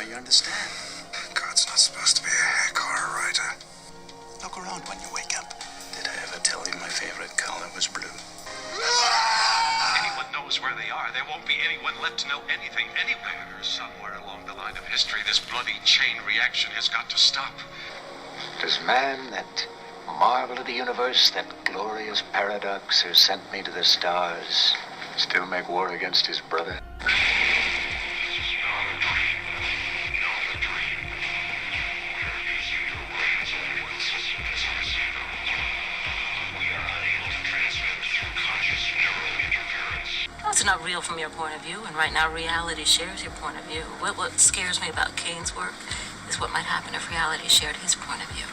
now, you understand? God's not supposed to be a hack horror writer. Look around when you wake up. Did I ever tell you my favorite color was blue? Anyone knows where they are, there won't be anyone left to know anything anywhere. Somewhere along the line of history, this bloody chain reaction has got to stop. Does man, that marvel of the universe, that glorious paradox who sent me to the stars, still make war against his brother? It's not real from your point of view, and right now reality shares your point of view. What scares me about Kane's work is what might happen if reality shared his point of view.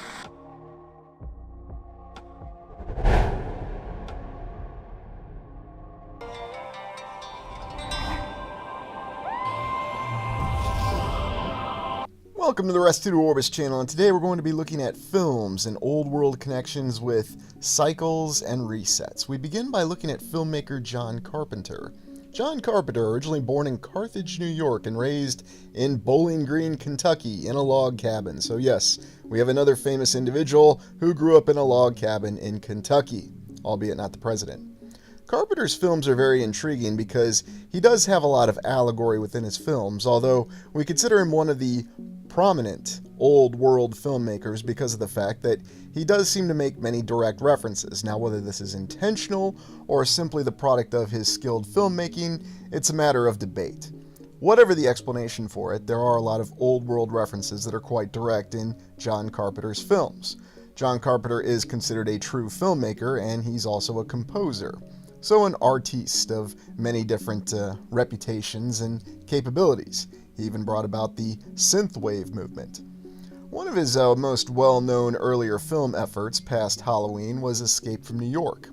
Welcome to the Rest to Orbis channel, and today we're going to be looking at films and old world connections with cycles and resets. We begin by looking at filmmaker John Carpenter. John Carpenter, originally born in Carthage, New York, and raised in Bowling Green, Kentucky, in a log cabin. So yes, we have another famous individual who grew up in a log cabin in Kentucky, albeit not the president. Carpenter's films are very intriguing because he does have a lot of allegory within his films, although we consider him one of the prominent old world filmmakers because of the fact that he does seem to make many direct references. Now, whether this is intentional or simply the product of his skilled filmmaking, it's a matter of debate. Whatever the explanation for it, there are a lot of old world references that are quite direct in John Carpenter's films. John Carpenter is considered a true filmmaker, and he's also a composer. So an artiste of many different reputations and capabilities. He even brought about the synthwave movement. One of his most well-known earlier film efforts past Halloween was Escape from New York.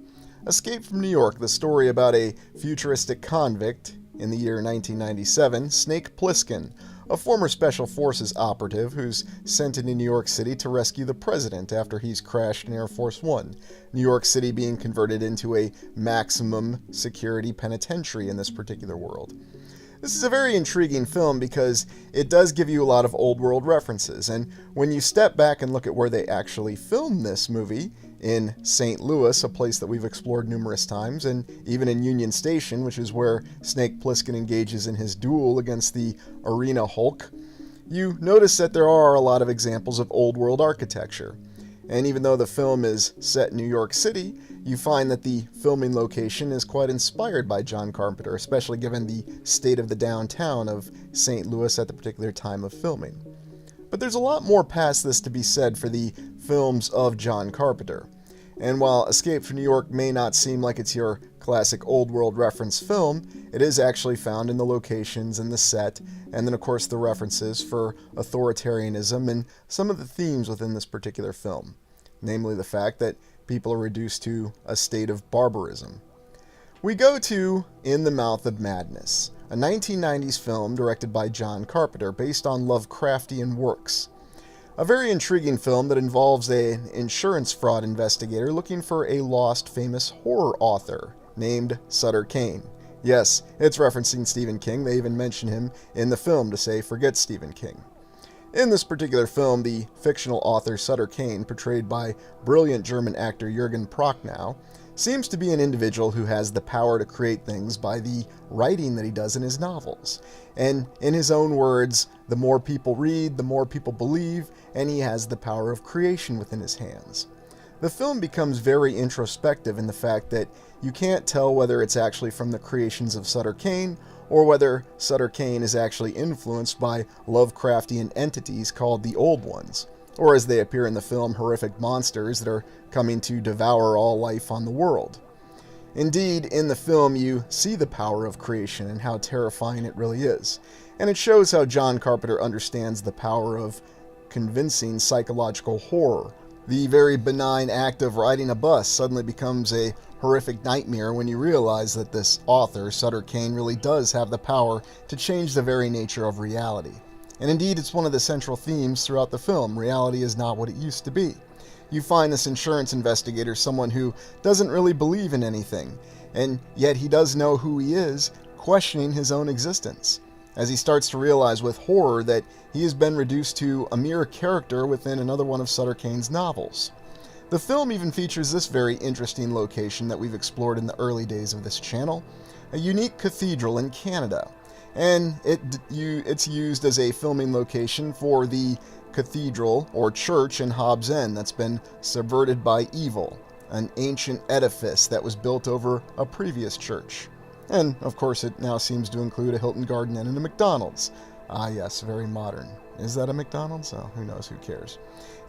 Escape from New York, the story about a futuristic convict in the year 1997, Snake Plissken, a former Special Forces operative who's sent into New York City to rescue the president after he's crashed in Air Force One, New York City being converted into a maximum security penitentiary in this particular world. This is a very intriguing film because it does give you a lot of old world references, and when you step back and look at where they actually filmed this movie, in St. Louis, a place that we've explored numerous times, and even in Union Station, which is where Snake Plissken engages in his duel against the Arena Hulk, you notice that there are a lot of examples of old world architecture. And even though the film is set in New York City, you find that the filming location is quite inspired by John Carpenter, especially given the state of the downtown of St. Louis at the particular time of filming. But there's a lot more past this to be said for the films of John Carpenter. And while Escape from New York may not seem like it's your classic old world reference film, it is actually found in the locations and the set, and then of course the references for authoritarianism and some of the themes within this particular film, namely the fact that people are reduced to a state of barbarism. We go to In the Mouth of Madness, a 1990s film directed by John Carpenter based on Lovecraftian works. A very intriguing film that involves an insurance fraud investigator looking for a lost famous horror author named Sutter Kane. Yes, it's referencing Stephen King. They even mention him in the film to say, forget Stephen King. In this particular film, the fictional author Sutter Kane, portrayed by brilliant German actor Jürgen Prochnow, seems to be an individual who has the power to create things by the writing that he does in his novels. And in his own words, the more people read, the more people believe, and he has the power of creation within his hands. The film becomes very introspective in the fact that you can't tell whether it's actually from the creations of Sutter Kane or whether Sutter Kane is actually influenced by Lovecraftian entities called the Old Ones, or as they appear in the film, horrific monsters that are coming to devour all life on the world. Indeed, in the film you see the power of creation and how terrifying it really is, and it shows how John Carpenter understands the power of convincing psychological horror. The very benign act of riding a bus suddenly becomes a horrific nightmare when you realize that this author, Sutter Kane, really does have the power to change the very nature of reality. And indeed, it's one of the central themes throughout the film. Reality is not what it used to be. You find this insurance investigator someone who doesn't really believe in anything, and yet he does know who he is, questioning his own existence. as he starts to realize with horror that he has been reduced to a mere character within another one of Sutter Kane's novels. The film even features this very interesting location that we've explored in the early days of this channel, a unique cathedral in Canada, and it's used as a filming location for the cathedral or church in Hobbs End that's been subverted by evil, an ancient edifice that was built over a previous church. And, of course, it now seems to include a Hilton Garden Inn and a McDonald's. Ah yes, very modern. Is that a McDonald's? Oh, who knows, who cares.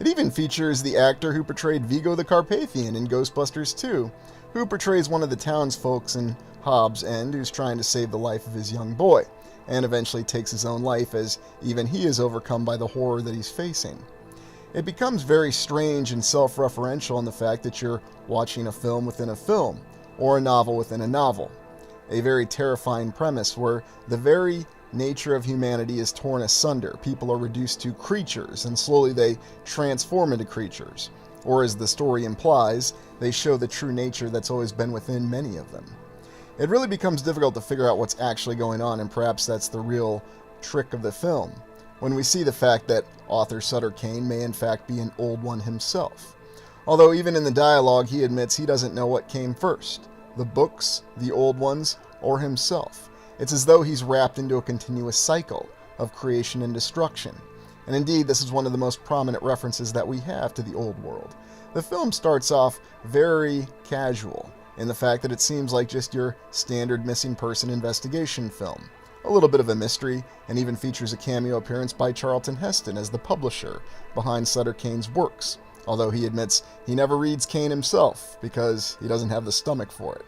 It even features the actor who portrayed Vigo the Carpathian in Ghostbusters 2, who portrays one of the townsfolk in Hobbs End who's trying to save the life of his young boy, and eventually takes his own life as even he is overcome by the horror that he's facing. It becomes very strange and self-referential in the fact that you're watching a film within a film, or a novel within a novel. A very terrifying premise where the very nature of humanity is torn asunder. People are reduced to creatures, and slowly they transform into creatures. Or as the story implies, they show the true nature that's always been within many of them. It really becomes difficult to figure out what's actually going on, and perhaps that's the real trick of the film, when we see the fact that author Sutter Kane may in fact be an old one himself. Although even in the dialogue he admits he doesn't know what came first, the books, the old ones, or himself. It's as though he's wrapped into a continuous cycle of creation and destruction. And indeed, this is one of the most prominent references that we have to the old world. The film starts off very casual, in the fact that it seems like just your standard missing person investigation film. A little bit of a mystery, and even features a cameo appearance by Charlton Heston as the publisher behind Sutter Kane's works, although he admits he never reads Kane himself because he doesn't have the stomach for it.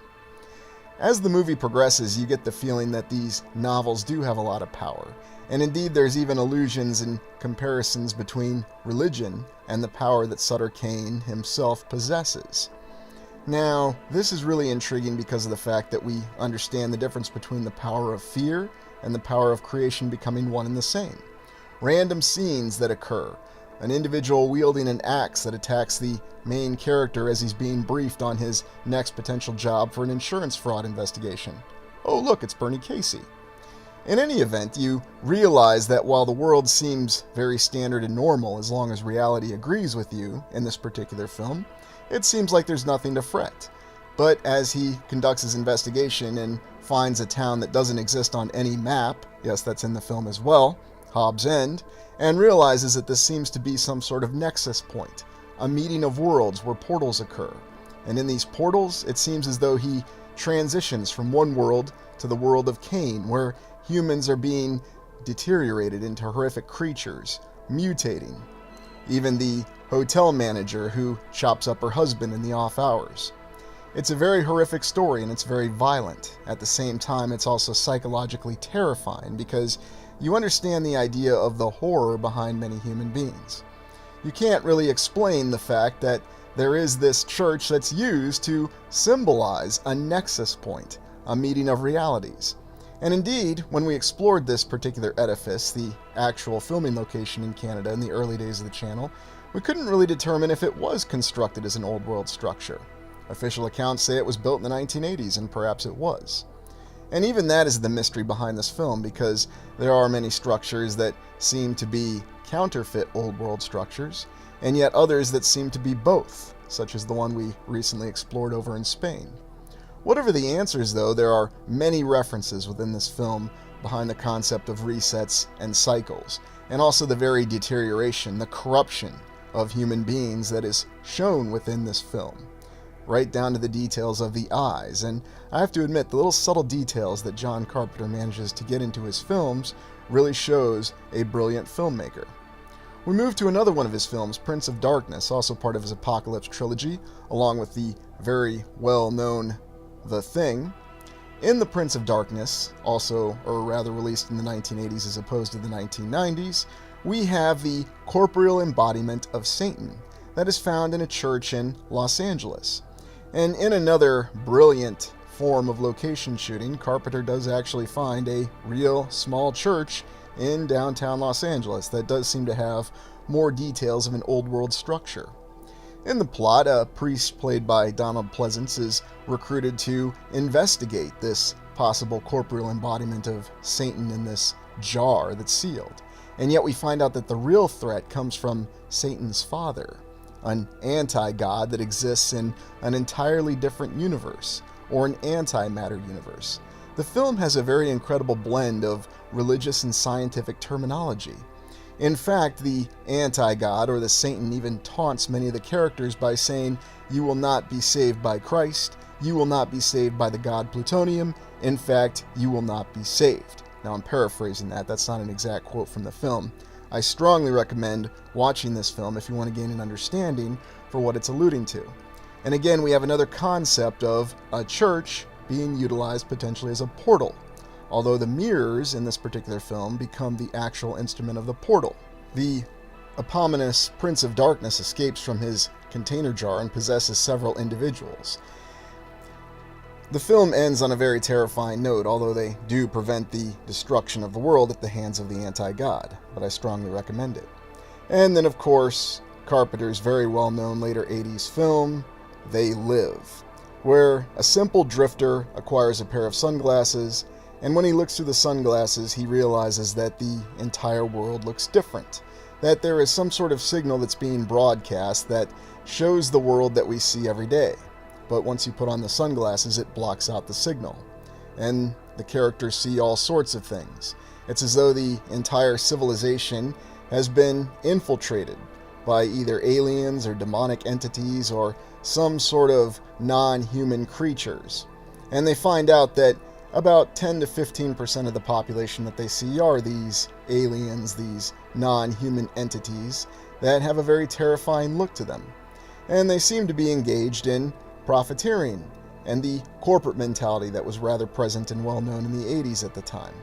As the movie progresses, you get the feeling that these novels do have a lot of power, and indeed there's even allusions and comparisons between religion and the power that Sutter Kane himself possesses. Now, this is really intriguing because of the fact that we understand the difference between the power of fear and the power of creation becoming one and the same. Random scenes that occur, an individual wielding an axe that attacks the main character as he's being briefed on his next potential job for an insurance fraud investigation. Oh look, it's Bernie Casey. In any event, you realize that while the world seems very standard and normal as long as reality agrees with you in this particular film, it seems like there's nothing to fret. But as he conducts his investigation and finds a town that doesn't exist on any map, yes, that's in the film as well, Hobbs End, and realizes that this seems to be some sort of nexus point, a meeting of worlds where portals occur. And in these portals, it seems as though he transitions from one world to the world of Kane, where humans are being deteriorated into horrific creatures, mutating. Even the hotel manager who chops up her husband in the off hours. It's a very horrific story, and it's very violent. At the same time, it's also psychologically terrifying because you understand the idea of the horror behind many human beings. You can't really explain the fact that there is this church that's used to symbolize a nexus point, a meeting of realities. And indeed, when we explored this particular edifice, the actual filming location in Canada in the early days of the channel, we couldn't really determine if it was constructed as an old world structure. Official accounts say it was built in the 1980s, and perhaps it was. And even that is the mystery behind this film, because there are many structures that seem to be counterfeit old world structures, and yet others that seem to be both, such as the one we recently explored over in Spain. Whatever the answers, though, there are many references within this film behind the concept of resets and cycles, and also the very deterioration, the corruption of human beings that is shown within this film, right down to the details of the eyes. And I have to admit, the little subtle details that John Carpenter manages to get into his films really shows a brilliant filmmaker. We move to another one of his films, Prince of Darkness, also part of his Apocalypse trilogy, along with the very well-known The Thing. In The Prince of Darkness, also, or rather released in the 1980s as opposed to the 1990s, we have the corporeal embodiment of Satan that is found in a church in Los Angeles. And in another brilliant form of location shooting, Carpenter does actually find a real small church in downtown Los Angeles that does seem to have more details of an old world structure. In the plot, a priest played by Donald Pleasance is recruited to investigate this possible corporeal embodiment of Satan in this jar that's sealed. And yet we find out that the real threat comes from Satan's father, an anti-god that exists in an entirely different universe, or an antimatter universe. The film has a very incredible blend of religious and scientific terminology. In fact, the anti-god, or the Satan, even taunts many of the characters by saying, "You will not be saved by Christ, you will not be saved by the god plutonium, in fact, you will not be saved." Now, I'm paraphrasing that. That's not an exact quote from the film. I strongly recommend watching this film if you want to gain an understanding for what it's alluding to. And again, we have another concept of a church being utilized potentially as a portal, although the mirrors in this particular film become the actual instrument of the portal. The eponymous Prince of Darkness escapes from his container jar and possesses several individuals. The film ends on a very terrifying note, although they do prevent the destruction of the world at the hands of the anti-god, but I strongly recommend it. And then, of course, Carpenter's very well-known later 80s film, They Live, where a simple drifter acquires a pair of sunglasses, and when he looks through the sunglasses, he realizes that the entire world looks different, that there is some sort of signal that's being broadcast that shows the world that we see every day. But once you put on the sunglasses, it blocks out the signal. And the characters see all sorts of things. It's as though the entire civilization has been infiltrated by either aliens or demonic entities or some sort of non-human creatures. And they find out that about 10 to 15% of the population that they see are these aliens, these non-human entities that have a very terrifying look to them. And they seem to be engaged in profiteering and the corporate mentality that was rather present and well known in the 80s at the time.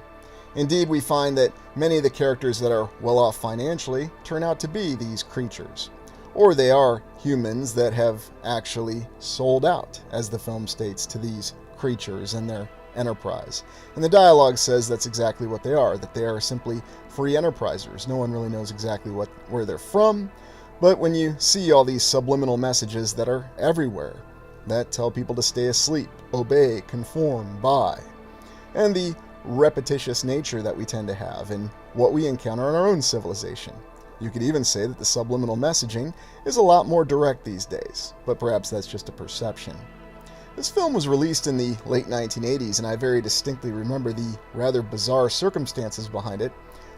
Indeed, we find that many of the characters that are well off financially turn out to be these creatures, or they are humans that have actually sold out, as the film states, to these creatures and their enterprise. And the dialogue says that's exactly what they are, that they are simply free enterprisers. No one really knows exactly where they're from, but when you see all these subliminal messages that are everywhere, that tell people to stay asleep, obey, conform, buy, and the repetitious nature that we tend to have in what we encounter in our own civilization. You could even say that the subliminal messaging is a lot more direct these days, but perhaps that's just a perception. This film was released in the late 1980s, and I very distinctly remember the rather bizarre circumstances behind it.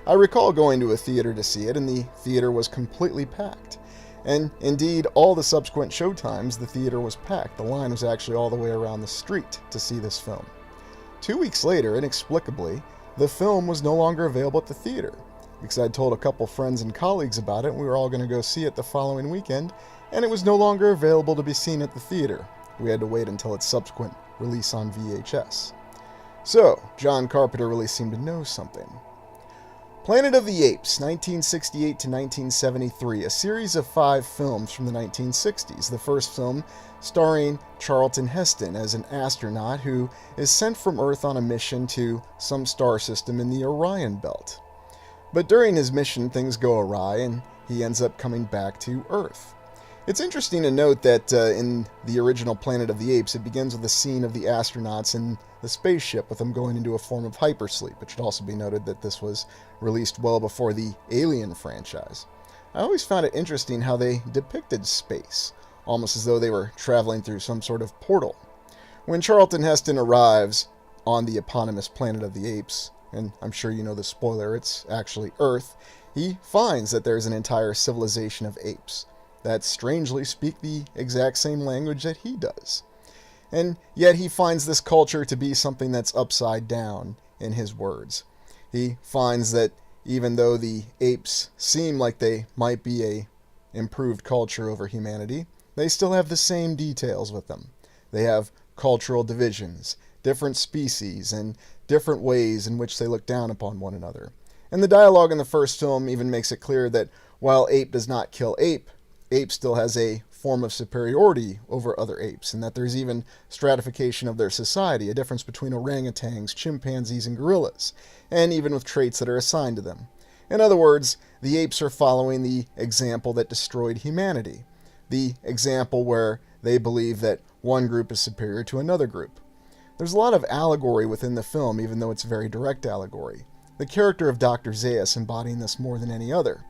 I recall going to a theater to see it, and the theater was completely packed. And indeed, all the subsequent showtimes, the theater was packed. The line was actually all the way around the street to see this film. 2 weeks later, inexplicably, the film was no longer available at the theater, because I'd told a couple friends and colleagues about it, and we were all going to go see it the following weekend, and it was no longer available to be seen at the theater. We had to wait until its subsequent release on VHS. So, John Carpenter really seemed to know something. Planet of the Apes, 1968 to 1973, a series of 5 films from the 1960s. The first film starring Charlton Heston as an astronaut who is sent from Earth on a mission to some star system in the Orion Belt. But during his mission, things go awry and he ends up coming back to Earth. It's interesting to note that in the original Planet of the Apes, it begins with a scene of the astronauts in the spaceship with them going into a form of hypersleep. It should also be noted that this was released well before the Alien franchise. I always found it interesting how they depicted space, almost as though they were traveling through some sort of portal. When Charlton Heston arrives on the eponymous Planet of the Apes, and I'm sure you know the spoiler, it's actually Earth, he finds that there's an entire civilization of apes that strangely speak the exact same language that he does. And yet he finds this culture to be something that's upside down, in his words. He finds that even though the apes seem like they might be a improved culture over humanity, they still have the same details with them. They have cultural divisions, different species, and different ways in which they look down upon one another. And the dialogue in the first film even makes it clear that while ape does not kill ape, ape still has a form of superiority over other apes, and that there's even stratification of their society, a difference between orangutans, chimpanzees, and gorillas, and even with traits that are assigned to them. In other words, the apes are following the example that destroyed humanity, the example where they believe that one group is superior to another group. There's a lot of allegory within the film, even though it's very direct allegory. The character of Dr. Zaius embodying this more than any other,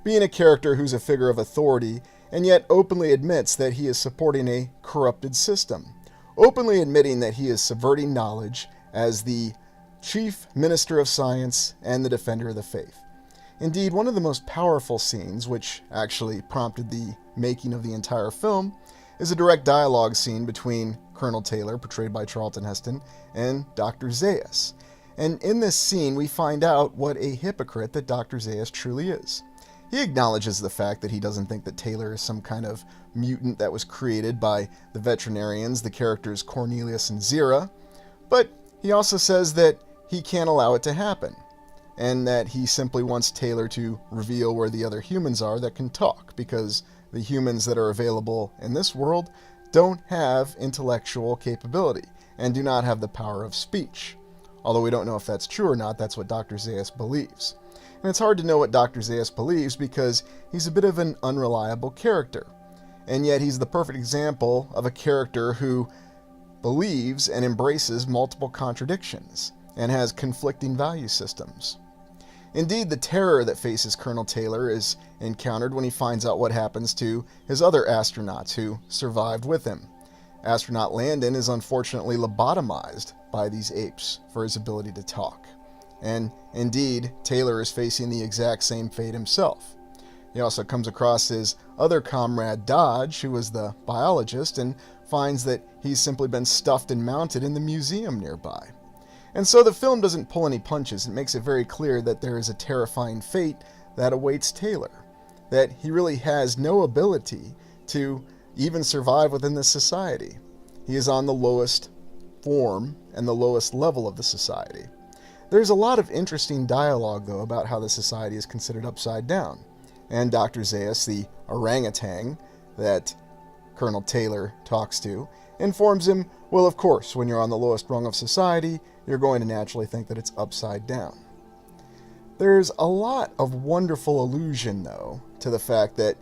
being a character who's a figure of authority and yet openly admits that he is supporting a corrupted system, openly admitting that he is subverting knowledge as the chief minister of science and the defender of the faith. Indeed, one of the most powerful scenes, which actually prompted the making of the entire film, is a direct dialogue scene between Colonel Taylor, portrayed by Charlton Heston, and Dr. Zaius. And in this scene, we find out what a hypocrite that Dr. Zaius truly is. He acknowledges the fact that he doesn't think that Taylor is some kind of mutant that was created by the veterinarians, the characters Cornelius and Zira, but he also says that he can't allow it to happen, and that he simply wants Taylor to reveal where the other humans are that can talk, because the humans that are available in this world don't have intellectual capability and do not have the power of speech. Although we don't know if that's true or not, that's what Dr. Zaius believes. And it's hard to know what Dr. Zaius believes because he's a bit of an unreliable character. And yet he's the perfect example of a character who believes and embraces multiple contradictions and has conflicting value systems. Indeed, the terror that faces Colonel Taylor is encountered when he finds out what happens to his other astronauts who survived with him. Astronaut Landon is unfortunately lobotomized by these apes for his ability to talk. And indeed, Taylor is facing the exact same fate himself. He also comes across his other comrade Dodge, who was the biologist, and finds that he's simply been stuffed and mounted in the museum nearby. And so the film doesn't pull any punches. It makes it very clear that there is a terrifying fate that awaits Taylor, that he really has no ability to even survive within this society. He is on the lowest form and the lowest level of the society. There's a lot of interesting dialogue, though, about how the society is considered upside down. And Dr. Zaius, the orangutan that Colonel Taylor talks to, informs him, well, of course, when you're on the lowest rung of society, you're going to naturally think that it's upside down. There's a lot of wonderful allusion, though, to the fact that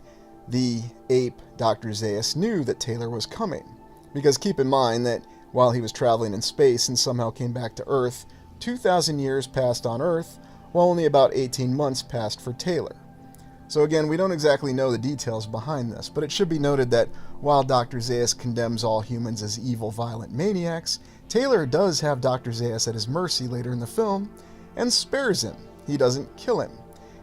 the ape, Dr. Zaius, knew that Taylor was coming. Because keep in mind that while he was traveling in space and somehow came back to Earth, 2,000 years passed on Earth, while only about 18 months passed for Taylor. So again, we don't exactly know the details behind this, but it should be noted that while Dr. Zaius condemns all humans as evil, violent maniacs, Taylor does have Dr. Zaius at his mercy later in the film, and spares him. He doesn't kill him.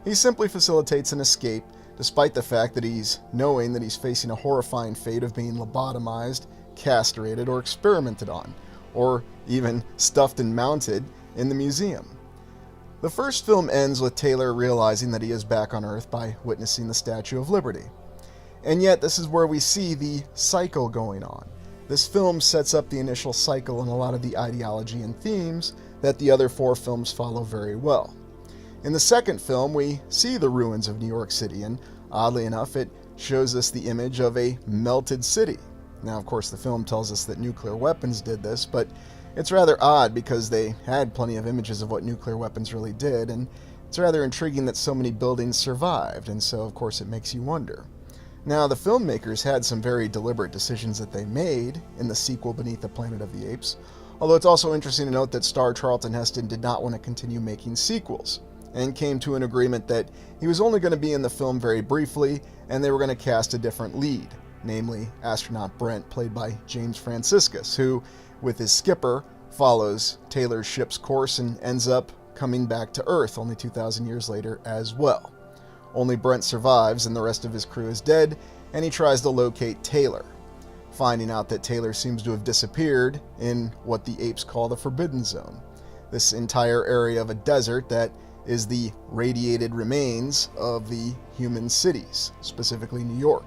He simply facilitates an escape, despite the fact that he's knowing that he's facing a horrifying fate of being lobotomized, castrated, or experimented on, or even stuffed and mounted in the museum. The first film ends with Taylor realizing that he is back on Earth by witnessing the Statue of Liberty. And yet, this is where we see the cycle going on. This film sets up the initial cycle and a lot of the ideology and themes that the other four films follow very well. In the second film, we see the ruins of New York City, and oddly enough, it shows us the image of a melted city. Now, of course, the film tells us that nuclear weapons did this, but it's rather odd because they had plenty of images of what nuclear weapons really did, and it's rather intriguing that so many buildings survived, and so, of course, it makes you wonder. Now, the filmmakers had some very deliberate decisions that they made in the sequel Beneath the Planet of the Apes, although it's also interesting to note that star Charlton Heston did not want to continue making sequels, and came to an agreement that he was only going to be in the film very briefly, and they were going to cast a different lead, namely astronaut Brent, played by James Franciscus, who, with his skipper, follows Taylor's ship's course and ends up coming back to Earth only 2,000 years later as well. Only Brent survives and the rest of his crew is dead, and he tries to locate Taylor, finding out that Taylor seems to have disappeared in what the apes call the Forbidden Zone, this entire area of a desert that is the radiated remains of the human cities, specifically New York.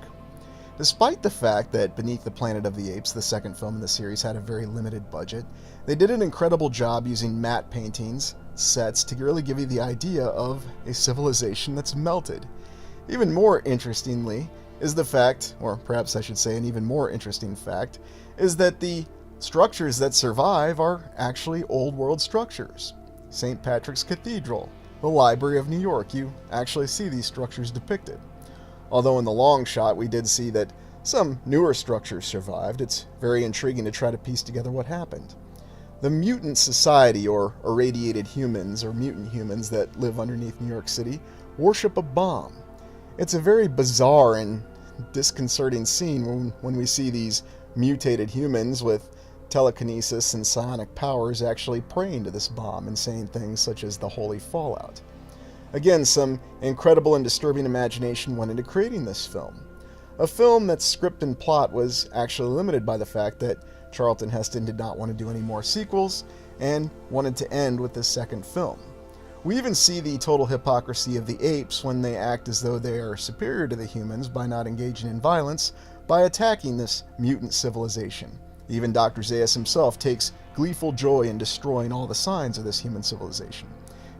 Despite the fact that Beneath the Planet of the Apes, the second film in the series, had a very limited budget, they did an incredible job using matte paintings, sets, to really give you the idea of a civilization that's melted. Even more interestingly is the fact, or perhaps I should say an even more interesting fact, is that the structures that survive are actually old world structures. St. Patrick's Cathedral, the Library of New York, you actually see these structures depicted. Although in the long shot we did see that some newer structures survived, it's very intriguing to try to piece together what happened. the mutant society, or irradiated humans, or mutant humans that live underneath New York City, worship a bomb. It's a very bizarre and disconcerting scene when we see these mutated humans with telekinesis and psionic powers actually praying to this bomb and saying things such as the holy fallout. Again, some incredible and disturbing imagination went into creating this film. A film that's script and plot was actually limited by the fact that Charlton Heston did not want to do any more sequels and wanted to end with this second film. We even see the total hypocrisy of the apes when they act as though they are superior to the humans by not engaging in violence by attacking this mutant civilization. Even Dr. Zaius himself takes gleeful joy in destroying all the signs of this human civilization.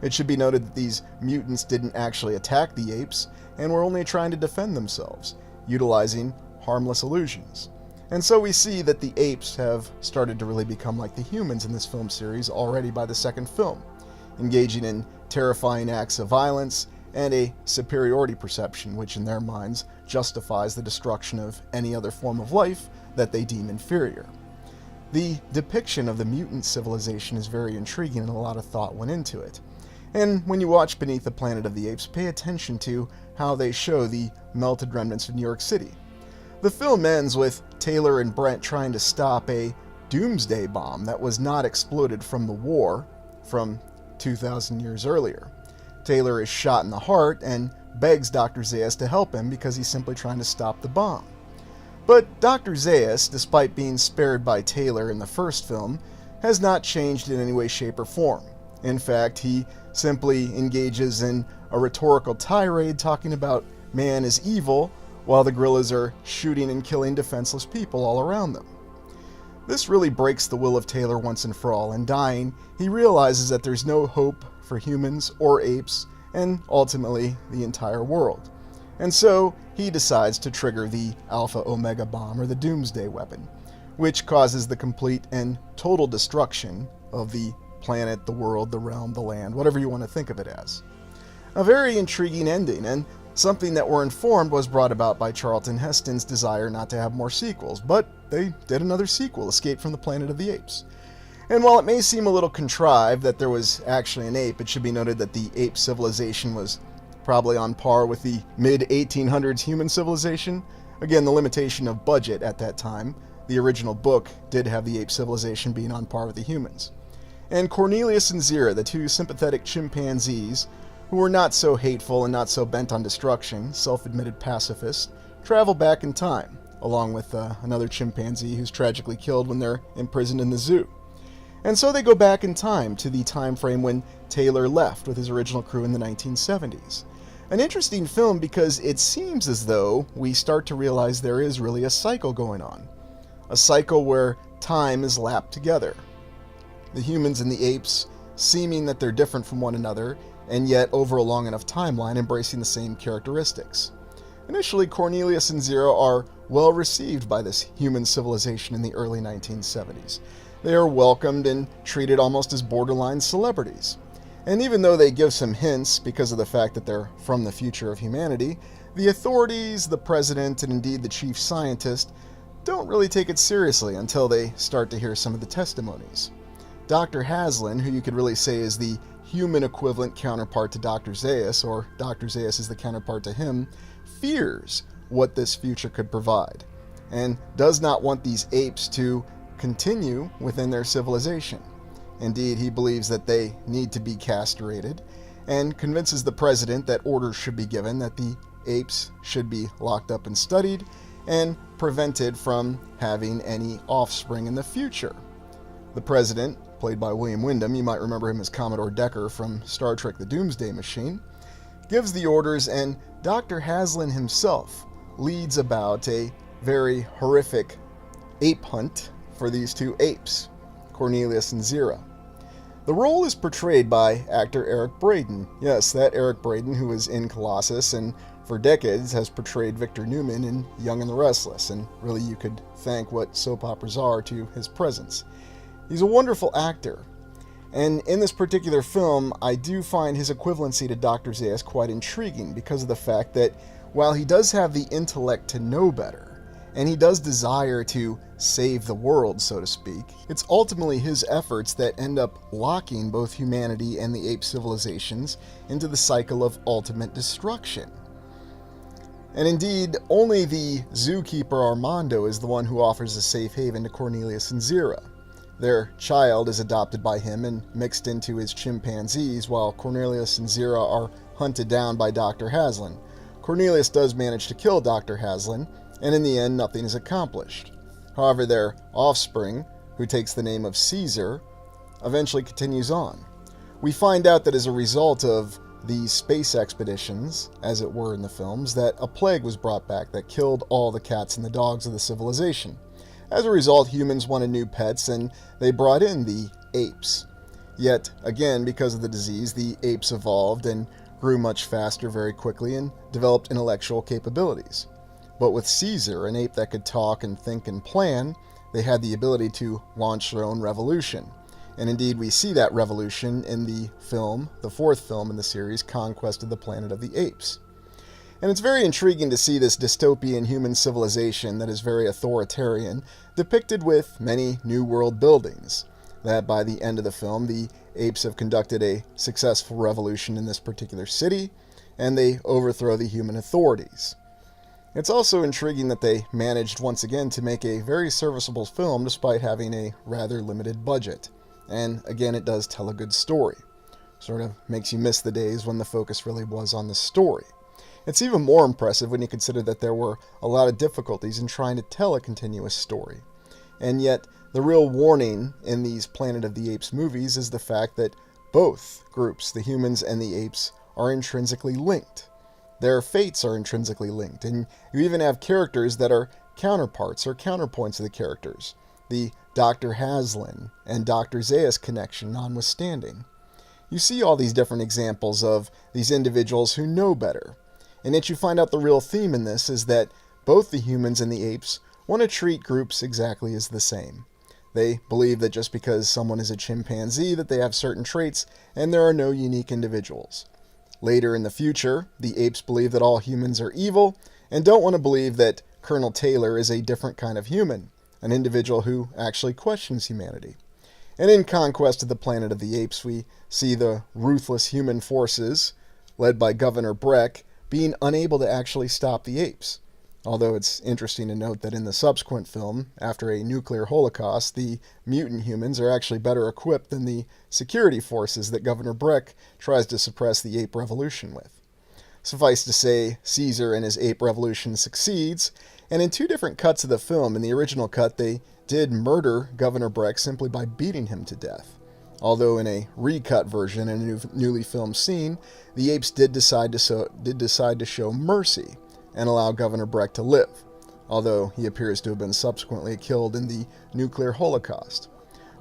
It should be noted that these mutants didn't actually attack the apes and were only trying to defend themselves, utilizing harmless illusions. And so we see that the apes have started to really become like the humans in this film series already by the second film, engaging in terrifying acts of violence and a superiority perception, which in their minds justifies the destruction of any other form of life that they deem inferior. The depiction of the mutant civilization is very intriguing and a lot of thought went into it. And when you watch Beneath the Planet of the Apes, pay attention to how they show the melted remnants of New York City. The film ends with Taylor and Brent trying to stop a doomsday bomb that was not exploded from the war from 2,000 years earlier. Taylor is shot in the heart and begs Dr. Zaius to help him because he's simply trying to stop the bomb. But Dr. Zaius, despite being spared by Taylor in the first film, has not changed in any way, shape, or form. In fact, he simply engages in a rhetorical tirade talking about man is evil, while the gorillas are shooting and killing defenseless people all around them. This really breaks the will of Taylor once and for all, and dying, he realizes that there's no hope for humans or apes, and ultimately the entire world. And so he decides to trigger the Alpha Omega bomb, or the Doomsday weapon, which causes the complete and total destruction of the planet, the world, the realm, the land, whatever you want to think of it as. A very intriguing ending, and something that we're informed was brought about by Charlton Heston's desire not to have more sequels, but they did another sequel, Escape from the Planet of the Apes. And while it may seem a little contrived that there was actually an ape, it should be noted that the ape civilization was probably on par with the mid-1800s human civilization. Again, the limitation of budget at that time. The original book did have the ape civilization being on par with the humans. And Cornelius and Zira, the two sympathetic chimpanzees, who were not so hateful and not so bent on destruction, self-admitted pacifists, travel back in time, along with another chimpanzee who's tragically killed when they're imprisoned in the zoo. And so they go back in time to the time frame when Taylor left with his original crew in the 1970s. An interesting film because it seems as though we start to realize there is really a cycle going on. A cycle where time is lapped together. The humans and the apes seeming that they're different from one another, and yet over a long enough timeline embracing the same characteristics. Initially, Cornelius and Zira are well received by this human civilization in the early 1970s. They are welcomed and treated almost as borderline celebrities. And even though they give some hints because of the fact that they're from the future of humanity, the authorities, the president, and indeed the chief scientist don't really take it seriously until they start to hear some of the testimonies. Dr. Haslin, who you could really say is the human equivalent counterpart to Dr. Zaius, or Dr. Zaius is the counterpart to him, fears what this future could provide, and does not want these apes to continue within their civilization. Indeed, he believes that they need to be castrated, and convinces the president that orders should be given that the apes should be locked up and studied, and prevented from having any offspring in the future. The president, played by William Wyndham, you might remember him as Commodore Decker from Star Trek The Doomsday Machine, gives the orders, and Dr. Haslin himself leads about a very horrific ape hunt for these two apes, Cornelius and Zira. The role is portrayed by actor Eric Braeden. Yes, that Eric Braeden who was in Colossus and for decades has portrayed Victor Newman in Young and the Restless, and really you could thank what soap operas are to his presence. He's a wonderful actor, and in this particular film, I do find his equivalency to Dr. Zaius quite intriguing because of the fact that while he does have the intellect to know better, and he does desire to save the world, so to speak. It's ultimately his efforts that end up locking both humanity and the ape civilizations into the cycle of ultimate destruction. And indeed, only the zookeeper Armando is the one who offers a safe haven to Cornelius and Zira. Their child is adopted by him and mixed into his chimpanzees, while Cornelius and Zira are hunted down by Dr. Haslin. Cornelius does manage to kill Dr. Haslin, and in the end, nothing is accomplished. However, their offspring, who takes the name of Caesar, eventually continues on. We find out that as a result of these space expeditions, as it were in the films, that a plague was brought back that killed all the cats and the dogs of the civilization. As a result, humans wanted new pets, and they brought in the apes. Yet, again, because of the disease, the apes evolved and grew much faster very quickly and developed intellectual capabilities. But with Caesar, an ape that could talk and think and plan, they had the ability to launch their own revolution. And indeed, we see that revolution in the film, the fourth film in the series, Conquest of the Planet of the Apes. And it's very intriguing to see this dystopian human civilization that is very authoritarian, depicted with many New World buildings. That by the end of the film, the apes have conducted a successful revolution in this particular city, and they overthrow the human authorities. It's also intriguing that they managed once again to make a very serviceable film despite having a rather limited budget. And again, it does tell a good story. Sort of makes you miss the days when the focus really was on the story. It's even more impressive when you consider that there were a lot of difficulties in trying to tell a continuous story. And yet, the real warning in these Planet of the Apes movies is the fact that both groups, the humans and the apes, are intrinsically linked. Their fates are intrinsically linked, and you even have characters that are counterparts or counterpoints of the characters. The Dr. Haslin and Dr. Zaius connection notwithstanding. You see all these different examples of these individuals who know better. And yet you find out the real theme in this is that both the humans and the apes want to treat groups exactly as the same. They believe that just because someone is a chimpanzee that they have certain traits and there are no unique individuals. Later in the future, the apes believe that all humans are evil and don't want to believe that Colonel Taylor is a different kind of human, an individual who actually questions humanity. And in Conquest of the Planet of the Apes, we see the ruthless human forces, led by Governor Breck, being unable to actually stop the apes. Although it's interesting to note that in the subsequent film, after a nuclear holocaust, the mutant humans are actually better equipped than the security forces that Governor Breck tries to suppress the ape revolution with. Suffice to say, Caesar and his ape revolution succeeds, and in two different cuts of the film, in the original cut, they did murder Governor Breck simply by beating him to death. Although in a recut version, in a newly filmed scene, the apes did decide to show mercy and allow Governor Breck to live, although he appears to have been subsequently killed in the nuclear holocaust.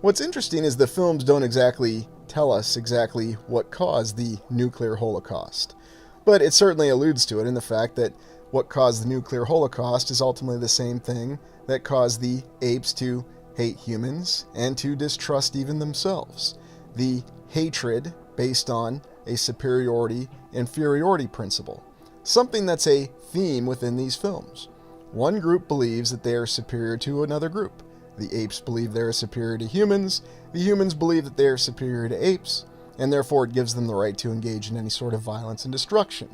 What's interesting is the films don't exactly tell us exactly what caused the nuclear holocaust, but it certainly alludes to it in the fact that what caused the nuclear holocaust is ultimately the same thing that caused the apes to hate humans and to distrust even themselves. The hatred based on a superiority-inferiority principle. Something that's a theme within these films. One group believes that they are superior to another group. The apes believe they are superior to humans. The humans believe that they are superior to apes, and therefore it gives them the right to engage in any sort of violence and destruction.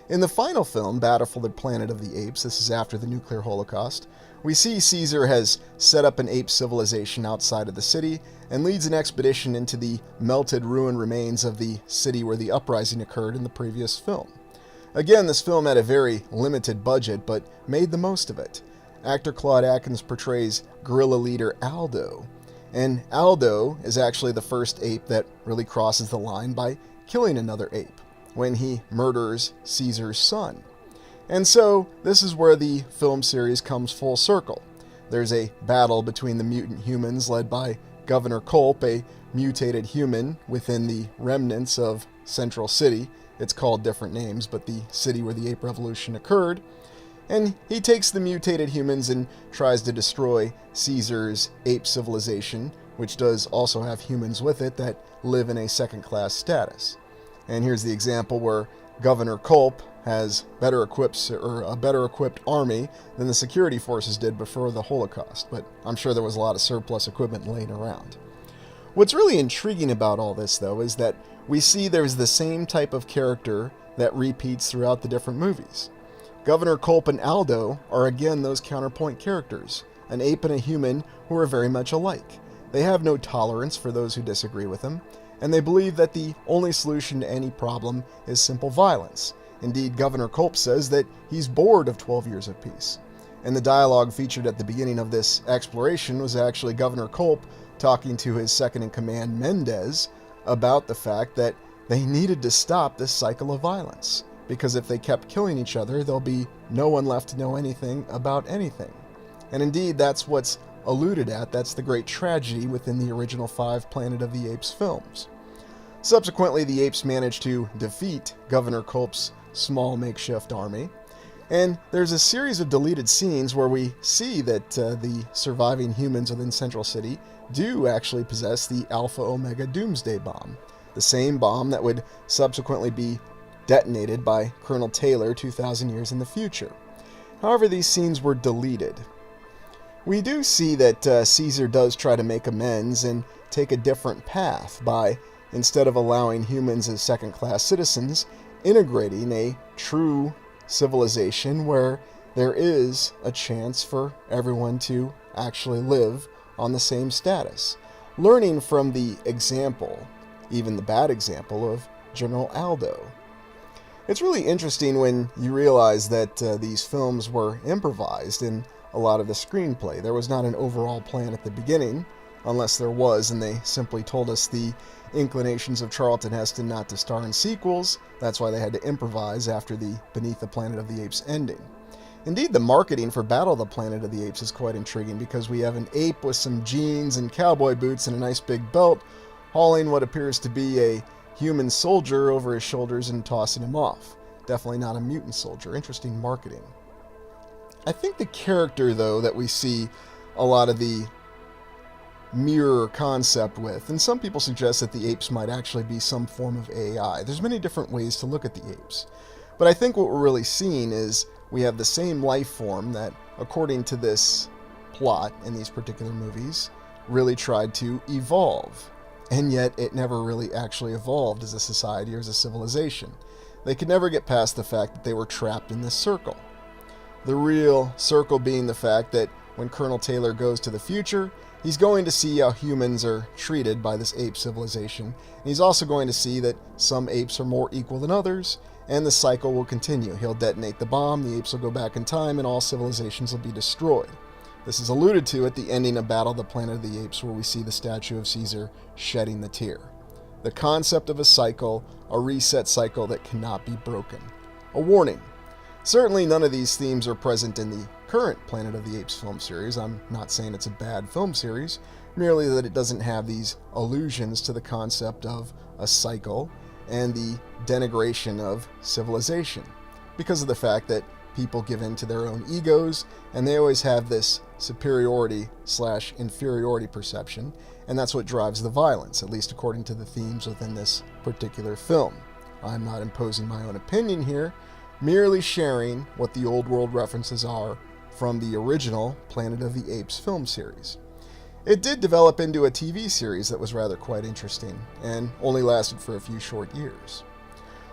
In the final film, Battlefield of the Planet of the Apes, this is after the nuclear holocaust, we see Caesar has set up an ape civilization outside of the city and leads an expedition into the melted ruined remains of the city where the uprising occurred in the previous film. Again, this film had a very limited budget, but made the most of it. Actor Claude Atkins portrays guerrilla leader Aldo, and Aldo is actually the first ape that really crosses the line by killing another ape, when he murders Caesar's son. And so, this is where the film series comes full circle. There's a battle between the mutant humans led by Governor Culp, a mutated human within the remnants of Central City. It's called different names, but the city where the ape revolution occurred. And he takes the mutated humans and tries to destroy Caesar's ape civilization, which does also have humans with it that live in a second-class status. And here's the example where Governor Culp has better a better equipped army than the security forces did before the Holocaust, but I'm sure there was a lot of surplus equipment laying around. What's really intriguing about all this, though, is that we see there's the same type of character that repeats throughout the different movies. Governor Culp and Aldo are again those counterpoint characters, an ape and a human who are very much alike. They have no tolerance for those who disagree with them, and they believe that the only solution to any problem is simple violence. Indeed, Governor Culp says that he's bored of 12 Years of Peace. And the dialogue featured at the beginning of this exploration was actually Governor Culp talking to his second-in-command, Mendez, about the fact that they needed to stop this cycle of violence, because if they kept killing each other, there'll be no one left to know anything about anything. And indeed, that's what's alluded at. That's the great tragedy within the original 5 Planet of the Apes films. Subsequently, the apes managed to defeat Governor Culp's small makeshift army, and there's a series of deleted scenes where we see that the surviving humans within Central City do actually possess the Alpha Omega Doomsday Bomb, the same bomb that would subsequently be detonated by Colonel Taylor 2,000 years in the future. However, these scenes were deleted. We do see that Caesar does try to make amends and take a different path by, instead of allowing humans as second-class citizens, integrating a true civilization where there is a chance for everyone to actually live on the same status, learning from the example, even the bad example, of General Aldo. It's really interesting when you realize that these films were improvised in a lot of the screenplay. There was not an overall plan at the beginning, unless there was, and they simply told us the inclinations of Charlton Heston not to star in sequels. That's why they had to improvise after the Beneath the Planet of the Apes ending. Indeed, the marketing for Battle of the Planet of the Apes is quite intriguing, because we have an ape with some jeans and cowboy boots and a nice big belt hauling what appears to be a human soldier over his shoulders and tossing him off. Definitely not a mutant soldier. Interesting marketing. I think the character, though, that we see a lot of the mirror concept with, and some people suggest that the apes might actually be some form of AI. There's many different ways to look at the apes. But I think what we're really seeing is we have the same life form that, according to this plot in these particular movies, really tried to evolve. And yet it never really actually evolved as a society or as a civilization. They could never get past the fact that they were trapped in this circle. The real circle being the fact that when Colonel Taylor goes to the future, he's going to see how humans are treated by this ape civilization, and he's also going to see that some apes are more equal than others, and the cycle will continue. He'll detonate the bomb, the apes will go back in time, and all civilizations will be destroyed. This is alluded to at the ending of Battle of the Planet of the Apes, where we see the statue of Caesar shedding the tear. The concept of a cycle, a reset cycle that cannot be broken. A warning. Certainly none of these themes are present in the current Planet of the Apes film series. I'm not saying it's a bad film series, merely that it doesn't have these allusions to the concept of a cycle and the denigration of civilization, because of the fact that people give in to their own egos, and they always have this superiority/inferiority perception, and that's what drives the violence, at least according to the themes within this particular film. I'm not imposing my own opinion here, merely sharing what the old world references are from the original Planet of the Apes film series. It did develop into a TV series that was rather quite interesting, and only lasted for a few short years.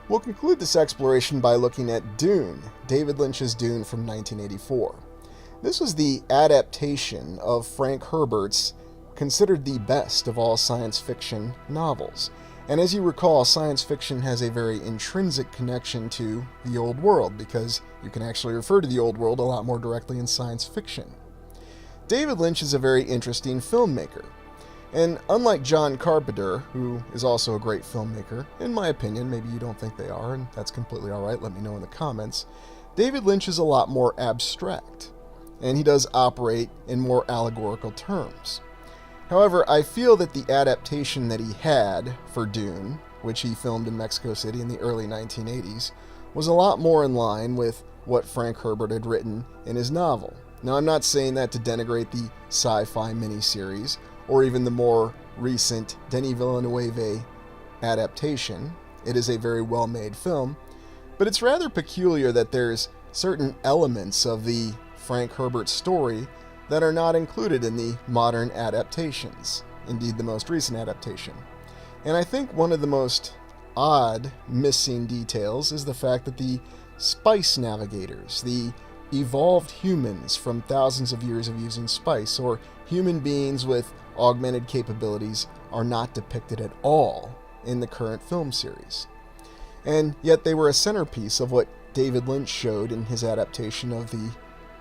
We'll conclude this exploration by looking at Dune, David Lynch's Dune from 1984. This was the adaptation of Frank Herbert's considered the best of all science fiction novels. And as you recall, science fiction has a very intrinsic connection to the old world, because you can actually refer to the old world a lot more directly in science fiction. David Lynch is a very interesting filmmaker. And unlike John Carpenter, who is also a great filmmaker, in my opinion, maybe you don't think they are, and that's completely alright, let me know in the comments, David Lynch is a lot more abstract, and he does operate in more allegorical terms. However, I feel that the adaptation that he had for Dune, which he filmed in Mexico City in the early 1980s, was a lot more in line with what Frank Herbert had written in his novel. Now, I'm not saying that to denigrate the sci-fi miniseries, or even the more recent Denis Villeneuve adaptation. It is a very well-made film, But it's rather peculiar that there's certain elements of the Frank Herbert story that are not included in the modern adaptations, indeed the most recent adaptation. And I think one of the most odd missing details is the fact that the spice navigators, the evolved humans from thousands of years of using spice, or human beings with augmented capabilities, are not depicted at all in the current film series. And yet they were a centerpiece of what David Lynch showed in his adaptation of the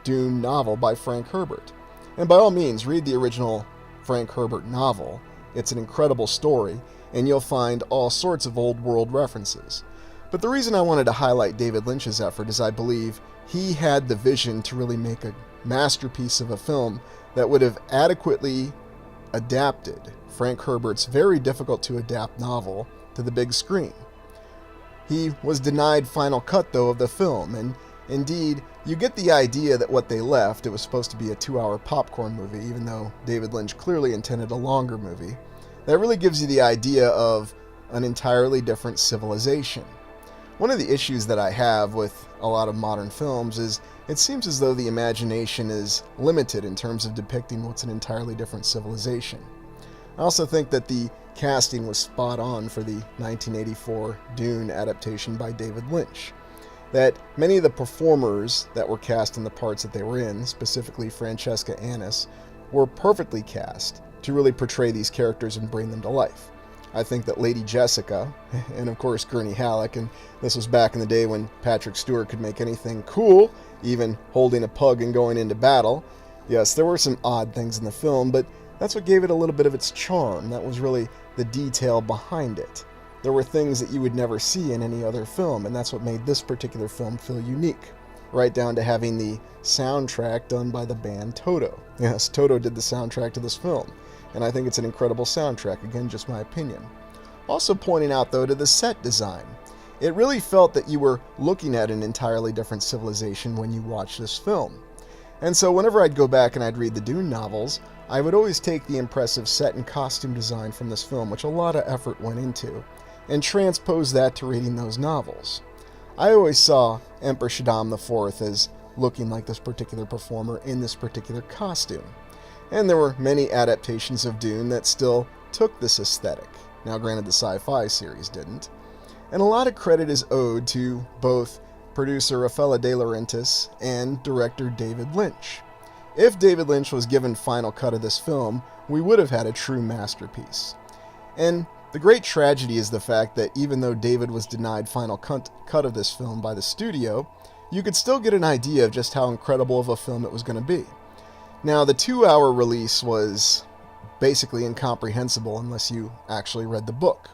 Dune novel by Frank Herbert. And by all means, read the original Frank Herbert novel. It's an incredible story, and you'll find all sorts of old world references. But the reason I wanted to highlight David Lynch's effort is I believe he had the vision to really make a masterpiece of a film that would have adequately adapted Frank Herbert's very difficult to adapt novel to the big screen. He was denied final cut, though, of the film, and indeed, you get the idea that what they left, it was supposed to be a 2-hour popcorn movie, even though David Lynch clearly intended a longer movie. That really gives you the idea of an entirely different civilization. One of the issues that I have with a lot of modern films is it seems as though the imagination is limited in terms of depicting what's an entirely different civilization. I also think that the casting was spot on for the 1984 Dune adaptation by David Lynch. That many of the performers that were cast in the parts that they were in, specifically Francesca Annis, were perfectly cast to really portray these characters and bring them to life. I think that Lady Jessica, and of course Gurney Halleck, and this was back in the day when Patrick Stewart could make anything cool, even holding a pug and going into battle. Yes, there were some odd things in the film, but that's what gave it a little bit of its charm. That was really the detail behind it. There were things that you would never see in any other film, and that's what made this particular film feel unique. Right down to having the soundtrack done by the band Toto. Yes, Toto did the soundtrack to this film, and I think it's an incredible soundtrack, again, just my opinion. Also pointing out, though, to the set design. It really felt that you were looking at an entirely different civilization when you watched this film. And so whenever I'd go back and I'd read the Dune novels, I would always take the impressive set and costume design from this film, which a lot of effort went into, and transpose that to reading those novels. I always saw Emperor Shaddam IV as looking like this particular performer in this particular costume. And there were many adaptations of Dune that still took this aesthetic. Now granted, the sci-fi series didn't. And a lot of credit is owed to both producer Rafaela de Laurentiis and director David Lynch. If David Lynch was given final cut of this film, we would have had a true masterpiece. And the great tragedy is the fact that even though David was denied final cut of this film by the studio, you could still get an idea of just how incredible of a film it was going to be. Now, the 2-hour release was basically incomprehensible unless you actually read the book.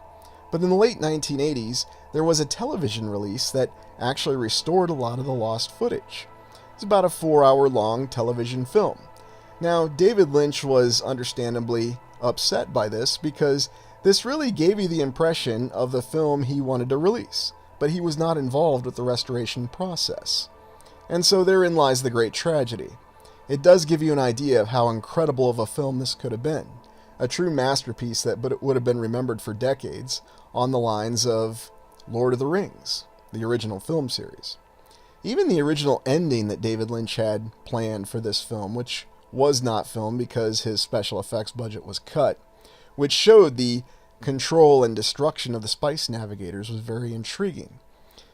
But in the late 1980s, there was a television release that actually restored a lot of the lost footage. It's about a 4-hour-long television film. Now, David Lynch was understandably upset by this because this really gave you the impression of the film he wanted to release, but he was not involved with the restoration process. And so therein lies the great tragedy. It does give you an idea of how incredible of a film this could have been. A true masterpiece that would have been remembered for decades, on the lines of Lord of the Rings, the original film series. Even the original ending that David Lynch had planned for this film, which was not filmed because his special effects budget was cut, which showed the control and destruction of the Spice Navigators, was very intriguing.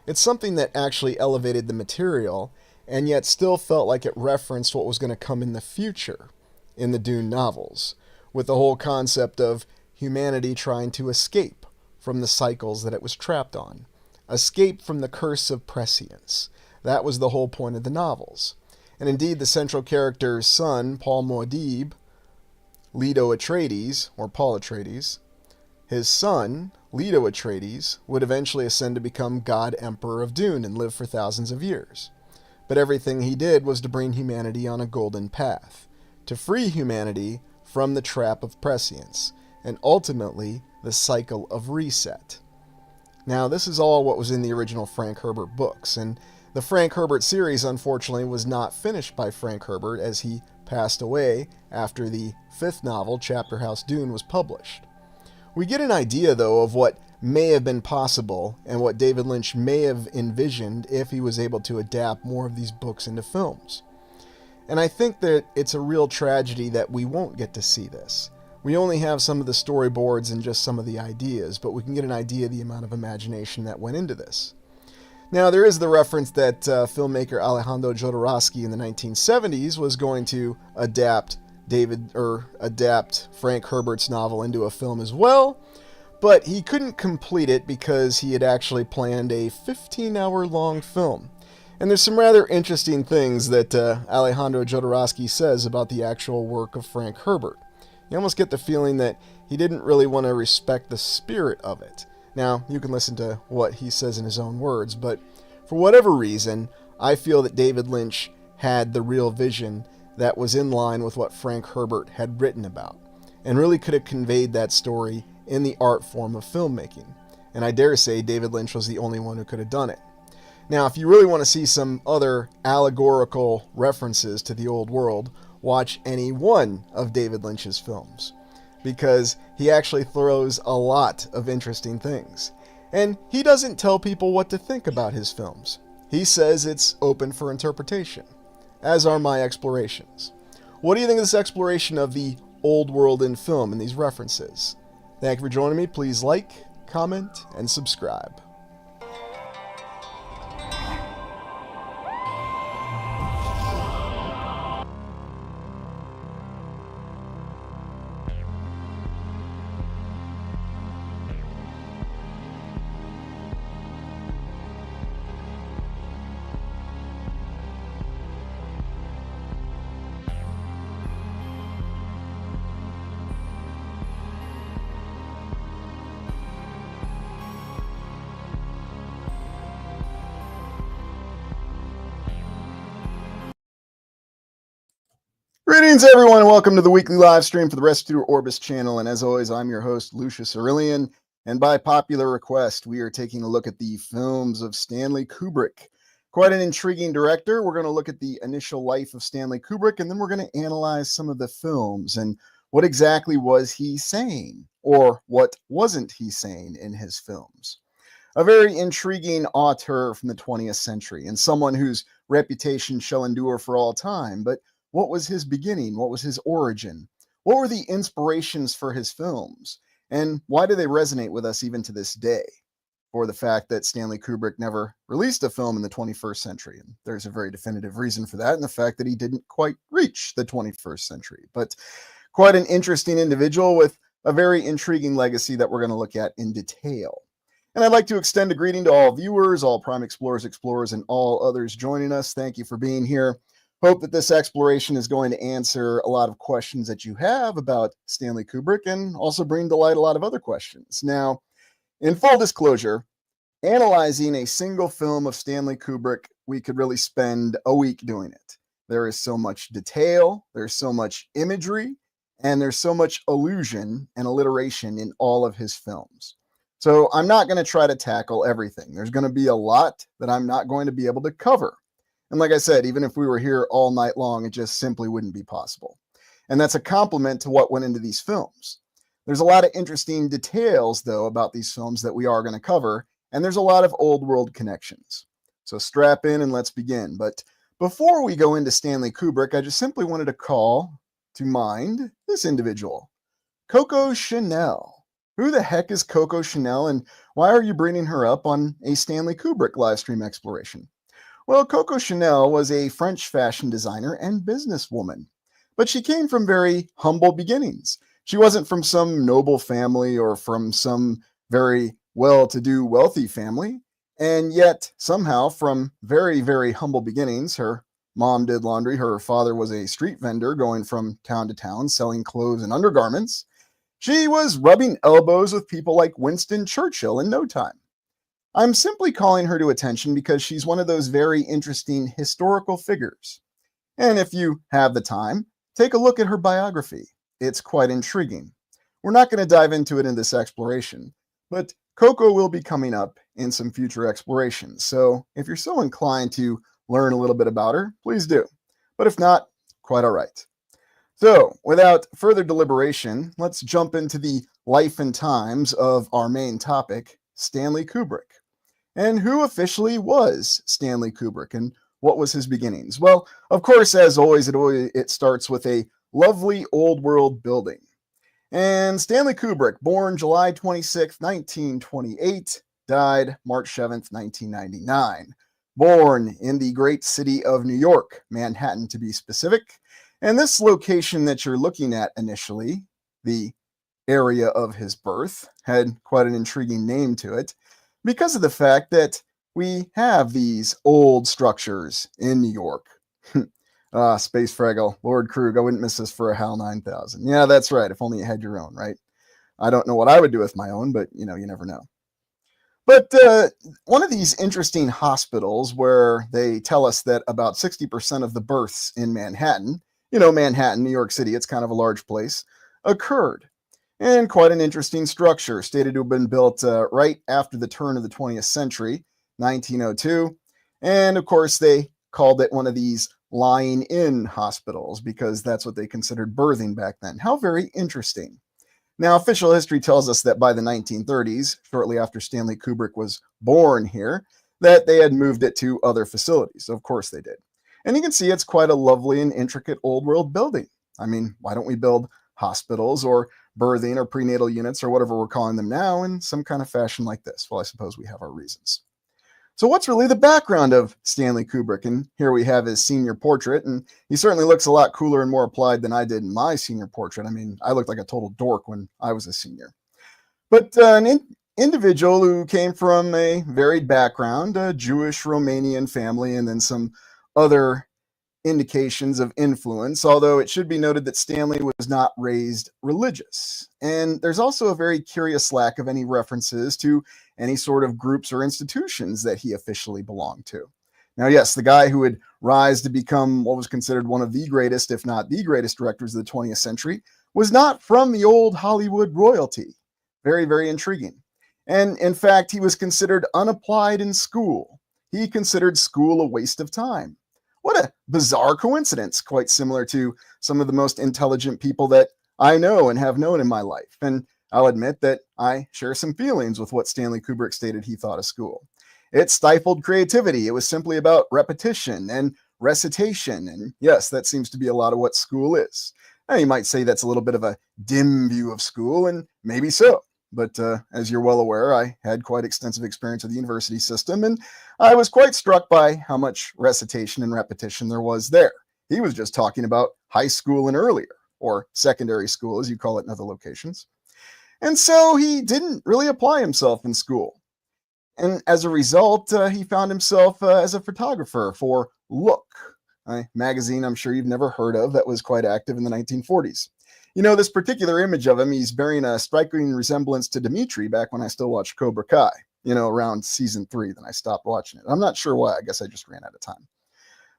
It's something that actually elevated the material, and yet still felt like it referenced what was going to come in the future in the Dune novels, with the whole concept of humanity trying to escape from the cycles that it was trapped on. Escape from the curse of prescience. That was the whole point of the novels. And indeed, the central character's son, Paul Muad'Dib, Leto Atreides, or Paul Atreides, his son, Leto Atreides, would eventually ascend to become God Emperor of Dune and live for thousands of years. But everything he did was to bring humanity on a golden path, to free humanity from the trap of prescience, and ultimately the cycle of reset. Now, this is all what was in the original Frank Herbert books, and the Frank Herbert series, unfortunately, was not finished by Frank Herbert, as he passed away after the 5th novel, Chapter House Dune, was published. We get an idea, though, of what may have been possible and what David Lynch may have envisioned if he was able to adapt more of these books into films. And I think that it's a real tragedy that we won't get to see this. We only have some of the storyboards and just some of the ideas, but we can get an idea of the amount of imagination that went into this. Now, there is the reference that filmmaker Alejandro Jodorowsky in the 1970s was going to adapt Frank Herbert's novel into a film as well, but he couldn't complete it because he had actually planned a 15-hour-long film. And there's some rather interesting things that Alejandro Jodorowsky says about the actual work of Frank Herbert. You almost get the feeling that he didn't really want to respect the spirit of it. Now, you can listen to what he says in his own words, but for whatever reason, I feel that David Lynch had the real vision that was in line with what Frank Herbert had written about, and really could have conveyed that story in the art form of filmmaking. And I dare say David Lynch was the only one who could have done it. Now, if you really want to see some other allegorical references to the old world, watch any one of David Lynch's films, because he actually throws a lot of interesting things. And he doesn't tell people what to think about his films. He says it's open for interpretation, as are my explorations. What do you think of this exploration of the old world in film and these references? Thank you for joining me. Please like, comment, and subscribe. Greetings, everyone, and welcome to the weekly live stream for the Rescue Orbis channel. And as always, I'm your host, Lucius Aurelian. And by popular request, we are taking a look at the films of Stanley Kubrick. Quite an intriguing director. We're going to look at the initial life of Stanley Kubrick, and then we're going to analyze some of the films and what exactly was he saying, or what wasn't he saying in his films. A very intriguing auteur from the 20th century, and someone whose reputation shall endure for all time. But what was his beginning? What was his origin? What were the inspirations for his films? And why do they resonate with us even to this day? For the fact that Stanley Kubrick never released a film in the 21st century. And there's a very definitive reason for that, and the fact that he didn't quite reach the 21st century. But quite an interesting individual with a very intriguing legacy that we're going to look at in detail. And I'd like to extend a greeting to all viewers, all Prime Explorers, and all others joining us. Thank you for being here. Hope that this exploration is going to answer a lot of questions that you have about Stanley Kubrick and also bring to light a lot of other questions. Now, in full disclosure, analyzing a single film of Stanley Kubrick, we could really spend a week doing it. There is so much detail, there's so much imagery, and there's so much allusion and alliteration in all of his films. So I'm not going to try to tackle everything. There's going to be a lot that I'm not going to be able to cover. And like I said, even if we were here all night long, it just simply wouldn't be possible. And that's a compliment to what went into these films. There's a lot of interesting details, though, about these films that we are going to cover, and there's a lot of old world connections. So strap in and let's begin. But before we go into Stanley Kubrick, I just simply wanted to call to mind this individual, Coco Chanel. Who the heck is Coco Chanel, and why are you bringing her up on a Stanley Kubrick livestream exploration? Well, Coco Chanel was a French fashion designer and businesswoman, but she came from very humble beginnings. She wasn't from some noble family or from some very well-to-do, wealthy family, and yet somehow from very, very humble beginnings, her mom did laundry, her father was a street vendor going from town to town selling clothes and undergarments. She was rubbing elbows with people like Winston Churchill in no time. I'm simply calling her to attention because she's one of those very interesting historical figures. And if you have the time, take a look at her biography. It's quite intriguing. We're not going to dive into it in this exploration, but Coco will be coming up in some future explorations. So if you're so inclined to learn a little bit about her, please do. But if not, quite all right. So without further deliberation, let's jump into the life and times of our main topic, Stanley Kubrick. And who officially was Stanley Kubrick, and what was his beginnings? Well, of course, as always, it starts with a lovely old world building. And Stanley Kubrick, born July 26, 1928, died March 7th, 1999. Born in the great city of New York, Manhattan to be specific. And this location that you're looking at initially, the area of his birth, had quite an intriguing name to it because of the fact that we have these old structures in New York. Space Fraggle, Lord Krug, I wouldn't miss this for a HAL 9000. Yeah, that's right, if only you had your own, right? I don't know what I would do with my own, but, you never know. But one of these interesting hospitals where they tell us that about 60% of the births in Manhattan, Manhattan, New York City, it's kind of a large place, occurred. And quite an interesting structure, stated to have been built right after the turn of the 20th century, 1902. And of course, they called it one of these lying-in hospitals because that's what they considered birthing back then. How very interesting. Now, official history tells us that by the 1930s, shortly after Stanley Kubrick was born here, that they had moved it to other facilities. Of course they did. And you can see it's quite a lovely and intricate old-world building. I mean, why don't we build hospitals or birthing or prenatal units or whatever we're calling them now in some kind of fashion like this? Well, I suppose we have our reasons. So what's really the background of Stanley Kubrick? And here we have his senior portrait, and he certainly looks a lot cooler and more applied than I did in my senior portrait. I mean, I looked like a total dork when I was a senior. But an individual who came from a varied background, a Jewish Romanian family, and then some other indications of influence, although it should be noted that Stanley was not raised religious. And there's also a very curious lack of any references to any sort of groups or institutions that he officially belonged to. Now, yes, the guy who would rise to become what was considered one of the greatest, if not the greatest directors of the 20th century, was not from the old Hollywood royalty. Very, very intriguing. And in fact, he was considered unapplied in school. He considered school a waste of time. What a bizarre coincidence, quite similar to some of the most intelligent people that I know and have known in my life. And I'll admit that I share some feelings with what Stanley Kubrick stated he thought of school. It stifled creativity. It was simply about repetition and recitation. And yes, that seems to be a lot of what school is. Now, you might say that's a little bit of a dim view of school, and maybe so. But as you're well aware, I had quite extensive experience with the university system, and I was quite struck by how much recitation and repetition there was there. He was just talking about high school and earlier, or secondary school, as you call it in other locations. And so he didn't really apply himself in school. And as a result, he found himself as a photographer for Look, a magazine I'm sure you've never heard of that was quite active in the 1940s. This particular image of him, he's bearing a striking resemblance to Dimitri back when I still watched Cobra Kai, around season 3. Then I stopped watching it. I'm not sure why. I guess I just ran out of time.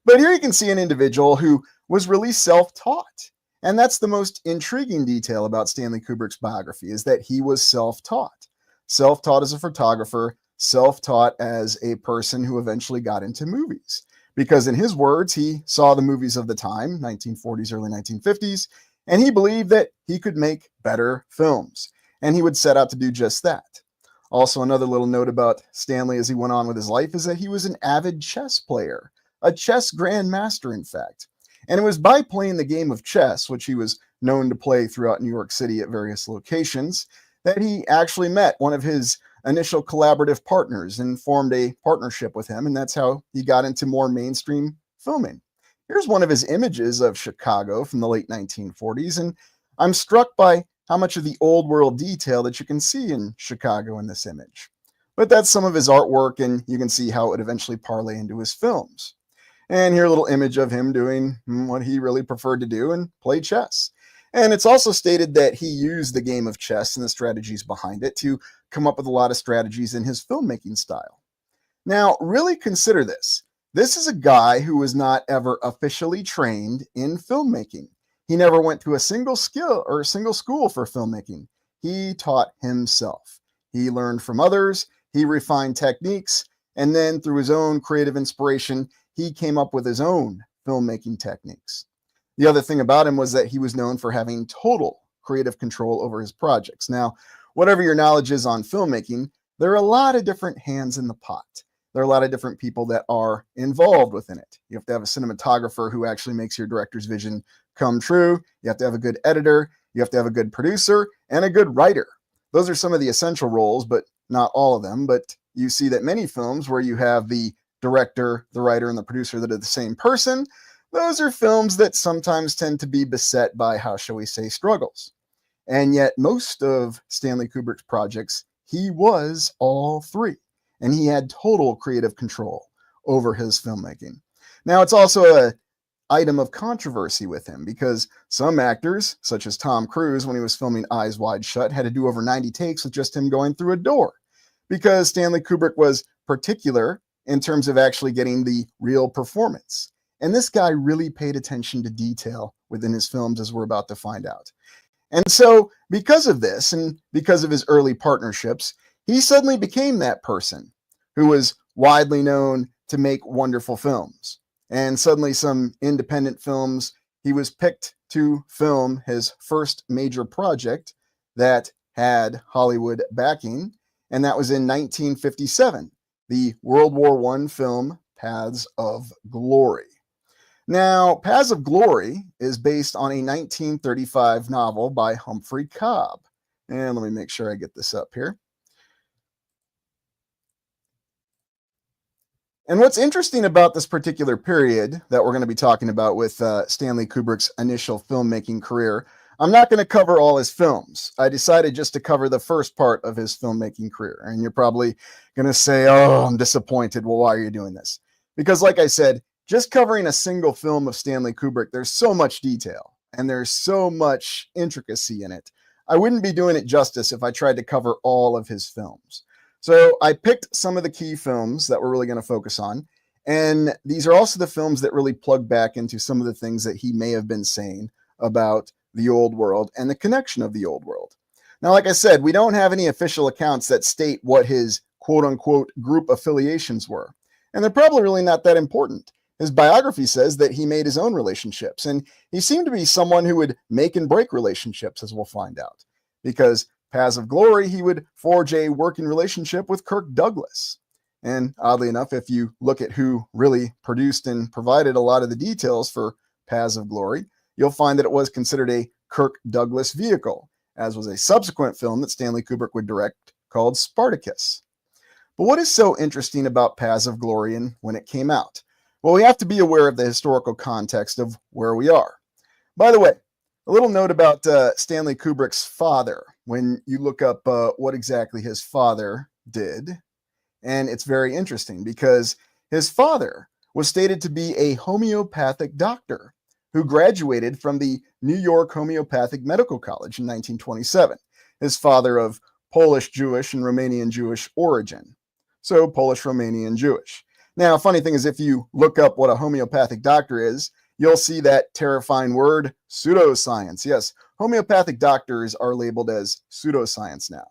But here you can see an individual who was really self-taught. And that's the most intriguing detail about Stanley Kubrick's biography, is that he was self-taught. Self-taught as a photographer, self-taught as a person who eventually got into movies. Because in his words, he saw the movies of the time, 1940s, early 1950s, and he believed that he could make better films. And he would set out to do just that. Also, another little note about Stanley as he went on with his life is that he was an avid chess player, a chess grandmaster, in fact. And it was by playing the game of chess, which he was known to play throughout New York City at various locations, that he actually met one of his initial collaborative partners and formed a partnership with him. And that's how he got into more mainstream filming. Here's one of his images of Chicago from the late 1940s, and I'm struck by how much of the old world detail that you can see in Chicago in this image. But that's some of his artwork, and you can see how it would eventually parlay into his films. And here a little image of him doing what he really preferred to do and play chess. And it's also stated that he used the game of chess and the strategies behind it to come up with a lot of strategies in his filmmaking style. Now, really consider this. This is a guy who was not ever officially trained in filmmaking. He never went to a single school for filmmaking. He taught himself. He learned from others, he refined techniques, and then through his own creative inspiration, he came up with his own filmmaking techniques. The other thing about him was that he was known for having total creative control over his projects. Now, whatever your knowledge is on filmmaking, there are a lot of different hands in the pot. There are a lot of different people that are involved within it. You have to have a cinematographer who actually makes your director's vision come true. You have to have a good editor. You have to have a good producer and a good writer. Those are some of the essential roles, but not all of them. But you see that many films where you have the director, the writer, and the producer that are the same person, those are films that sometimes tend to be beset by, how shall we say, struggles. And yet most of Stanley Kubrick's projects, he was all three. And he had total creative control over his filmmaking. Now, it's also an item of controversy with him because some actors, such as Tom Cruise, when he was filming Eyes Wide Shut, had to do over 90 takes with just him going through a door because Stanley Kubrick was particular in terms of actually getting the real performance. And this guy really paid attention to detail within his films, as we're about to find out. And so because of this and because of his early partnerships, he suddenly became that person who was widely known to make wonderful films. And suddenly some independent films, he was picked to film his first major project that had Hollywood backing, and that was in 1957, the World War I film Paths of Glory. Now, Paths of Glory is based on a 1935 novel by Humphrey Cobb. And let me make sure I get this up here. And what's interesting about this particular period that we're going to be talking about with Stanley Kubrick's initial filmmaking career, I'm not going to cover all his films. I decided just to cover the first part of his filmmaking career. And you're probably going to say, oh, I'm disappointed. Well, why are you doing this? Because like I said, just covering a single film of Stanley Kubrick, there's so much detail and there's so much intricacy in it. I wouldn't be doing it justice if I tried to cover all of his films. So I picked some of the key films that we're really going to focus on. And these are also the films that really plug back into some of the things that he may have been saying about the old world and the connection of the old world. Now, like I said, we don't have any official accounts that state what his quote unquote group affiliations were. And they're probably really not that important. His biography says that he made his own relationships, and he seemed to be someone who would make and break relationships, as we'll find out. Because Paths of Glory, he would forge a working relationship with Kirk Douglas. And oddly enough, if you look at who really produced and provided a lot of the details for Paths of Glory, you'll find that it was considered a Kirk Douglas vehicle, as was a subsequent film that Stanley Kubrick would direct called Spartacus. But what is so interesting about Paths of Glory and when it came out? Well, we have to be aware of the historical context of where we are. By the way, a little note about Stanley Kubrick's father, when you look up what exactly his father did. And it's very interesting because his father was stated to be a homeopathic doctor who graduated from the New York Homeopathic Medical College in 1927. His father of Polish Jewish and Romanian Jewish origin. So Polish, Romanian Jewish. Now, funny thing is, if you look up what a homeopathic doctor is, you'll see that terrifying word, pseudoscience. Yes, homeopathic doctors are labeled as pseudoscience now.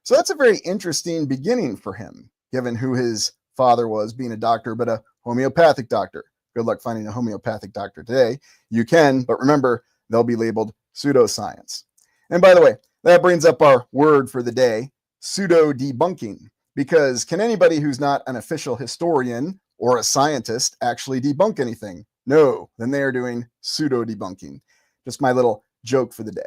So that's a very interesting beginning for him, given who his father was, being a doctor, but a homeopathic doctor. Good luck finding a homeopathic doctor today. You can, but remember, they'll be labeled pseudoscience. And by the way, that brings up our word for the day, pseudo-debunking. Because can anybody who's not an official historian or a scientist actually debunk anything? No, then they are doing pseudo-debunking. Just my little joke for the day.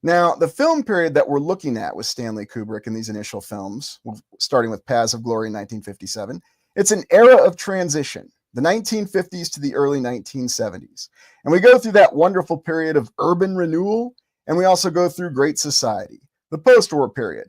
Now, the film period that we're looking at with Stanley Kubrick in these initial films, starting with Paths of Glory in 1957, it's an era of transition, the 1950s to the early 1970s. And we go through that wonderful period of urban renewal, and we also go through Great Society, the post-war period.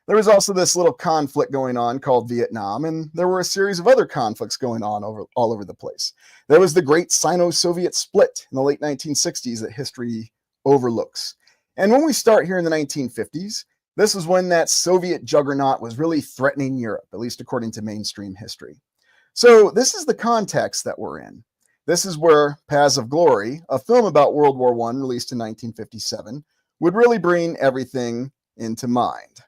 There was also this little conflict going on called Vietnam, and there were a series of other conflicts going on all over the place. There was the great Sino-Soviet split in the late 1960s that history overlooks. And when we start here in the 1950s, this is when that Soviet juggernaut was really threatening Europe, at least according to mainstream history. So this is the context that we're in. This is where Paths of Glory, a film about World War I released in 1957, would really bring everything into mind.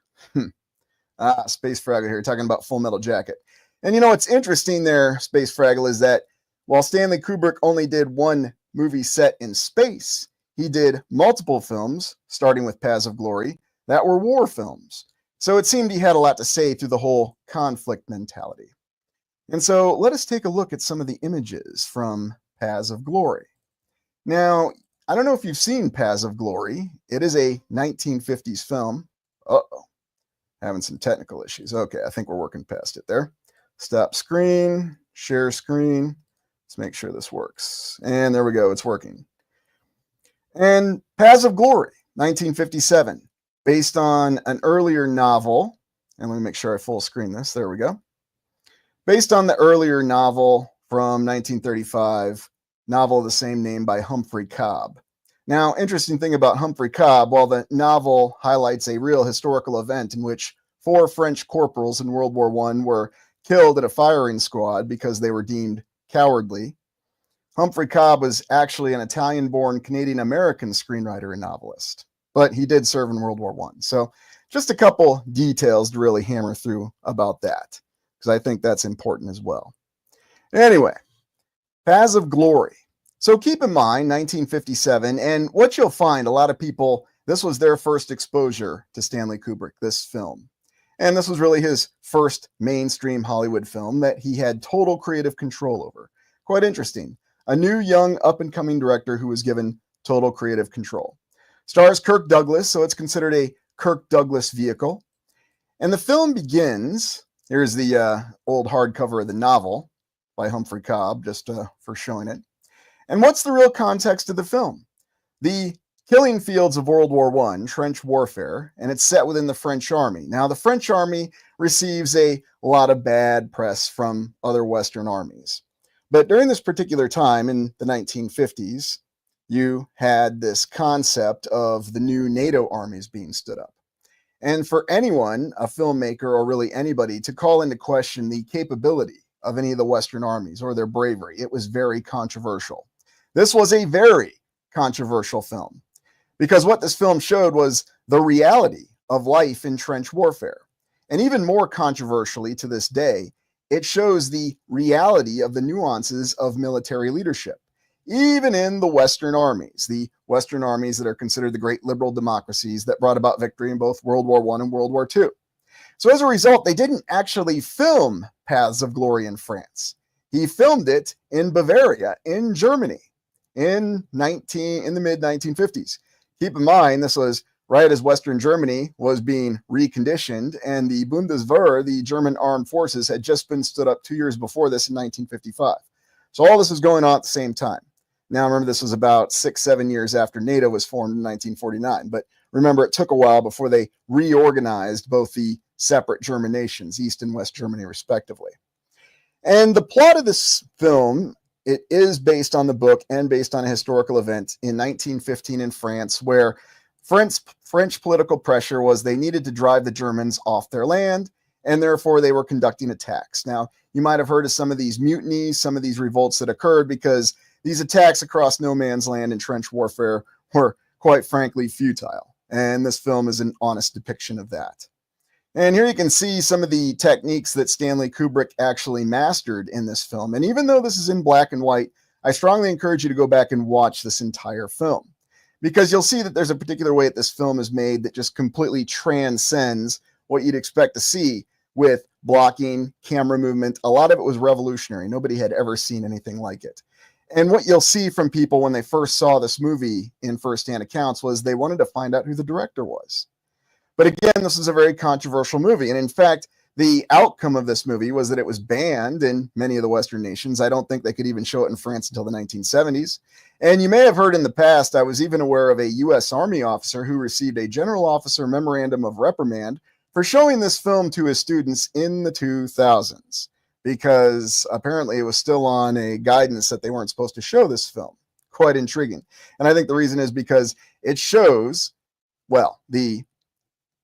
Space Fraggle here, talking about Full Metal Jacket. And you know what's interesting there, Space Fraggle, is that while Stanley Kubrick only did one movie set in space, he did multiple films, starting with Paths of Glory, that were war films. So it seemed he had a lot to say through the whole conflict mentality. And so let us take a look at some of the images from Paths of Glory. Now, I don't know if you've seen Paths of Glory. It is a 1950s film. Uh-oh, having some technical issues. Okay, I think we're working past it there. Stop screen, share screen. Let's make sure this works. And there we go, it's working. And Paths of Glory, 1957, based on an earlier novel. And let me make sure I full screen this. There we go. Based on the earlier novel from 1935, novel of the same name by Humphrey Cobb. Now, interesting thing about Humphrey Cobb, while the novel highlights a real historical event in which 4 French corporals in World War I were killed at a firing squad because they were deemed cowardly, Humphrey Cobb was actually an Italian-born Canadian-American screenwriter and novelist, but he did serve in World War I. So just a couple details to really hammer through about that, because I think that's important as well. Anyway, Paths of Glory. So keep in mind, 1957, and what you'll find, a lot of people, this was their first exposure to Stanley Kubrick, this film. And this was really his first mainstream Hollywood film that he had total creative control over. Quite interesting. A new, young, up-and-coming director who was given total creative control. Stars Kirk Douglas, so it's considered a Kirk Douglas vehicle. And the film begins, here's the old hardcover of the novel by Humphrey Cobb, just for showing it. And what's the real context of the film? The killing fields of World War I, trench warfare, and it's set within the French army. Now, the French army receives a lot of bad press from other Western armies. But during this particular time in the 1950s, you had this concept of the new NATO armies being stood up. And for anyone, a filmmaker or really anybody, to call into question the capability of any of the Western armies or their bravery, it was very controversial. This was a very controversial film because what this film showed was the reality of life in trench warfare. And even more controversially to this day, it shows the reality of the nuances of military leadership, even in the Western armies, the Western armies that are considered the great liberal democracies that brought about victory in both World War I and World War II. So as a result, they didn't actually film Paths of Glory in France. He filmed it in Bavaria, in Germany, in the mid-1950s. Keep in mind, this was right as Western Germany was being reconditioned, and the Bundeswehr, the German armed forces, had just been stood up 2 years before this in 1955. So all this was going on at the same time. Now, remember, this was about 6-7 years after NATO was formed in 1949. But remember, it took a while before they reorganized both the separate German nations, East and West Germany, respectively. And the plot of this film, it is based on the book and based on a historical event in 1915 in France, where French political pressure was they needed to drive the Germans off their land, and therefore they were conducting attacks. Now, you might have heard of some of these mutinies, some of these revolts that occurred because these attacks across no man's land in trench warfare were, quite frankly, futile. And this film is an honest depiction of that. And here you can see some of the techniques that Stanley Kubrick actually mastered in this film. And even though this is in black and white, I strongly encourage you to go back and watch this entire film, because you'll see that there's a particular way that this film is made that just completely transcends what you'd expect to see with blocking, camera movement. A lot of it was revolutionary. Nobody had ever seen anything like it. And what you'll see from people when they first saw this movie in firsthand accounts was they wanted to find out who the director was. But again, this is a very controversial movie. And in fact, the outcome of this movie was that it was banned in many of the Western nations. I don't think they could even show it in France until the 1970s. And you may have heard in the past, I was even aware of a U.S. Army officer who received a general officer memorandum of reprimand for showing this film to his students in the 2000s, because apparently it was still on a guidance that they weren't supposed to show this film. Quite intriguing. And I think the reason is because it shows, well, the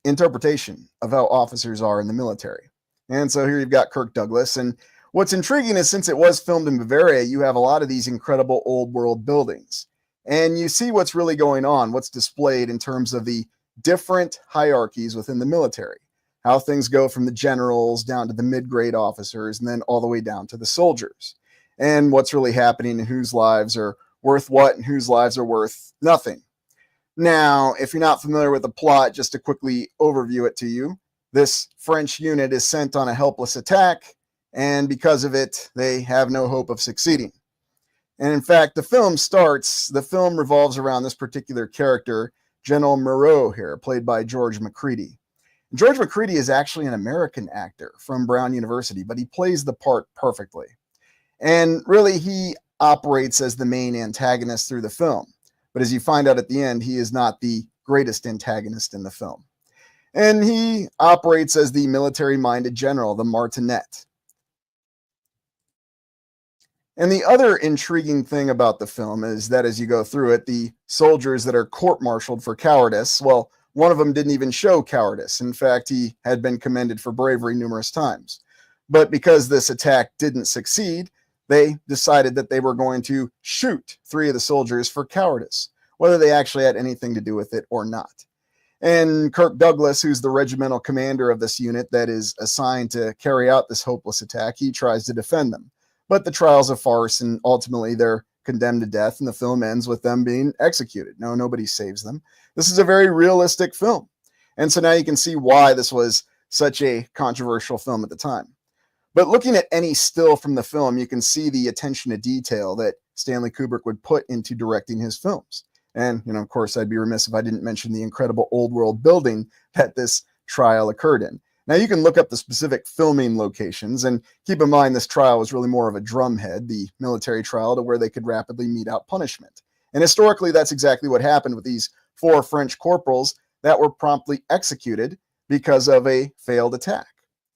interpretation of how officers are in the military. And so here you've got Kirk Douglas. And what's intriguing is since it was filmed in Bavaria, you have a lot of these incredible old world buildings. And you see what's really going on, what's displayed in terms of the different hierarchies within the military, how things go from the generals down to the mid-grade officers and then all the way down to the soldiers, and what's really happening and whose lives are worth what and whose lives are worth nothing. Now, if you're not familiar with the plot, just to quickly overview it to you, this French unit is sent on a helpless attack, and because of it, they have no hope of succeeding. And in fact, the film revolves around this particular character, General Moreau here, played by George Macready. George Macready is actually an American actor from Brown University, but he plays the part perfectly. And really, he operates as the main antagonist through the film. But as you find out at the end, he is not the greatest antagonist in the film. And he operates as the military-minded general, the Martinet. And the other intriguing thing about the film is that as you go through it, the soldiers that are court-martialed for cowardice, well, one of them didn't even show cowardice. In fact, he had been commended for bravery numerous times. But because this attack didn't succeed, they decided that they were going to shoot 3 of the soldiers for cowardice, whether they actually had anything to do with it or not. And Kirk Douglas, who's the regimental commander of this unit that is assigned to carry out this hopeless attack, he tries to defend them. But the trial's a farce, and ultimately they're condemned to death, and the film ends with them being executed. No, nobody saves them. This is a very realistic film. And so now you can see why this was such a controversial film at the time. But looking at any still from the film, you can see the attention to detail that Stanley Kubrick would put into directing his films. And, of course, I'd be remiss if I didn't mention the incredible old world building that this trial occurred in. Now, you can look up the specific filming locations, and keep in mind this trial was really more of a drumhead, the military trial, to where they could rapidly mete out punishment. And historically, that's exactly what happened with these 4 French corporals that were promptly executed because of a failed attack.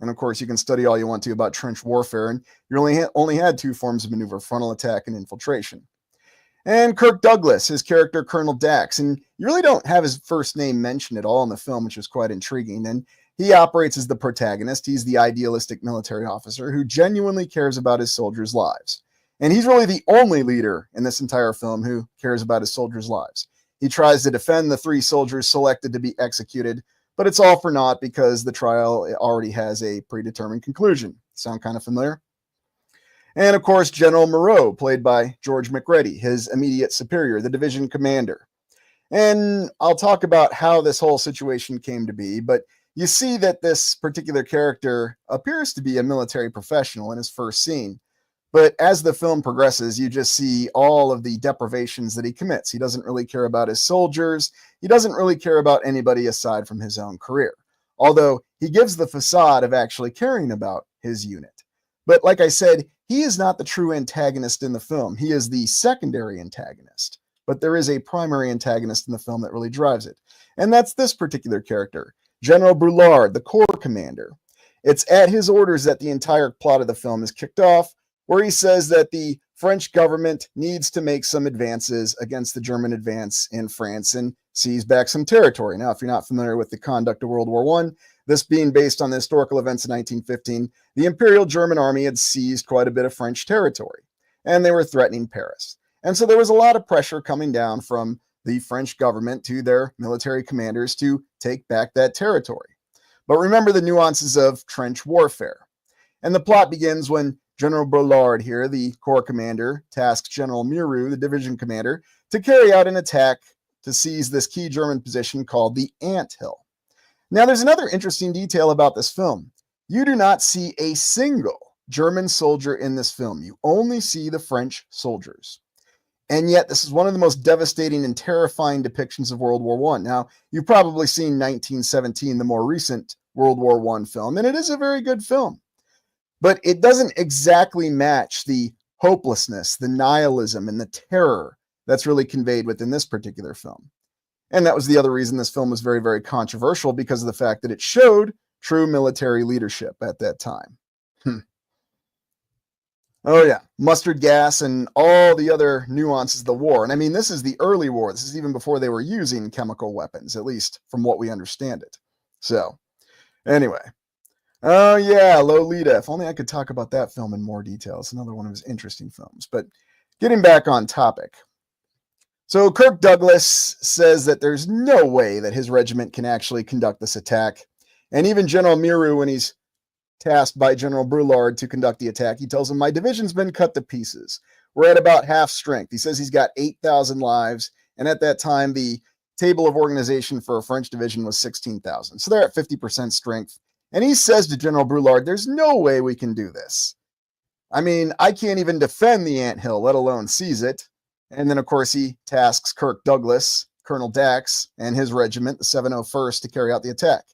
And of course, you can study all you want to about trench warfare, and you only had 2 forms of maneuver, frontal attack and infiltration. And Kirk Douglas, his character Colonel Dax, and you really don't have his first name mentioned at all in the film, which is quite intriguing. And he operates as the protagonist. He's the idealistic military officer who genuinely cares about his soldiers' lives. And he's really the only leader in this entire film who cares about his soldiers' lives. He tries to defend the 3 soldiers selected to be executed, but it's all for naught because the trial already has a predetermined conclusion. Sound kind of familiar? And of course, General Moreau, played by George Macready, his immediate superior, the division commander. And I'll talk about how this whole situation came to be, but you see that this particular character appears to be a military professional in his first scene. But as the film progresses, you just see all of the deprivations that he commits. He doesn't really care about his soldiers. He doesn't really care about anybody aside from his own career. Although he gives the facade of actually caring about his unit. But like I said, he is not the true antagonist in the film. He is the secondary antagonist. But there is a primary antagonist in the film that really drives it. And that's this particular character, General Brulard, the Corps commander. It's at his orders that the entire plot of the film is kicked off, where he says that the French government needs to make some advances against the German advance in France and seize back some territory. Now, if you're not familiar with the conduct of World War I, this being based on the historical events in 1915, the Imperial German Army had seized quite a bit of French territory, and they were threatening Paris. And so there was a lot of pressure coming down from the French government to their military commanders to take back that territory. But remember the nuances of trench warfare. And the plot begins when General Brulard here, the Corps commander, tasks General Muru, the division commander, to carry out an attack to seize this key German position called the Ant Hill. Now, there's another interesting detail about this film. You do not see a single German soldier in this film. You only see the French soldiers. And yet, this is one of the most devastating and terrifying depictions of World War I. Now, you've probably seen 1917, the more recent World War I film, and it is a very good film. But it doesn't exactly match the hopelessness, the nihilism, and the terror that's really conveyed within this particular film. And that was the other reason this film was very, very controversial, because of the fact that it showed true military leadership at that time. Oh yeah, mustard gas and all the other nuances of the war. And I mean, this is the early war. This is even before they were using chemical weapons, at least from what we understand it. So, anyway. Oh yeah, Lolita. If only I could talk about that film in more detail. It's another one of his interesting films. But getting back on topic. So Kirk Douglas says that there's no way that his regiment can actually conduct this attack. And even General Muru, when he's tasked by General Brulard to conduct the attack, he tells him, my division's been cut to pieces. We're at about half strength. He says he's got 8,000 lives, and at that time, the table of organization for a French division was 16,000. So they're at 50% strength. And he says to General Brulard, there's no way we can do this. I mean, I can't even defend the anthill, let alone seize it. And then, of course, he tasks Kirk Douglas, Colonel Dax, and his regiment, the 701st, to carry out the attack,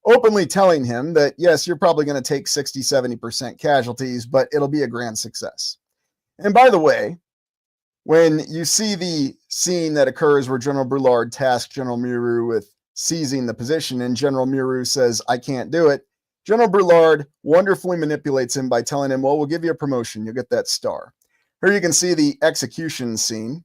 openly telling him that, yes, you're probably going to take 60, 70% casualties, but it'll be a grand success. And by the way, when you see the scene that occurs where General Brulard tasks General Muru with seizing the position and General Muru says, I can't do it, General Brulard wonderfully manipulates him by telling him, well, we'll give you a promotion. You'll get that star. Here you can see the execution scene.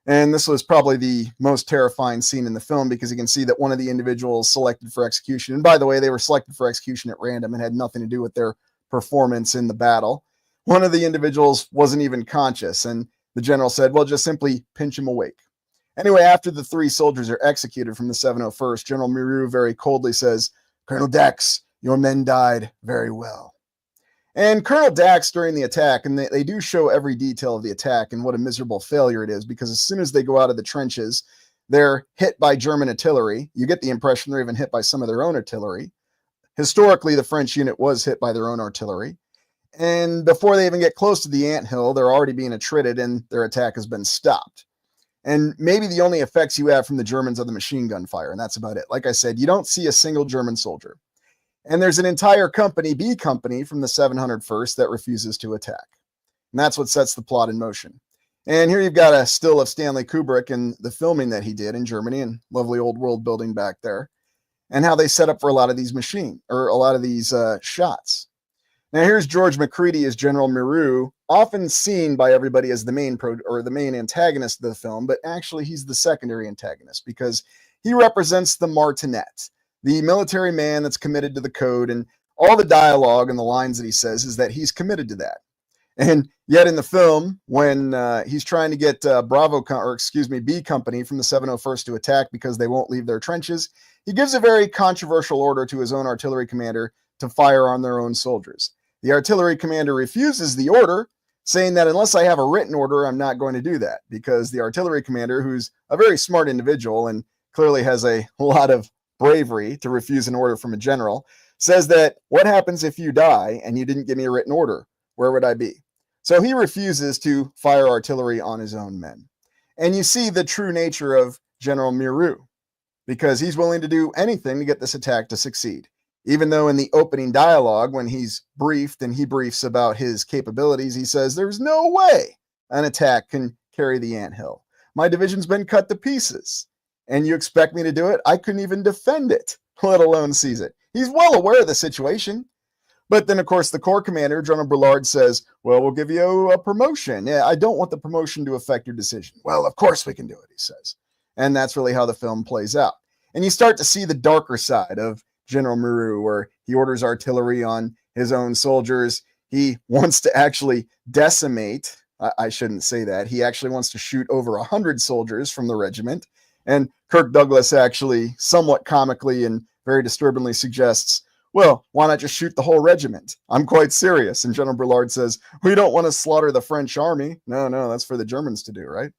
And this was probably the most terrifying scene in the film because you can see that one of the individuals selected for execution, and by the way, they were selected for execution at random and had nothing to do with their performance in the battle. One of the individuals wasn't even conscious, and the general said, well, just simply pinch him awake. Anyway, after the 3 soldiers are executed from the 701st, General Muru very coldly says, Colonel Dax, your men died very well. And Colonel Dax during the attack, and they do show every detail of the attack and what a miserable failure it is, because as soon as they go out of the trenches, they're hit by German artillery. You get the impression they're even hit by some of their own artillery. Historically, the French unit was hit by their own artillery. And before they even get close to the anthill, they're already being attrited and their attack has been stopped. And maybe the only effects you have from the Germans are the machine gun fire, and that's about it. Like I said, you don't see a single German soldier. And there's an entire company, B Company, from the 701st that refuses to attack. And that's what sets the plot in motion. And here you've got a still of Stanley Kubrick and the filming that he did in Germany and lovely old world building back there, and how they set up for a lot of these shots. Now here's George McCready as General Muru, often seen by everybody as the main antagonist of the film, but actually he's the secondary antagonist because he represents the martinet, the military man that's committed to the code, and all the dialogue and the lines that he says is that he's committed to that. And yet in the film, when he's trying to get B Company from the 701st to attack because they won't leave their trenches, he gives a very controversial order to his own artillery commander to fire on their own soldiers. The artillery commander refuses the order, saying that unless I have a written order, I'm not going to do that, because the artillery commander, who's a very smart individual and clearly has a lot of bravery to refuse an order from a general, says that what happens if you die and you didn't give me a written order? Where would I be? So he refuses to fire artillery on his own men. And you see the true nature of General Muru, because he's willing to do anything to get this attack to succeed. Even though in the opening dialogue, when he's briefed and he briefs about his capabilities, he says, there's no way an attack can carry the anthill. My division's been cut to pieces. And you expect me to do it? I couldn't even defend it, let alone seize it. He's well aware of the situation. But then, of course, the Corps commander, General Brulard, says, well, we'll give you a promotion. Yeah, I don't want the promotion to affect your decision. Well, of course we can do it, he says. And that's really how the film plays out. And you start to see the darker side of General Muru, where he orders artillery on his own soldiers. He wants to actually decimate. I shouldn't say that. He actually wants to shoot over 100 soldiers from the regiment. And Kirk Douglas actually somewhat comically and very disturbingly suggests, well, why not just shoot the whole regiment? I'm quite serious. And General Brulard says, we don't want to slaughter the French army. No, that's for the Germans to do, right?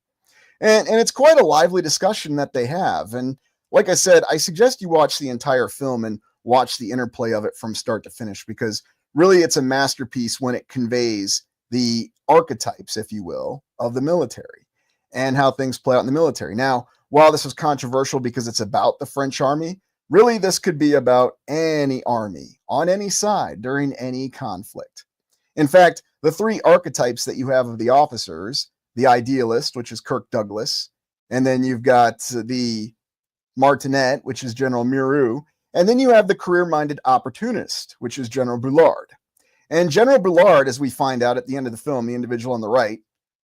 And it's quite a lively discussion that they have. And like I said, I suggest you watch the entire film and watch the interplay of it from start to finish, because really it's a masterpiece when it conveys the archetypes, if you will, of the military and how things play out in the military. Now, while this was controversial because it's about the French army, really this could be about any army on any side during any conflict. In fact, the 3 archetypes that you have of the officers, the idealist, which is Kirk Douglas, and then you've got the martinet, which is General Muru, and then you have the career-minded opportunist, which is General Brulard. And General Brulard, as we find out at the end of the film, the individual on the right,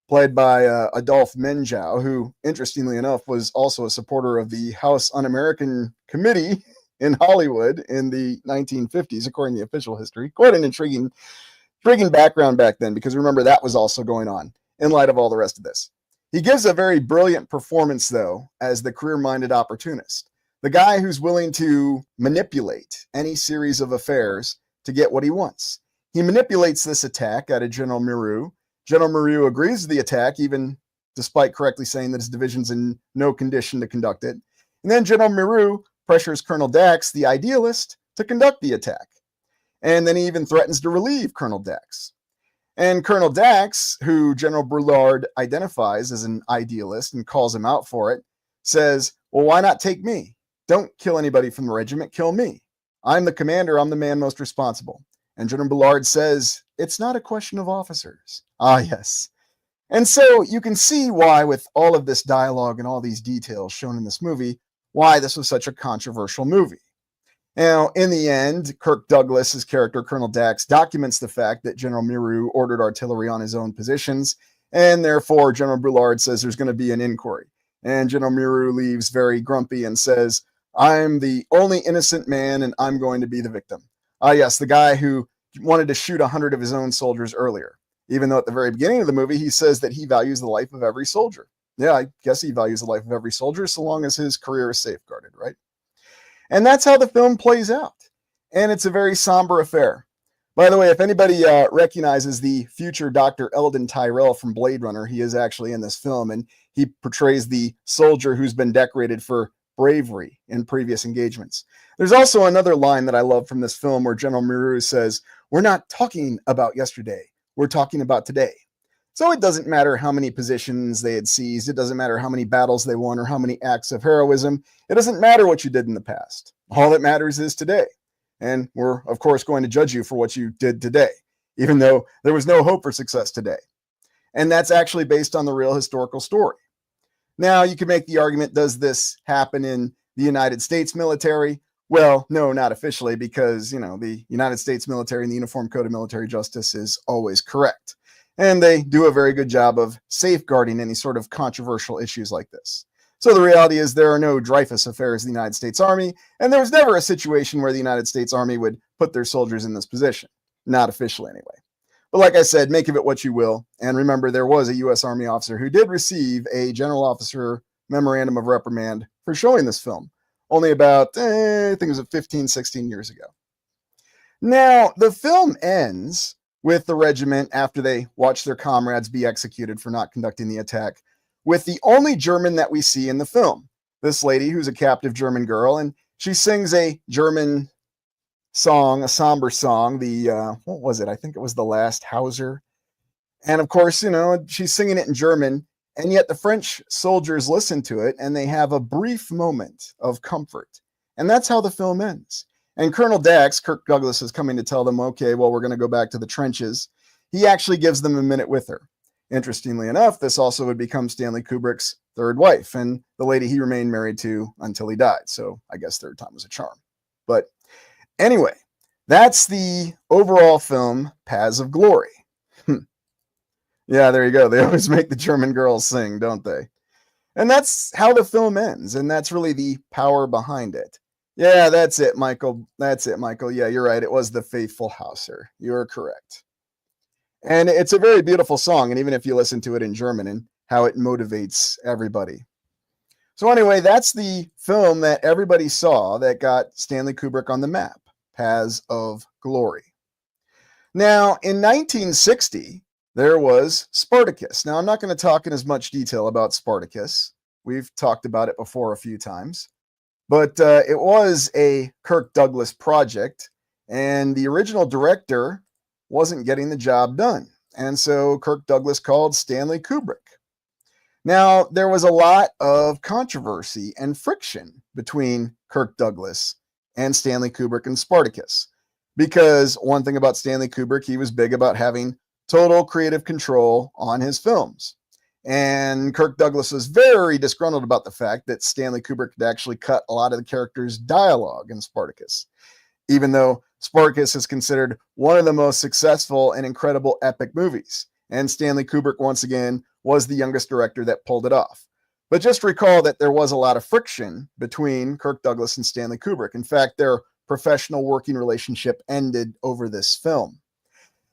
played by Adolphe Menjou, who, interestingly enough, was also a supporter of the House Un-American Committee in Hollywood in the 1950s, according to the official history. Quite an intriguing background back then, because remember, that was also going on in light of all the rest of this. He gives a very brilliant performance, though, as the career-minded opportunist. The guy who's willing to manipulate any series of affairs to get what he wants. He manipulates this attack out of General Miru. General Miru agrees to the attack, even despite correctly saying that his division's in no condition to conduct it. And then General Miru pressures Colonel Dax, the idealist, to conduct the attack. And then he even threatens to relieve Colonel Dax. And Colonel Dax, who General Bullard identifies as an idealist and calls him out for it, says, well, why not take me? Don't kill anybody from the regiment, kill me. I'm the commander, I'm the man most responsible. And General Bullard says, it's not a question of officers. Ah, yes. And so you can see why, with all of this dialogue and all these details shown in this movie, why this was such a controversial movie. Now, in the end, Kirk Douglas's character, Colonel Dax, documents the fact that General Miru ordered artillery on his own positions, and therefore General Bullard says there's going to be an inquiry. And General Miru leaves very grumpy and says, I'm the only innocent man, and I'm going to be the victim. Ah, yes, the guy who wanted to shoot 100 of his own soldiers earlier, even though at the very beginning of the movie, he says that he values the life of every soldier. Yeah, I guess he values the life of every soldier so long as his career is safeguarded, right? And that's how the film plays out. And it's a very somber affair. By the way, if anybody recognizes the future Dr. Eldon Tyrell from Blade Runner, he is actually in this film, and he portrays the soldier who's been decorated for bravery in previous engagements. There's also another line that I love from this film where General Miru says, we're not talking about yesterday, we're talking about today. So it doesn't matter how many positions they had seized. It doesn't matter how many battles they won or how many acts of heroism. It doesn't matter what you did in the past. All that matters is today. And we're, of course, going to judge you for what you did today, even though there was no hope for success today. And that's actually based on the real historical story. Now, you can make the argument, does this happen in the United States military? Well, no, not officially, because, the United States military and the Uniform Code of Military Justice is always correct. And they do a very good job of safeguarding any sort of controversial issues like this. So the reality is there are no Dreyfus affairs in the United States Army, and there was never a situation where the United States Army would put their soldiers in this position. Not officially, anyway. But like I said, make of it what you will. And remember, there was a U.S. Army officer who did receive a general officer memorandum of reprimand for showing this film, only about, I think it was 15, 16 years ago. Now, the film ends with the regiment, after they watch their comrades be executed for not conducting the attack, with the only German that we see in the film. This lady who's a captive German girl, and she sings a German song, a somber song, what was it? I think it was The Last Hauser. And of course, she's singing it in German, and yet the French soldiers listen to it, and they have a brief moment of comfort. And that's how the film ends. And Colonel Dax, Kirk Douglas, is coming to tell them, okay, well, we're going to go back to the trenches. He actually gives them a minute with her. Interestingly enough, this also would become Stanley Kubrick's third wife and the lady he remained married to until he died. So I guess third time was a charm. But anyway, that's the overall film, Paths of Glory. Yeah, there you go. They always make the German girls sing, don't they? And that's how the film ends. And that's really the power behind it. Yeah, that's it, Michael. That's it, Michael. Yeah, you're right. It was The Faithful Hauser. You're correct. And it's a very beautiful song. And even if you listen to it in German and how it motivates everybody. So anyway, that's the film that everybody saw that got Stanley Kubrick on the map, Paths of Glory. Now, in 1960, there was Spartacus. Now, I'm not going to talk in as much detail about Spartacus. We've talked about it before a few times. But it was a Kirk Douglas project, and the original director wasn't getting the job done. And so Kirk Douglas called Stanley Kubrick. Now, there was a lot of controversy and friction between Kirk Douglas and Stanley Kubrick and Spartacus. Because one thing about Stanley Kubrick, he was big about having total creative control on his films. And Kirk Douglas was very disgruntled about the fact that Stanley Kubrick had actually cut a lot of the characters' dialogue in Spartacus, even though Spartacus is considered one of the most successful and incredible epic movies. And Stanley Kubrick, once again, was the youngest director that pulled it off. But just recall that there was a lot of friction between Kirk Douglas and Stanley Kubrick. In fact, their professional working relationship ended over this film.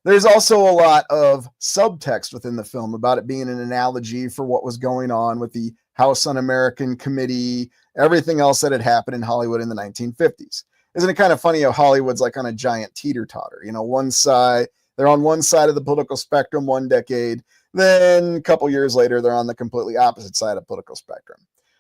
There's also a lot of subtext within the film about it being an analogy for what was going on with the House Un-American Committee, everything else that had happened in Hollywood in the 1950s. Isn't it kind of funny how Hollywood's like on a giant teeter-totter? You know, one side, they're on one side of the political spectrum one decade, then a couple years later, they're on the completely opposite side of the political spectrum.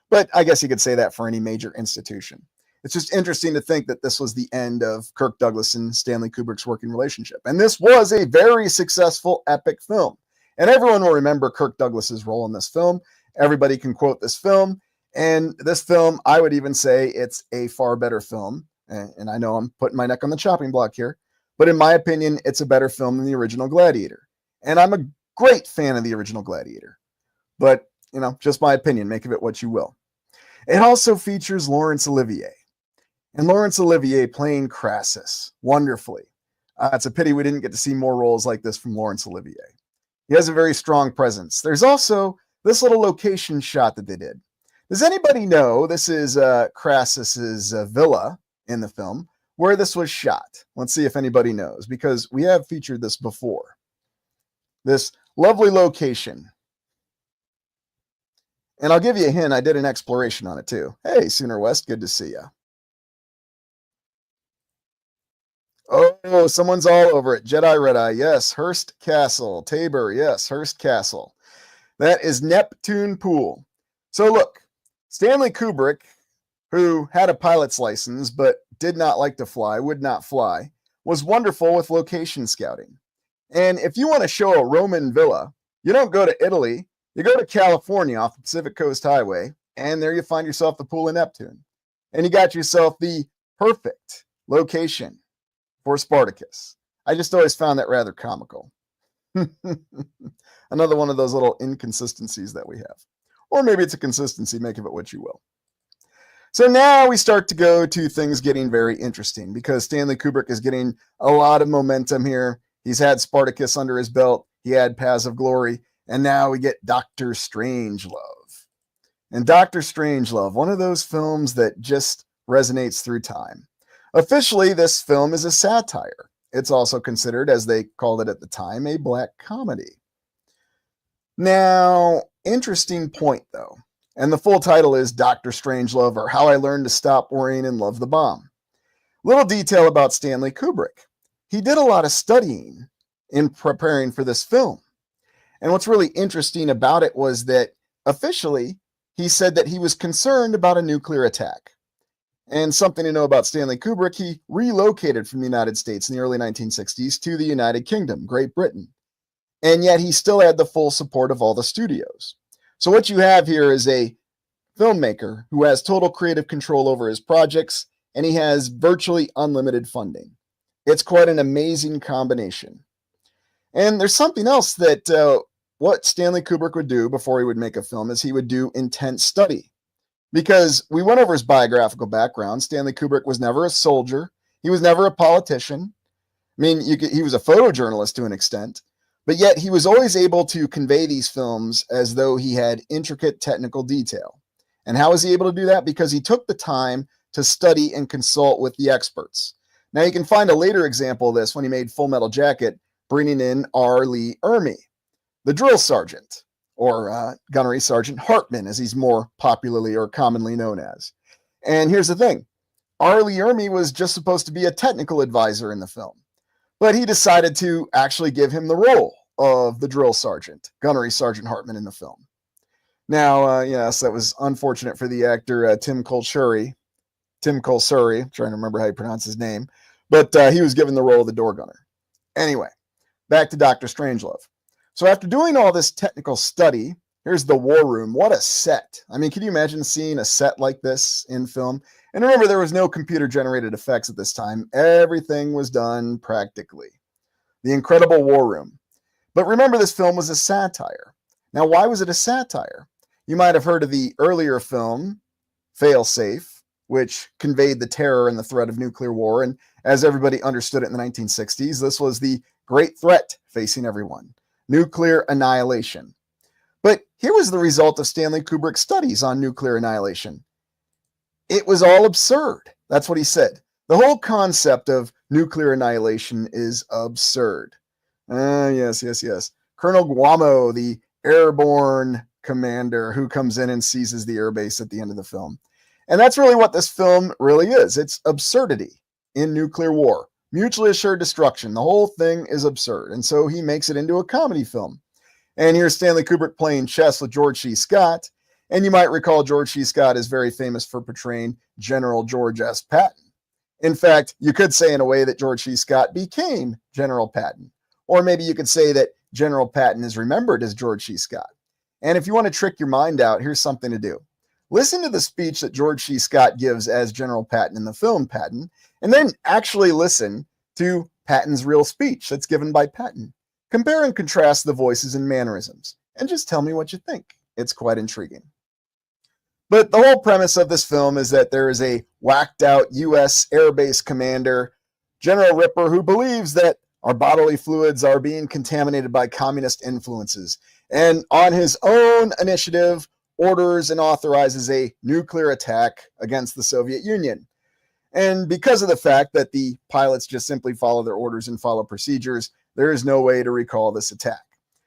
But I guess you could say that for any major institution. It's just interesting to think that this was the end of Kirk Douglas and Stanley Kubrick's working relationship. And this was a very successful, epic film. And everyone will remember Kirk Douglas's role in this film. Everybody can quote this film. And this film, I would even say it's a far better film. And I know I'm putting my neck on the chopping block here, but in my opinion, it's a better film than the original Gladiator. And I'm a great fan of the original Gladiator. But, you know, just my opinion, make of it what you will. It also features Laurence Olivier. And Laurence Olivier playing Crassus wonderfully. It's a pity we didn't get to see more roles like this from Laurence Olivier. He has a very strong presence. There's also this little location shot that they did. Does anybody know, this is Crassus's villa in the film, where this was shot? Let's see if anybody knows, because we have featured this before. This lovely location. And I'll give you a hint, I did an exploration on it too. Hey, Sooner West, good to see you. Oh, someone's all over it. Jedi Red Eye, yes. Hearst Castle. Tabor, yes. Hearst Castle. That is Neptune Pool. So look, Stanley Kubrick, who had a pilot's license but did not like to fly, would not fly, was wonderful with location scouting. And if you want to show a Roman villa, you don't go to Italy, you go to California off the Pacific Coast Highway, and there you find yourself the Pool of Neptune. And you got yourself the perfect location for Spartacus. I just always found that rather comical. Another one of those little inconsistencies that we have. Or maybe it's a consistency, make of it what you will. So now we start to go to things getting very interesting because Stanley Kubrick is getting a lot of momentum here. He's had Spartacus under his belt. He had Paths of Glory. And now we get Dr. Strangelove. And Dr. Strangelove, one of those films that just resonates through time. Officially, this film is a satire. It's also considered, as they called it at the time, a black comedy. Now, interesting point, though. And the full title is Dr. Strangelove, or How I Learned to Stop Worrying and Love the Bomb. Little detail about Stanley Kubrick. He did a lot of studying in preparing for this film. And what's really interesting about it was that officially, he said that he was concerned about a nuclear attack. And something to know about Stanley Kubrick, he relocated from the United States in the early 1960s to the United Kingdom, Great Britain. And yet he still had the full support of all the studios. So what you have here is a filmmaker who has total creative control over his projects, and he has virtually unlimited funding. It's quite an amazing combination. And there's something else that what Stanley Kubrick would do before he would make a film is he would do intense study. Because we went over his biographical background. Stanley Kubrick was never a soldier. He was never a politician. I mean, he was a photojournalist to an extent. But yet he was always able to convey these films as though he had intricate technical detail. And how was he able to do that? Because he took the time to study and consult with the experts. Now you can find a later example of this when he made Full Metal Jacket, bringing in R. Lee Ermey, the drill sergeant, or Gunnery Sergeant Hartman, as he's more popularly or commonly known as. And here's the thing. R. Lee Ermey was just supposed to be a technical advisor in the film, but he decided to actually give him the role of the drill sergeant, Gunnery Sergeant Hartman, in the film. Now, yes, that was unfortunate for the actor Tim Colsuri, trying to remember how you pronounce his name, but he was given the role of the door gunner. Anyway, back to Dr. Strangelove. So after doing all this technical study, here's the war room. What a set. I mean, can you imagine seeing a set like this in film? And remember, there was no computer-generated effects at this time. Everything was done practically. The incredible war room. But remember, this film was a satire. Now, why was it a satire? You might have heard of the earlier film, Failsafe, which conveyed the terror and the threat of nuclear war. And as everybody understood it in the 1960s, this was the great threat facing everyone. Nuclear annihilation. But here was the result of Stanley Kubrick's studies on nuclear annihilation. It was all absurd. That's what he said. The whole concept of nuclear annihilation is absurd. Yes. Colonel Guamo, the airborne commander who comes in and seizes the airbase at the end of the film. And that's really what this film really is. It's absurdity. in nuclear war. Mutually assured destruction. The whole thing is absurd. And so he makes it into a comedy film. And here's Stanley Kubrick playing chess with George C. Scott. And you might recall George C. Scott is very famous for portraying General George S. Patton. In fact, you could say in a way that George C. Scott became General Patton. Or maybe you could say that General Patton is remembered as George C. Scott. And if you want to trick your mind out, here's something to do. Listen to the speech that George C. Scott gives as General Patton in the film Patton, and then actually listen to Patton's real speech that's given by Patton. Compare and contrast the voices and mannerisms, and just tell me what you think. It's quite intriguing. But the whole premise of this film is that there is a whacked out U.S. Air Base commander, General Ripper, who believes that our bodily fluids are being contaminated by communist influences, and on his own initiative, orders and authorizes a nuclear attack against the Soviet Union. And because of the fact that the pilots just simply follow their orders and follow procedures, there is no way to recall this attack.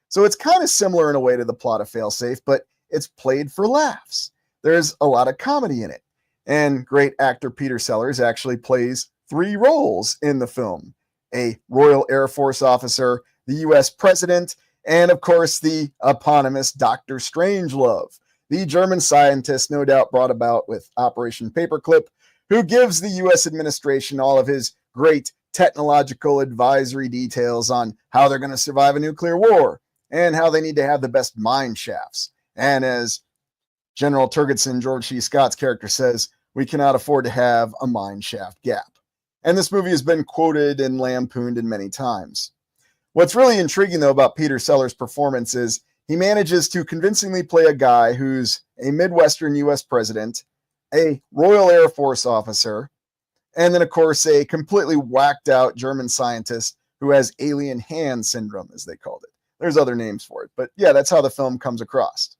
So it's kind of similar in a way to the plot of Failsafe, but it's played for laughs. There's a lot of comedy in it. And great actor Peter Sellers actually plays 3 roles in the film: a Royal Air Force officer, the U.S. president, and of course the eponymous Dr. Strangelove, the German scientist no doubt brought about with Operation Paperclip, who gives the U.S. administration all of his great technological advisory details on how they're going to survive a nuclear war and how they need to have the best mine shafts. And as General Turgidson, George C. Scott's character, says, we cannot afford to have a mine shaft gap. And this movie has been quoted and lampooned in many times. What's really intriguing, though, about Peter Sellers' performance is he manages to convincingly play a guy who's a Midwestern U.S. president, a Royal Air Force officer, and then, of course, a completely whacked out German scientist who has alien hand syndrome, as they called it. There's other names for it, but yeah, that's how the film comes across.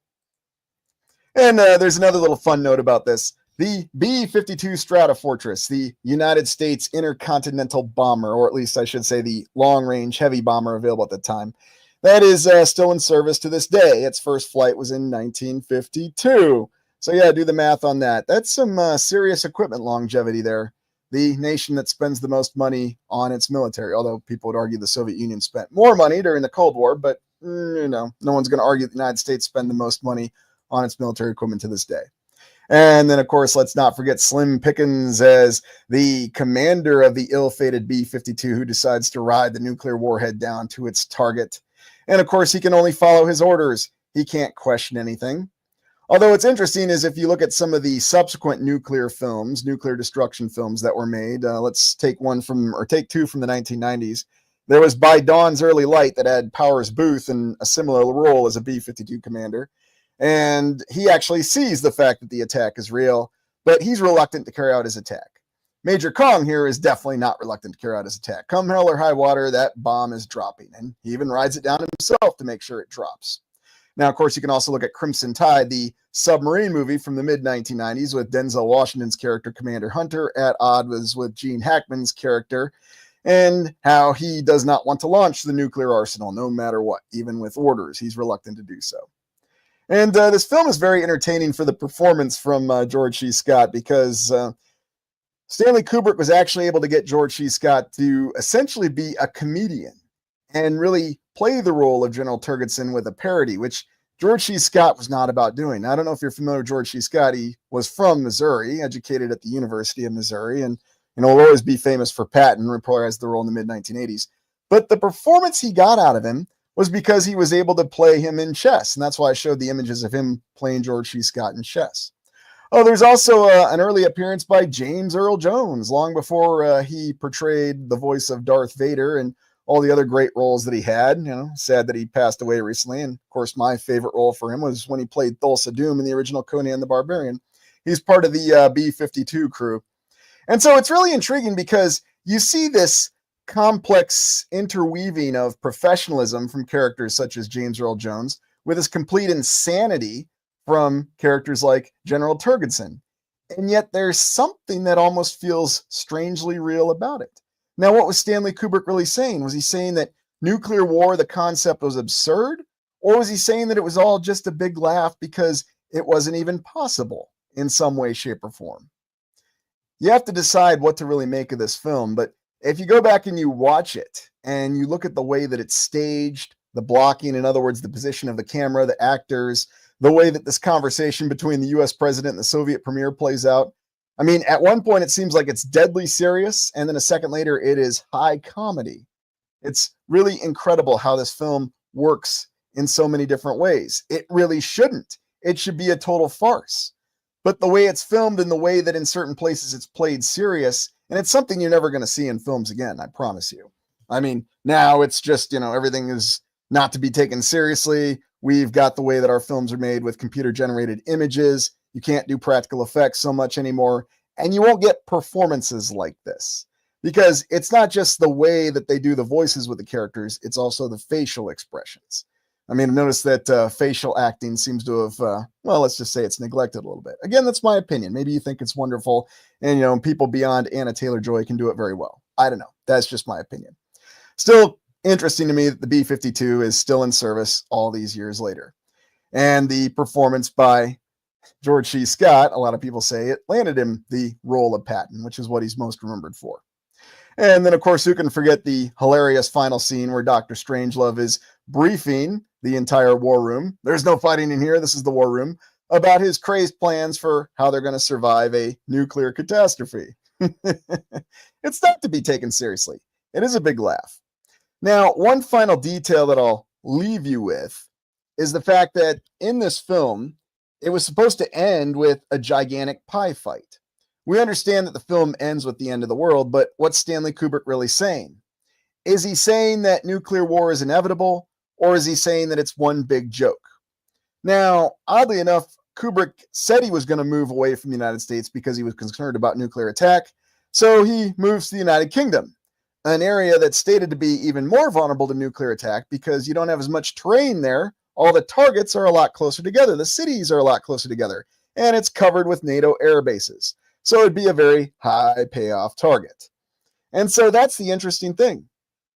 And there's another little fun note about this. The B-52 Stratofortress, the United States intercontinental bomber, or at least I should say the long-range heavy bomber available at the time, that is still in service to this day. Its first flight was in 1952. So yeah, do the math on that. That's some serious equipment longevity there. The nation that spends the most money on its military, although people would argue the Soviet Union spent more money during the Cold War, but no one's going to argue that the United States spend the most money on its military equipment to this day. And then, of course, let's not forget Slim Pickens as the commander of the ill-fated B-52 who decides to ride the nuclear warhead down to its target. And, of course, he can only follow his orders. He can't question anything. Although what's interesting is if you look at some of the subsequent nuclear films, nuclear destruction films that were made, let's take two from the 1990s. There was By Dawn's Early Light that had Powers Booth in a similar role as a B-52 commander. And he actually sees the fact that the attack is real, but he's reluctant to carry out his attack. Major Kong here is definitely not reluctant to carry out his attack. Come hell or high water, that bomb is dropping, and he even rides it down himself to make sure it drops. Now, of course, you can also look at Crimson Tide, the submarine movie from the mid-1990s with Denzel Washington's character, Commander Hunter, at odds with Gene Hackman's character, and how he does not want to launch the nuclear arsenal no matter what, even with orders. He's reluctant to do so. And this film is very entertaining for the performance from George C. Scott because Stanley Kubrick was actually able to get George C. Scott to essentially be a comedian and really play the role of General Turgidson with a parody, which George C. Scott was not about doing. Now, I don't know if you're familiar with George C. Scott. He was from Missouri, educated at the University of Missouri, and will always be famous for Patton, reprised the role in the mid-1980s. But the performance he got out of him was because he was able to play him in chess. And that's why I showed the images of him playing George C. Scott in chess. Oh, there's also an early appearance by James Earl Jones, long before he portrayed the voice of Darth Vader and all the other great roles that he had. Sad that he passed away recently. And of course, my favorite role for him was when he played Thulsa Doom in the original Conan the Barbarian. He's part of the B-52 crew. And so it's really intriguing because you see this complex interweaving of professionalism from characters such as James Earl Jones with his complete insanity from characters like General Turgidson. And yet there's something that almost feels strangely real about it. Now, what was Stanley Kubrick really saying? Was he saying that nuclear war, the concept, was absurd? Or was he saying that it was all just a big laugh because it wasn't even possible in some way, shape, or form? you have to decide what to really make of this film. But if you go back and you watch it and you look at the way that it's staged, the blocking, in other words, the position of the camera, the actors, the way that this conversation between the US president and the Soviet premier plays out. I mean, at one point it seems like it's deadly serious, and then a second later it is high comedy. It's really incredible how this film works in so many different ways. It really shouldn't. It should be a total farce. But the way it's filmed and the way that in certain places it's played serious, and it's something you're never going to see in films again, I promise you. I mean, now it's just, everything is not to be taken seriously. We've got the way that our films are made with computer-generated images. You can't do practical effects so much anymore, and you won't get performances like this. Because it's not just the way that they do the voices with the characters, it's also the facial expressions. I mean, notice that facial acting seems to have, let's just say it's neglected a little bit. Again, that's my opinion. Maybe you think it's wonderful, and, people beyond Anna Taylor-Joy can do it very well. I don't know. That's just my opinion. Still interesting to me that the B-52 is still in service all these years later. And the performance by George C. Scott, a lot of people say it landed him the role of Patton, which is what he's most remembered for. And then, of course, who can forget the hilarious final scene where Dr. Strangelove is briefing the entire war room. There's no fighting in here. This is the war room, about his crazed plans for how they're going to survive a nuclear catastrophe. It's not to be taken seriously. It is a big laugh. Now, one final detail that I'll leave you with is the fact that in this film, it was supposed to end with a gigantic pie fight. We understand that the film ends with the end of the world, but what's Stanley Kubrick really saying? Is he saying that nuclear war is inevitable, or is he saying that it's one big joke? Now, oddly enough, Kubrick said he was going to move away from the United States because he was concerned about nuclear attack, so he moves to the United Kingdom, an area that's stated to be even more vulnerable to nuclear attack because you don't have as much terrain there. All the targets are a lot closer together. The cities are a lot closer together, and it's covered with NATO air bases. So it'd be a very high payoff target. And so that's the interesting thing.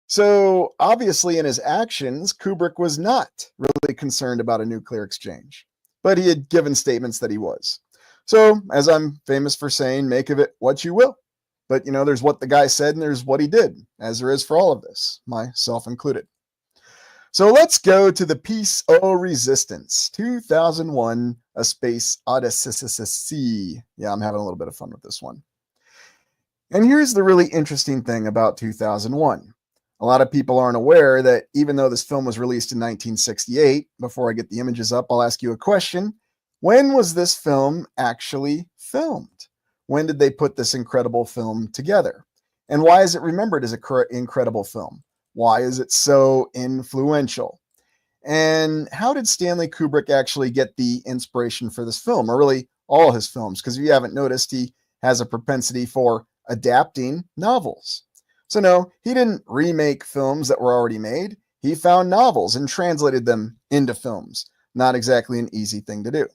So obviously in his actions, Kubrick was not really concerned about a nuclear exchange, but he had given statements that he was. So as I'm famous for saying, make of it what you will. But there's what the guy said and there's what he did, as there is for all of this, myself included. So let's go to the Piece o' Resistance, 2001, A Space Odyssey. Yeah, I'm having a little bit of fun with this one. And here's the really interesting thing about 2001. A lot of people aren't aware that even though this film was released in 1968, before I get the images up, I'll ask you a question. When was this film actually filmed? When did they put this incredible film together? And why is it remembered as an incredible film? Why is it so influential? And how did Stanley Kubrick actually get the inspiration for this film, or really all his films? Because if you haven't noticed, he has a propensity for adapting novels. So no, he didn't remake films that were already made. He found novels and translated them into films. Not exactly an easy thing to do.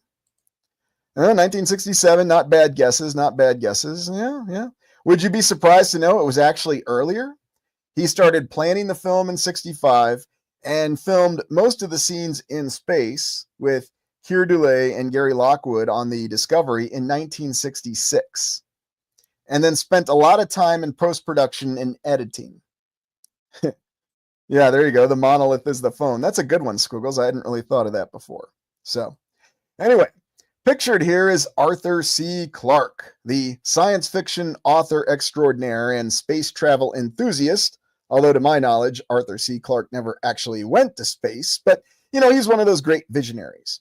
1967, not bad guesses, not bad guesses. Yeah. Would you be surprised to know it was actually earlier? He started planning the film in 65 and filmed most of the scenes in space with Keir Dullea and Gary Lockwood on the Discovery in 1966. And then spent a lot of time in post-production and editing. Yeah, there you go. The monolith is the phone. That's a good one, Squiggles. I hadn't really thought of that before. So, anyway, pictured here is Arthur C. Clarke, the science fiction author extraordinaire and space travel enthusiast. Although, to my knowledge, Arthur C. Clarke never actually went to space. But, he's one of those great visionaries.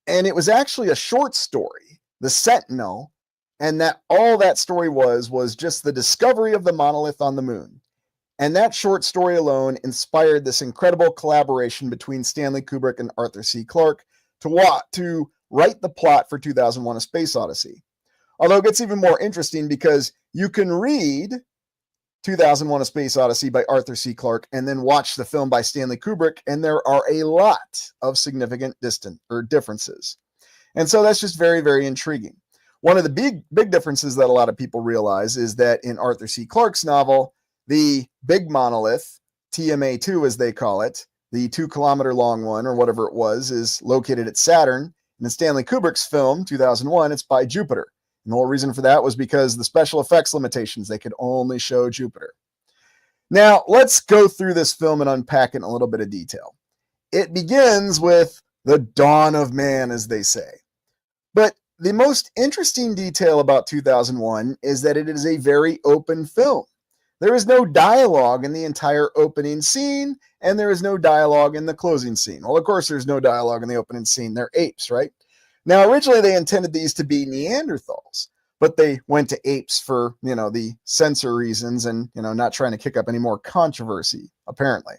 And it was actually a short story, The Sentinel, and that all that story was just the discovery of the monolith on the moon. And that short story alone inspired this incredible collaboration between Stanley Kubrick and Arthur C. Clarke to write the plot for 2001: A Space Odyssey. Although it gets even more interesting because you can read 2001: A Space Odyssey by Arthur C. Clarke and then watch the film by Stanley Kubrick, and there are a lot of significant differences. And so that's just very, very intriguing. One of the big differences that a lot of people realize is that in Arthur C. Clarke's novel, the big monolith, TMA2 as they call it, the 2-kilometer long one or whatever it was, is located at Saturn. And in Stanley Kubrick's film, 2001, it's by Jupiter. And the whole reason for that was because the special effects limitations, they could only show Jupiter. Now, let's go through this film and unpack it in a little bit of detail. It begins with the dawn of man, as they say. But the most interesting detail about 2001 is that it is a very open film. There is no dialogue in the entire opening scene, and there is no dialogue in the closing scene. Well, of course, there's no dialogue in the opening scene. They're apes, right? Now, originally, they intended these to be Neanderthals, but they went to apes for, the censor reasons and, not trying to kick up any more controversy, apparently.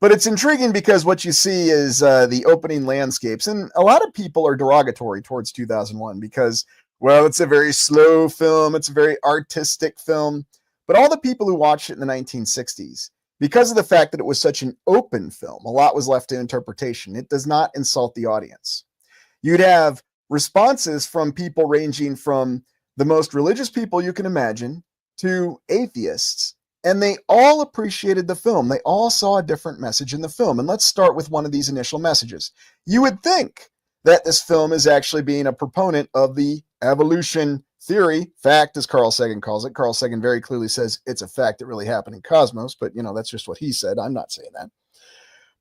But it's intriguing because what you see is the opening landscapes, and a lot of people are derogatory towards 2001 because, well, it's a very slow film, it's a very artistic film. But all the people who watched it in the 1960s, because of the fact that it was such an open film, a lot was left to interpretation. It does not insult the audience. You'd have responses from people ranging from the most religious people you can imagine to atheists, and they all appreciated the film. They all saw a different message in the film. And let's start with one of these initial messages. You would think that this film is actually being a proponent of the evolution theory, fact, as Carl Sagan calls it. Carl Sagan very clearly says it's a fact that really happened in Cosmos, but that's just what he said. I'm not saying that.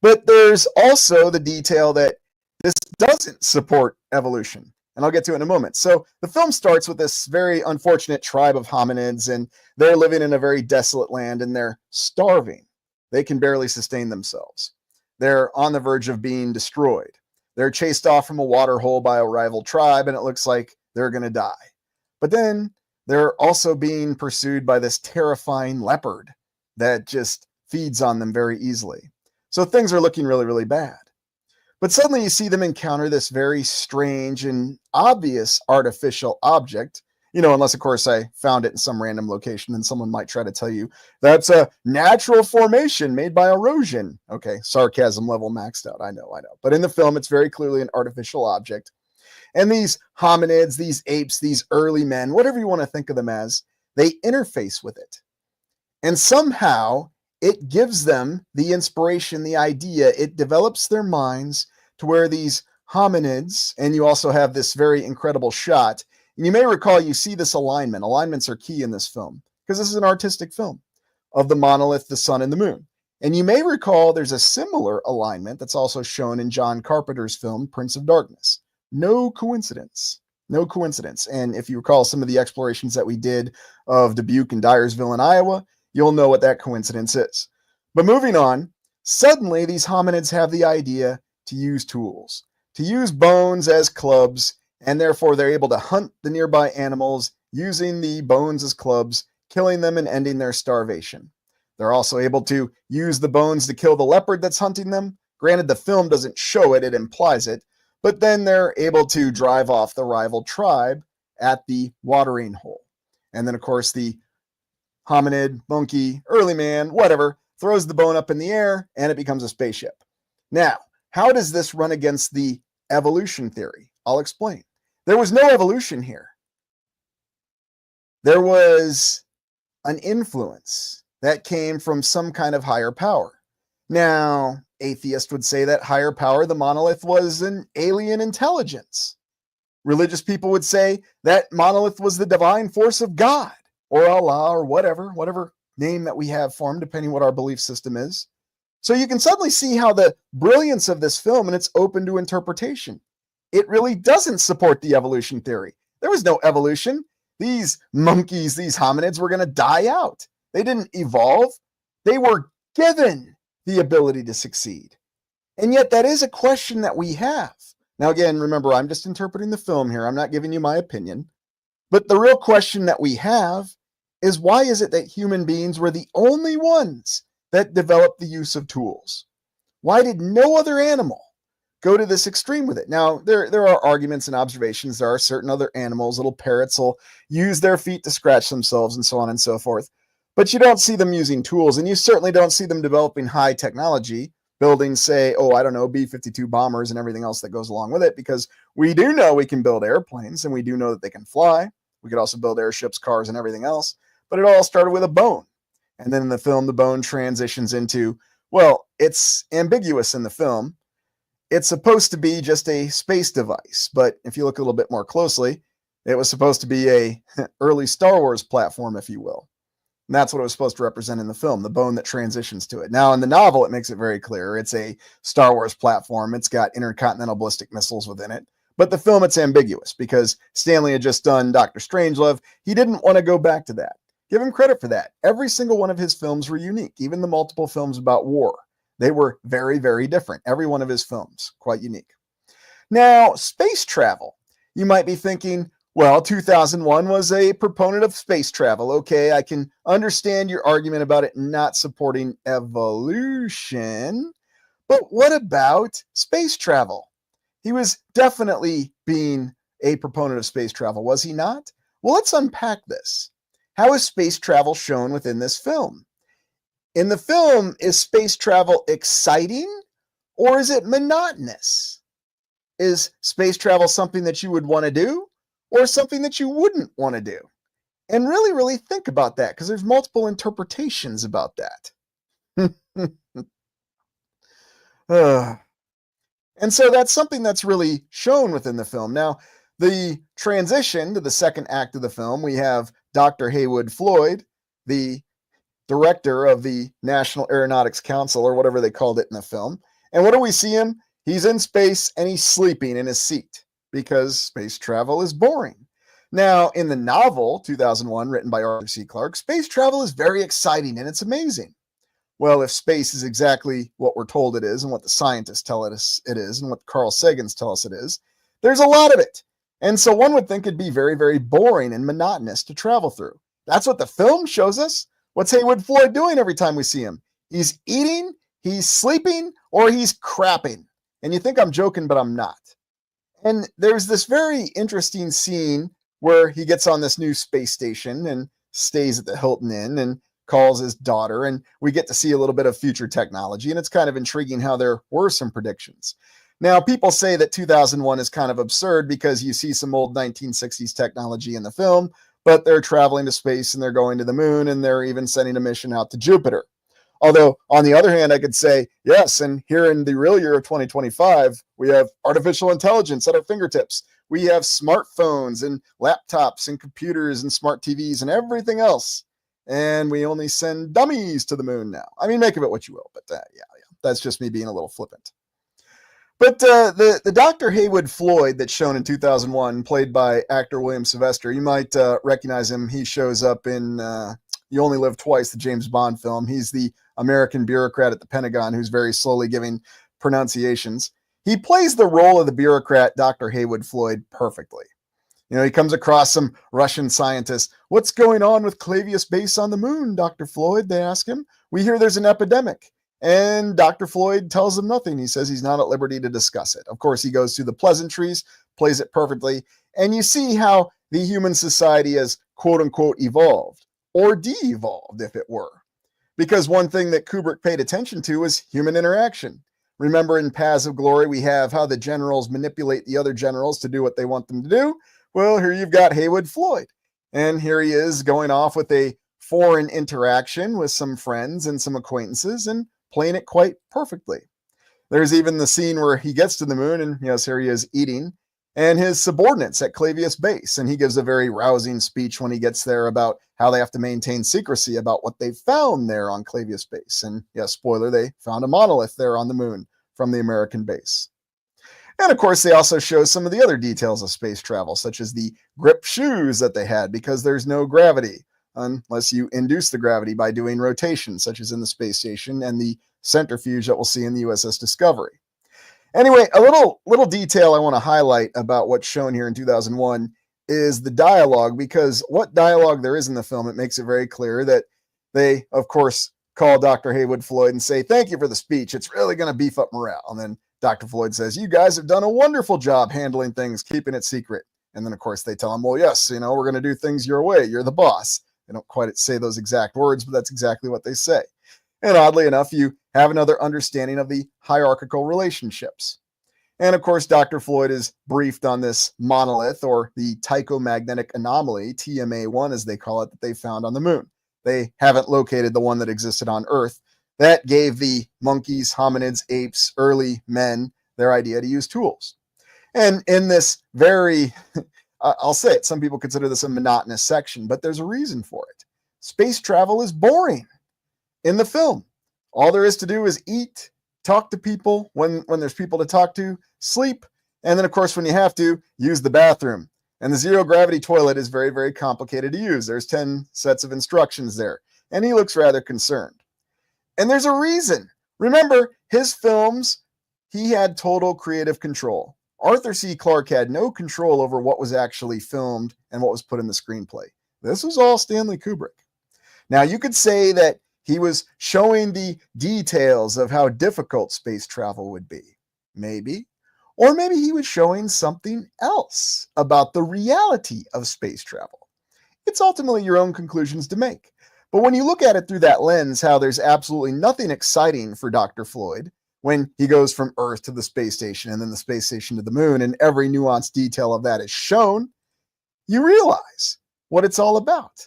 But there's also the detail that this doesn't support evolution, and I'll get to it in a moment. So the film starts with this very unfortunate tribe of hominids, and they're living in a very desolate land, and they're starving. They can barely sustain themselves. They're on the verge of being destroyed. They're chased off from a water hole by a rival tribe, and it looks like they're going to die. But then they're also being pursued by this terrifying leopard that just feeds on them very easily. So things are looking really, really bad. But suddenly you see them encounter this very strange and obvious artificial object, unless, of course, I found it in some random location and someone might try to tell you that's a natural formation made by erosion. Okay, sarcasm level maxed out. I know. But in the film, it's very clearly an artificial object. And these hominids, these apes, these early men, whatever you want to think of them as, they interface with it. And somehow it gives them the inspiration, the idea. It develops their minds to where these hominids, and you also have this very incredible shot. And you may recall you see this alignment. Alignments are key in this film because this is an artistic film of the monolith, the sun, and the moon. And you may recall there's a similar alignment that's also shown in John Carpenter's film, Prince of Darkness. No coincidence. No coincidence. And if you recall some of the explorations that we did of Dubuque and Dyersville in Iowa, you'll know what that coincidence is. But moving on, suddenly these hominids have the idea to use tools, to use bones as clubs, and therefore they're able to hunt the nearby animals using the bones as clubs, killing them and ending their starvation. They're also able to use the bones to kill the leopard that's hunting them. Granted, the film doesn't show it, it implies it. But then they're able to drive off the rival tribe at the watering hole. And then, of course, the hominid, monkey, early man, whatever, throws the bone up in the air, and it becomes a spaceship. Now, how does this run against the evolution theory? I'll explain. There was no evolution here. There was an influence that came from some kind of higher power. Now, atheists would say that higher power, the monolith, was an alien intelligence. Religious people would say that monolith was the divine force of God, or Allah, or whatever name that we have for him, depending what our belief system is. So you can suddenly see how the brilliance of this film, and it's open to interpretation. It really doesn't support the evolution theory. There was no evolution. These monkeys, these hominids were going to die out. They didn't evolve. They were given the ability to succeed. And yet that is a question that we have. Now, again, remember, I'm just interpreting the film here. I'm not giving you my opinion. But the real question that we have is, why is it that human beings were the only ones that developed the use of tools? Why did no other animal go to this extreme with it? Now, there are arguments and observations. There are certain other animals, little parrots will use their feet to scratch themselves and so on and so forth. But you don't see them using tools, and you certainly don't see them developing high technology, building, say, B-52 bombers and everything else that goes along with it, because we do know we can build airplanes, and we do know that they can fly. We could also build airships, cars, and everything else. But it all started with a bone. And then in the film, the bone transitions into, well, it's ambiguous in the film. It's supposed to be just a space device. But if you look a little bit more closely, It was supposed to be a early Star Wars platform, if you will. And that's what it was supposed to represent in the film, the bone that transitions to it. Now, in the novel, it makes it very clear. It's a Star Wars platform. It's got intercontinental ballistic missiles within it. But the film, it's ambiguous because Stanley had just done Dr. Strangelove. He didn't want to go back to that. Give him credit for that. Every single one of his films were unique, even the multiple films about war. They were very, very different. Every one of his films, quite unique. Now, space travel. You might be thinking, well, 2001 was a proponent of space travel. Okay, I can understand your argument about it not supporting evolution. But what about space travel? He was definitely being a proponent of space travel, was he not? Well, let's unpack this. How is space travel shown within this film? In the film, is space travel exciting or is it monotonous? Is space travel something that you would want to do or something that you wouldn't want to do? And really, really think about that because there's multiple interpretations about that. And so that's something that's really shown within the film. Now, the transition to the second act of the film, we have Dr. Haywood Floyd, the director of the National Aeronautics Council, or whatever they called it in the film. And what do we see him? He's in space and he's sleeping in his seat because space travel is boring. Now, in the novel, 2001, written by Arthur C. Clarke, space travel is very exciting and it's amazing. Well, if space is exactly what we're told it is and what the scientists tell us it is and what Carl Sagans tell us it is, there's a lot of it. And so one would think it'd be very, very boring and monotonous to travel through. That's what the film shows us. What's Haywood Floyd doing every time we see him? He's eating, he's sleeping, or he's crapping. And you think I'm joking, but I'm not. And there's this very interesting scene where he gets on this new space station and stays at the Hilton Inn and calls his daughter, and we get to see a little bit of future technology, and it's kind of intriguing how there were some predictions. Now, people say that 2001 is kind of absurd because you see some old 1960s technology in the film, but they're traveling to space and they're going to the moon and they're even sending a mission out to Jupiter. Although, on the other hand, I could say, yes, and here in the real year of 2025, we have artificial intelligence at our fingertips. We have smartphones and laptops and computers and smart TVs and everything else. And we only send dummies to the moon now. I mean, make of it what you will, but yeah, that's just me being a little flippant. But the Dr. Haywood Floyd that's shown in 2001, played by actor William Sylvester, you might recognize him. He shows up in You Only Live Twice, the James Bond film. He's the American bureaucrat at the Pentagon who's very slowly giving pronunciations. He plays the role of the bureaucrat, Dr. Haywood Floyd, perfectly. You know, he comes across some Russian scientists. What's going on with Clavius Base on the moon, Dr. Floyd? They ask him. We hear there's an epidemic. And Dr. Floyd tells them nothing. He says he's not at liberty to discuss it. Of course, he goes through the pleasantries, plays it perfectly. And you see how the human society has, quote unquote, evolved or de-evolved, if it were. Because one thing that Kubrick paid attention to is human interaction. Remember in Paths of Glory, we have how the generals manipulate the other generals to do what they want them to do. Well, here you've got Haywood Floyd. And here he is going off with a foreign interaction with some friends and some acquaintances and playing it quite perfectly. There's even the scene where he gets to the moon and yes, here he is eating and his subordinates at Clavius Base. And he gives a very rousing speech when he gets there about how they have to maintain secrecy about what they found there on Clavius Base. And yes, spoiler, they found a monolith there on the moon from the American base. And of course, they also show some of the other details of space travel, such as the grip shoes that they had because there's no gravity unless you induce the gravity by doing rotation, such as in the space station and the centrifuge that we'll see in the USS Discovery. Anyway, a little detail I want to highlight about what's shown here in 2001 is the dialogue, because what dialogue there is in the film, it makes it very clear that they, of course, call Dr. Haywood Floyd and say, thank you for the speech. It's really going to beef up morale. And then Dr. Floyd says, you guys have done a wonderful job handling things, keeping it secret. And then, of course, they tell him, well, yes, we're going to do things your way. You're the boss. They don't quite say those exact words, but that's exactly what they say. And oddly enough, you have another understanding of the hierarchical relationships. And of course, Dr. Floyd is briefed on this monolith, or the Tycho-magnetic anomaly, TMA1 as they call it, that they found on the moon. They haven't located the one that existed on Earth. That gave the monkeys, hominids, apes, early men their idea to use tools. And in this very I'll say it, some people consider this a monotonous section, but there's a reason for it. Space travel is boring in the film. All there is to do is eat, talk to people when there's people to talk to, sleep, and then, of course, when you have to, use the bathroom. And the zero-gravity toilet is very, very complicated to use. There's 10 sets of instructions there, and he looks rather concerned. And there's a reason. Remember, his films, he had total creative control. Arthur C. Clarke had no control over what was actually filmed and what was put in the screenplay. This was all Stanley Kubrick. Now, you could say that he was showing the details of how difficult space travel would be. Maybe. Or maybe he was showing something else about the reality of space travel. It's ultimately your own conclusions to make. But when you look at it through that lens, how there's absolutely nothing exciting for Dr. Floyd when he goes from Earth to the space station and then the space station to the moon, and every nuanced detail of that is shown, you realize what it's all about.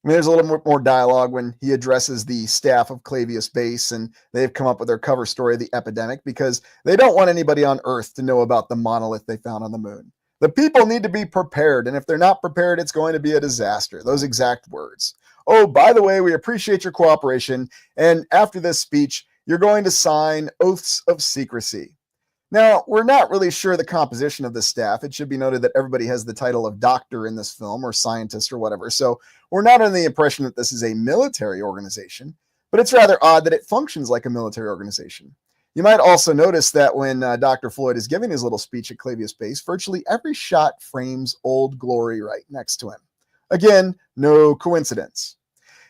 I mean, there's a little more dialogue when he addresses the staff of Clavius Base, and they've come up with their cover story of the epidemic because they don't want anybody on Earth to know about the monolith they found on the moon. The people need to be prepared, and if they're not prepared, it's going to be a disaster. Those exact words. Oh, by the way, we appreciate your cooperation, and after this speech, you're going to sign oaths of secrecy. Now, we're not really sure the composition of the staff. It should be noted that everybody has the title of doctor in this film, or scientist, or whatever, so we're not under the impression that this is a military organization, but it's rather odd that it functions like a military organization. You might also notice that when Dr. Floyd is giving his little speech at Clavius Base, virtually every shot frames Old Glory right next to him. Again, no coincidence.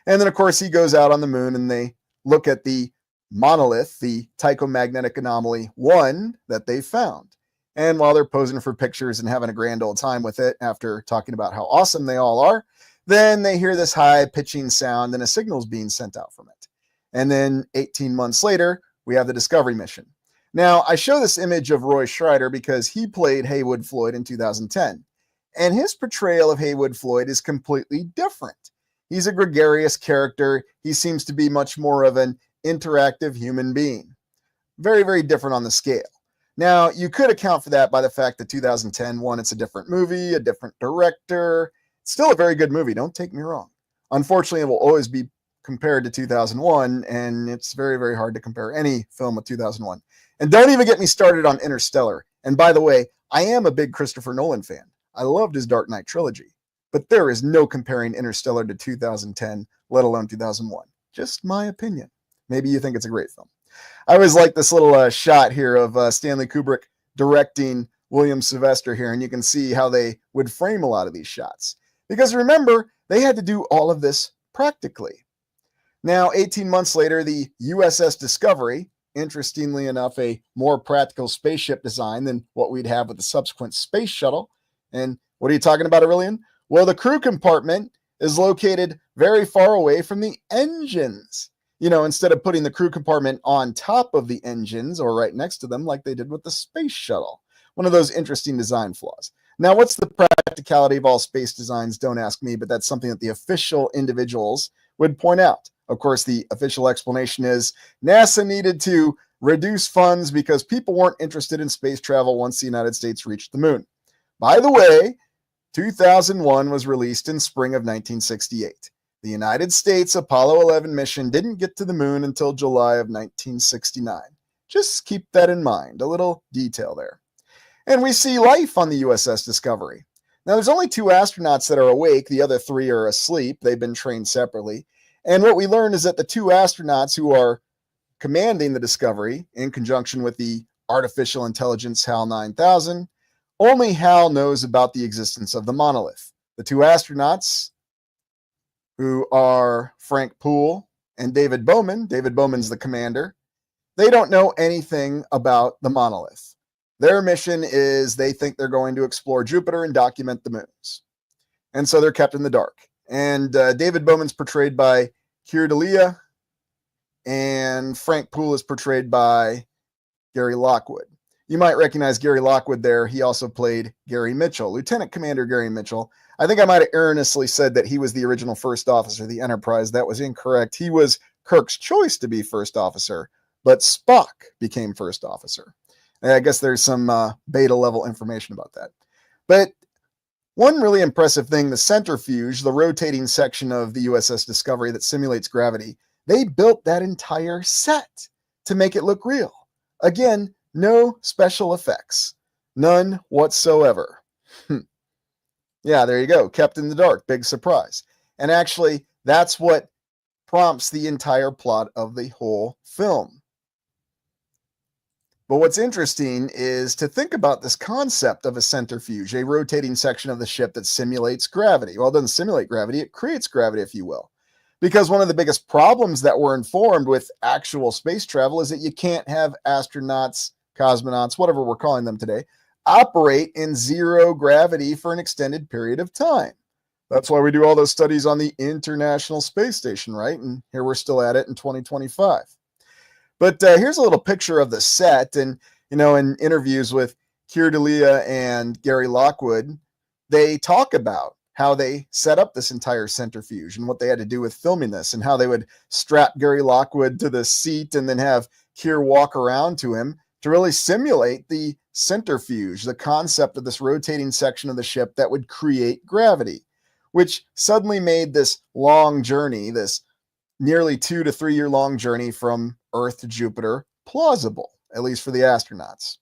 And then, of course, he goes out on the moon and they look at the monolith, the Tycho Magnetic Anomaly 1 that they found. And while they're posing for pictures and having a grand old time with it after talking about how awesome they all are, then they hear this high-pitching sound and a signal's being sent out from it. And then 18 months later, we have the Discovery mission. Now, I show this image of Roy Schreider because he played Haywood Floyd in 2010. And his portrayal of Haywood Floyd is completely different. He's a gregarious character. He seems to be much more of an interactive human being. Very, very different on the scale. Now, you could account for that by the fact that 2010, one, it's a different movie, a different director. It's still a very good movie, don't take me wrong. Unfortunately, it will always be compared to 2001, and it's very, very hard to compare any film with 2001. And don't even get me started on Interstellar. And by the way, I am a big Christopher Nolan fan. I loved his Dark Knight trilogy. But there is no comparing Interstellar to 2010, let alone 2001. Just my opinion. Maybe you think it's a great film. I always like this little shot here of Stanley Kubrick directing William Sylvester here, and you can see how they would frame a lot of these shots. Because remember, they had to do all of this practically. Now, 18 months later, the USS Discovery, interestingly enough, a more practical spaceship design than what we'd have with the subsequent space shuttle. And what are you talking about, Aurelian? Well, the crew compartment is located very far away from the engines. You know, instead of putting the crew compartment on top of the engines or right next to them like they did with the space shuttle. One of those interesting design flaws. Now, what's the practicality of all space designs? Don't ask me, but that's something that the official individuals would point out. Of course, the official explanation is NASA needed to reduce funds because people weren't interested in space travel once the United States reached the moon. By the way, 2001 was released in spring of 1968. The United States Apollo 11 mission didn't get to the moon until July of 1969. Just keep that in mind, a little detail there. And we see life on the USS Discovery. Now, there's only 2 astronauts that are awake. The other 3 are asleep. They've been trained separately. And what we learn is that the 2 astronauts who are commanding the Discovery, in conjunction with the artificial intelligence HAL 9000, only HAL knows about the existence of the monolith. The 2 astronauts, who are Frank Poole and David Bowman, David Bowman's the commander, they don't know anything about the monolith. Their mission is they think they're going to explore Jupiter and document the moons. And so they're kept in the dark. And David Bowman's portrayed by Keir Dalia, and Frank Poole is portrayed by Gary Lockwood. You might recognize Gary Lockwood there. He also played Gary Mitchell, Lieutenant Commander Gary Mitchell. I think I might have erroneously said that he was the original first officer of the Enterprise. That was incorrect. He was Kirk's choice to be first officer, but Spock became first officer. And I guess there's some beta level information about that. But One really impressive thing, the centrifuge, the rotating section of the USS Discovery that simulates gravity, they built that entire set to make it look real. Again, no special effects. None whatsoever. Yeah, there you go. Kept in the dark. Big surprise. And actually, that's what prompts the entire plot of the whole film. But what's interesting is to think about this concept of a centrifuge, a rotating section of the ship that simulates gravity. Well, it doesn't simulate gravity, it creates gravity, if you will. Because one of the biggest problems that were informed with actual space travel is that you can't have astronauts, cosmonauts, whatever we're calling them today, operate in zero gravity for an extended period of time. That's why we do all those studies on the International Space Station, right? And here we're still at it in 2025. But here's a little picture of the set. And, in interviews with Keir Dullea and Gary Lockwood, they talk about how they set up this entire centrifuge and what they had to do with filming this, and how they would strap Gary Lockwood to the seat and then have Keir walk around to him to really simulate the centrifuge, the concept of this rotating section of the ship that would create gravity, which suddenly made this long journey, this nearly 2 to 3 year long journey from Earth to Jupiter, plausible, at least for the astronauts.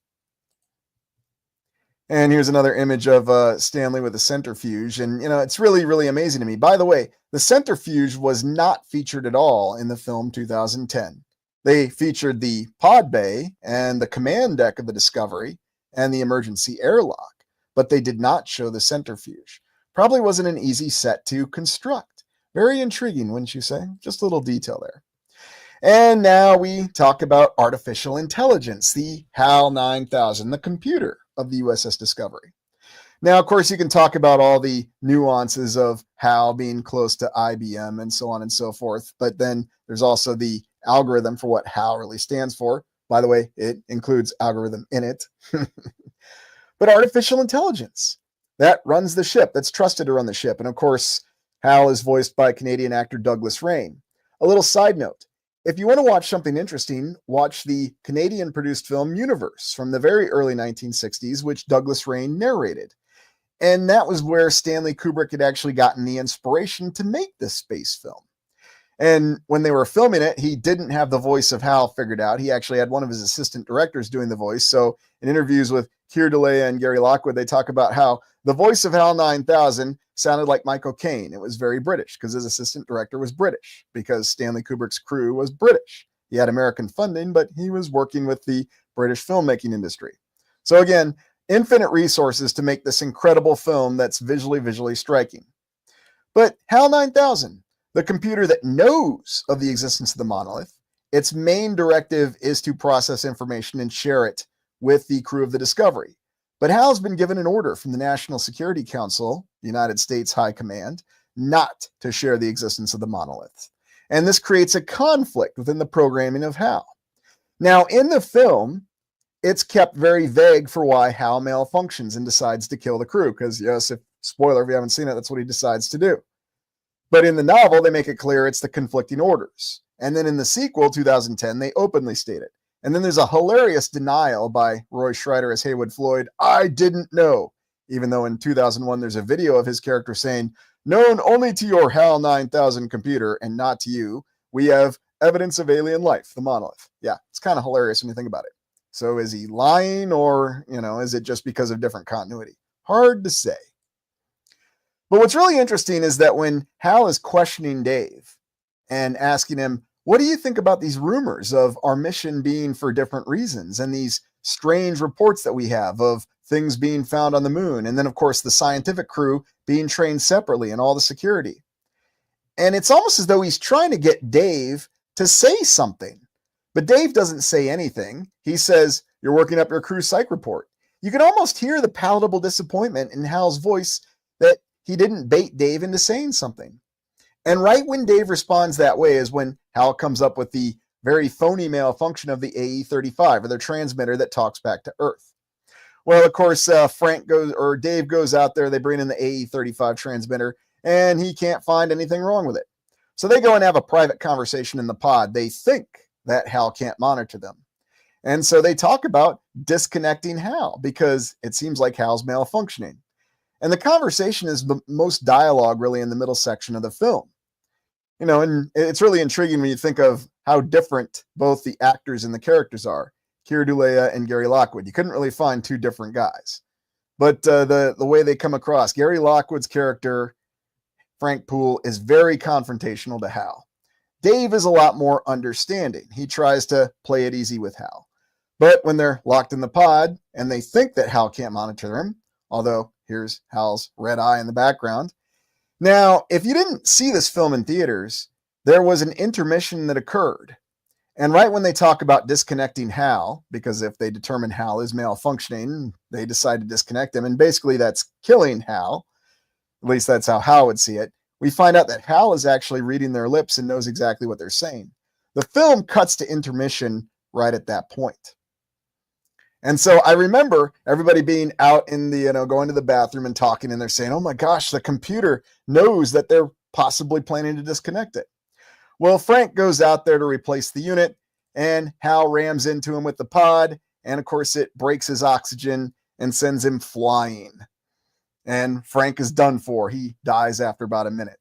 And here's another image of Stanley with a centrifuge. And, it's really, really amazing to me. By the way, the centrifuge was not featured at all in the film 2010. They featured the pod bay and the command deck of the Discovery and the emergency airlock, but they did not show the centrifuge. Probably wasn't an easy set to construct. Very intriguing, wouldn't you say? Just a little detail there. And now we talk about artificial intelligence, the HAL 9000, the computer of the USS Discovery. Now, of course, you can talk about all the nuances of HAL being close to IBM and so on and so forth, but then there's also the algorithm for what HAL really stands for. By the way, it includes algorithm in it. But artificial intelligence, that runs the ship, that's trusted to run the ship. And of course, HAL is voiced by Canadian actor Douglas Rain. A little side note, if you want to watch something interesting, watch the Canadian-produced film Universe from the very early 1960s, which Douglas Rain narrated. And that was where Stanley Kubrick had actually gotten the inspiration to make this space film. And when they were filming it, he didn't have the voice of Hal figured out. He actually had one of his assistant directors doing the voice. So in interviews with Keir Dullea and Gary Lockwood, they talk about how the voice of HAL 9000 sounded like Michael Caine. It was very British because his assistant director was British, because Stanley Kubrick's crew was British. He had American funding, but he was working with the British filmmaking industry. So again, infinite resources to make this incredible film that's visually striking. But HAL 9000, the computer that knows of the existence of the monolith, its main directive is to process information and share it with the crew of the Discovery. But HAL's been given an order from the National Security Council, the United States High Command, not to share the existence of the monolith. And this creates a conflict within the programming of HAL. Now, in the film, it's kept very vague for why HAL malfunctions and decides to kill the crew, because, yes, spoiler, if you haven't seen it, that's what he decides to do. But in the novel, they make it clear it's the conflicting orders. And then in the sequel, 2010, they openly state it. And then there's a hilarious denial by Roy Schreider as Haywood Floyd, "I didn't know," even though in 2001 there's a video of his character saying, "Known only to your HAL 9000 computer and not to you, we have evidence of alien life, the monolith." Yeah, it's kind of hilarious when you think about it. So is he lying, or, is it just because of different continuity? Hard to say. But what's really interesting is that when HAL is questioning Dave and asking him, "What do you think about these rumors of our mission being for different reasons and these strange reports that we have of things being found on the moon?" And then, of course, the scientific crew being trained separately and all the security. And it's almost as though he's trying to get Dave to say something. But Dave doesn't say anything. He says, "You're working up your crew psych report." You can almost hear the palatable disappointment in Hal's voice that he didn't bait Dave into saying something. And right when Dave responds that way is when Hal comes up with the very phony malfunction of the AE-35, or their transmitter that talks back to Earth. Well, of course, Dave goes out there, they bring in the AE-35 transmitter, and he can't find anything wrong with it. So they go and have a private conversation in the pod. They think that Hal can't monitor them. And so they talk about disconnecting Hal because it seems like Hal's malfunctioning. And the conversation is the most dialogue really in the middle section of the film. And it's really intriguing when you think of how different both the actors and the characters are. Keir Dullea and Gary Lockwood. You couldn't really find two different guys. But the way they come across, Gary Lockwood's character, Frank Poole, is very confrontational to Hal. Dave is a lot more understanding. He tries to play it easy with Hal. But when they're locked in the pod and they think that Hal can't monitor him, although here's Hal's red eye in the background. Now, if you didn't see this film in theaters, there was an intermission that occurred. And right when they talk about disconnecting Hal, because if they determine Hal is malfunctioning, they decide to disconnect him. And basically that's killing Hal. At least that's how Hal would see it. We find out that Hal is actually reading their lips and knows exactly what they're saying. The film cuts to intermission right at that point. And so I remember everybody being out in the, going to the bathroom and talking, and they're saying, oh my gosh, the computer knows that they're possibly planning to disconnect it. Well, Frank goes out there to replace the unit, and Hal rams into him with the pod, and of course it breaks his oxygen and sends him flying. And Frank is done for. He dies after about a minute.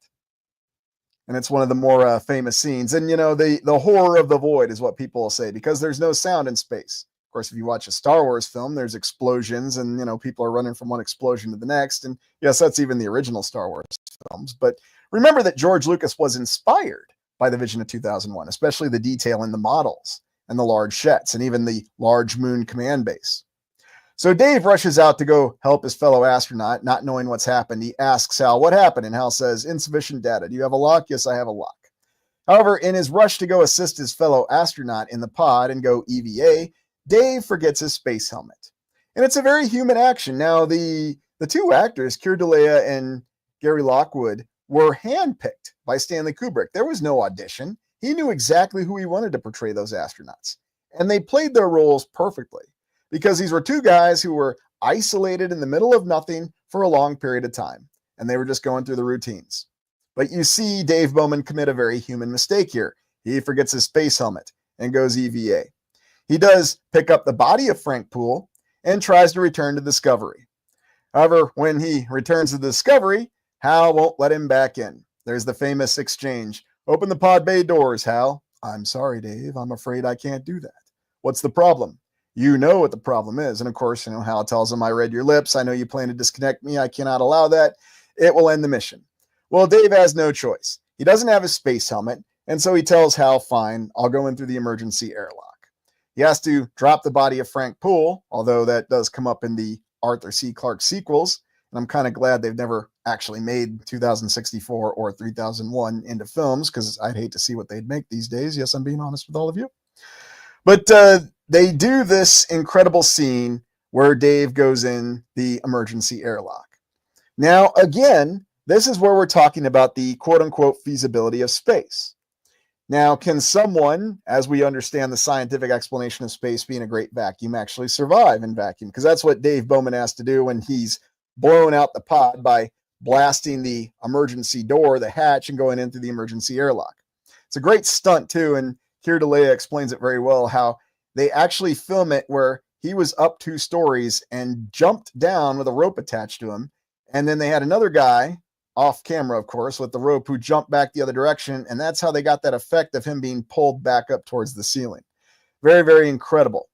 And it's one of the more famous scenes. And, the horror of the void is what people will say, because there's no sound in space. Of course, if you watch a Star Wars film, there's explosions and, people are running from one explosion to the next. And yes, that's even the original Star Wars films. But remember that George Lucas was inspired by the vision of 2001, especially the detail in the models and the large jets and even the large moon command base. So Dave rushes out to go help his fellow astronaut, not knowing what's happened. He asks Hal, what happened? And Hal says, insufficient data. Do you have a lock? Yes, I have a lock. However, in his rush to go assist his fellow astronaut in the pod and go EVA, Dave forgets his space helmet. And it's a very human action. Now, the two actors, Keir Dullea and Gary Lockwood, were handpicked by Stanley Kubrick. There was no audition. He knew exactly who he wanted to portray those astronauts. And they played their roles perfectly, because these were two guys who were isolated in the middle of nothing for a long period of time. And they were just going through the routines. But you see Dave Bowman commit a very human mistake here. He forgets his space helmet and goes EVA. He does pick up the body of Frank Poole and tries to return to Discovery. However, when he returns to Discovery, Hal won't let him back in. There's the famous exchange. Open the pod bay doors, Hal. I'm sorry, Dave. I'm afraid I can't do that. What's the problem? You know what the problem is. And of course, Hal tells him, I read your lips. I know you plan to disconnect me. I cannot allow that. It will end the mission. Well, Dave has no choice. He doesn't have his space helmet. And so he tells Hal, fine, I'll go in through the emergency airlock. He has to drop the body of Frank Poole, although that does come up in the Arthur C. Clarke sequels. And I'm kind of glad they've never actually made 2064 or 3001 into films, because I'd hate to see what they'd make these days. Yes, I'm being honest with all of you. But they do this incredible scene where Dave goes in the emergency airlock. Now, again, this is where we're talking about the quote-unquote feasibility of space. Now, can someone, as we understand the scientific explanation of space being a great vacuum, actually survive in vacuum? Because that's what Dave Bowman has to do when he's blowing out the pod by blasting the emergency door, the hatch, and going into the emergency airlock. It's a great stunt, too, and Keir Dullea explains it very well, how they actually film it where he was up 2 stories and jumped down with a rope attached to him, and then they had another guy, off camera, of course, with the rope, who jumped back the other direction, and that's how they got that effect of him being pulled back up towards the ceiling. Very, very incredible.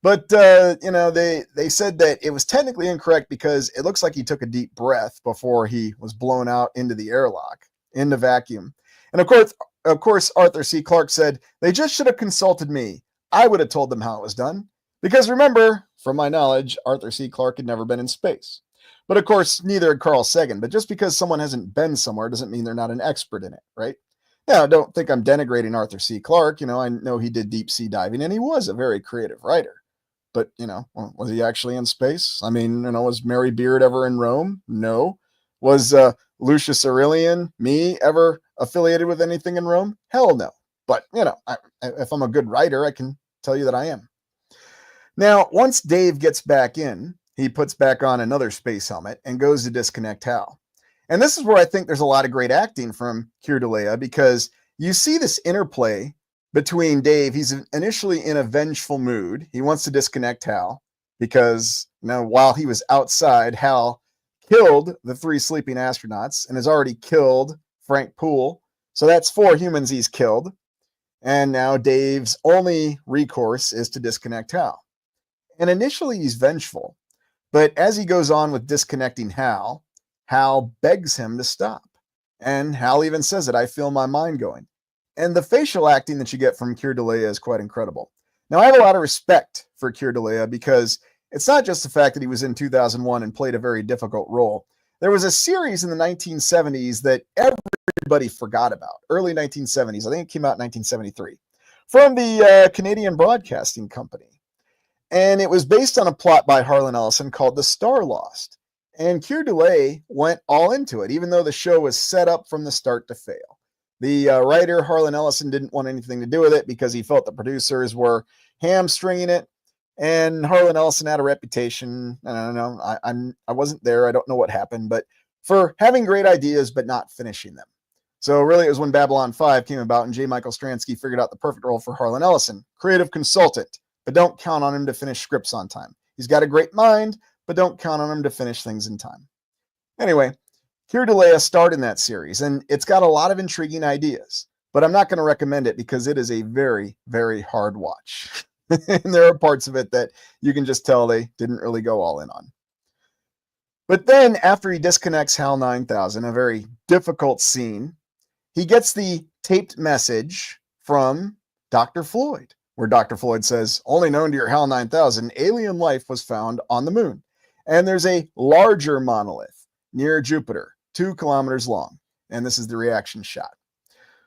But, they said that it was technically incorrect because it looks like he took a deep breath before he was blown out into the airlock, in the vacuum. And of course, Arthur C. Clarke said, they just should have consulted me. I would have told them how it was done. Because remember, from my knowledge, Arthur C. Clarke had never been in space. But of course, neither had Carl Sagan. But just because someone hasn't been somewhere doesn't mean they're not an expert in it, right? Now, I don't think I'm denigrating Arthur C. Clarke. I know he did deep sea diving, and he was a very creative writer. But, was he actually in space? I mean, was Mary Beard ever in Rome? No. Was Lucius Aurelian, me, ever affiliated with anything in Rome? Hell no. But, if I'm a good writer, I can tell you that I am. Now, once Dave gets back in, he puts back on another space helmet and goes to disconnect Hal. And this is where I think there's a lot of great acting from Keir Dullea, because you see this interplay between Dave. He's initially in a vengeful mood. He wants to disconnect Hal because, while he was outside, Hal killed the 3 sleeping astronauts and has already killed Frank Poole. So that's 4 humans he's killed. And now Dave's only recourse is to disconnect Hal. And initially he's vengeful, but as he goes on with disconnecting Hal, Hal begs him to stop. And Hal even says it, "I feel my mind going." And the facial acting that you get from Keir Dullea is quite incredible. Now, I have a lot of respect for Keir Dullea because it's not just the fact that he was in 2001 and played a very difficult role. There was a series in the 1970s that everybody forgot about, early 1970s. I think it came out in 1973, from the Canadian Broadcasting Company. And it was based on a plot by Harlan Ellison called The Star Lost. And Keir Dullea went all into it, even though the show was set up from the start to fail. The writer, Harlan Ellison, didn't want anything to do with it because he felt the producers were hamstringing it. And Harlan Ellison had a reputation, I don't know, I wasn't there, I don't know what happened, but for having great ideas but not finishing them. So really it was when Babylon 5 came about and J. Michael Straczynski figured out the perfect role for Harlan Ellison, creative consultant, but don't count on him to finish scripts on time. He's got a great mind, but don't count on him to finish things in time. Anyway, Keir Dullea starred in that series, and it's got a lot of intriguing ideas, but I'm not going to recommend it because it is a very, very hard watch. And there are parts of it that you can just tell they didn't really go all in on. But then after he disconnects HAL 9000, a very difficult scene, he gets the taped message from Dr. Floyd, where Dr. Floyd says, "Only known to your HAL 9000, alien life was found on the moon. And there's a larger monolith near Jupiter, 2 kilometers long." And this is the reaction shot.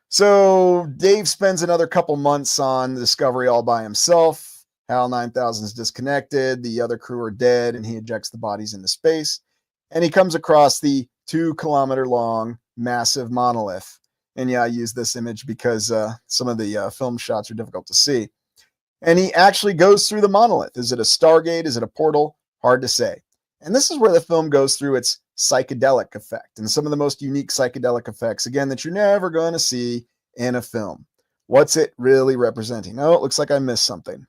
So Dave spends another couple months on the discovery all by himself. HAL 9000 is disconnected. The other crew are dead, and he ejects the bodies into space. And he comes across the 2-kilometer long massive monolith. And yeah, I use this image because some of the film shots are difficult to see. And he actually goes through the monolith. Is it a Stargate? Is it a portal? Hard to say. And this is where the film goes through its psychedelic effect and some of the most unique psychedelic effects, again, that you're never going to see in a film. What's it really representing? Oh, it looks like I missed something.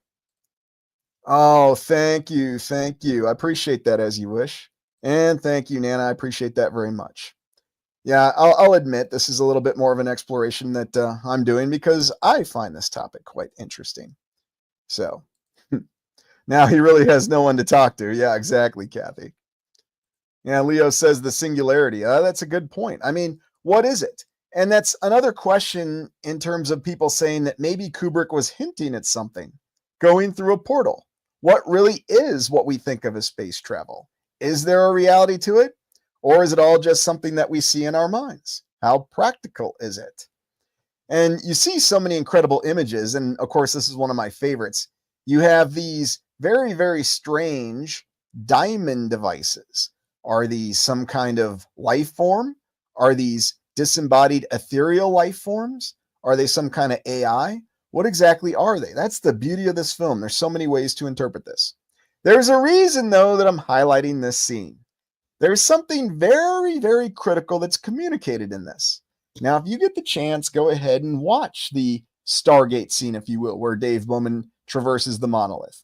Oh, thank you. Thank you. I appreciate that, As You Wish. And thank you, Nana. I appreciate that very much. Yeah, I'll admit this is a little bit more of an exploration that I'm doing because I find this topic quite interesting. So now he really has no one to talk to. Yeah, exactly, Kathy. Yeah, Leo says the singularity. That's a good point. I mean, what is it? And that's another question in terms of people saying that maybe Kubrick was hinting at something, going through a portal. What really is what we think of as space travel? Is there a reality to it? Or is it all just something that we see in our minds? How practical is it? And you see so many incredible images. And of course, this is one of my favorites. You have these very, very strange diamond devices. Are these some kind of life form? Are these disembodied ethereal life forms? Are they some kind of AI? What exactly are they? That's the beauty of this film. There's so many ways to interpret this. There's a reason, though, that I'm highlighting this scene. There's something very, very critical that's communicated in this. Now, if you get the chance, go ahead and watch the Stargate scene, if you will, where Dave Bowman traverses the monolith.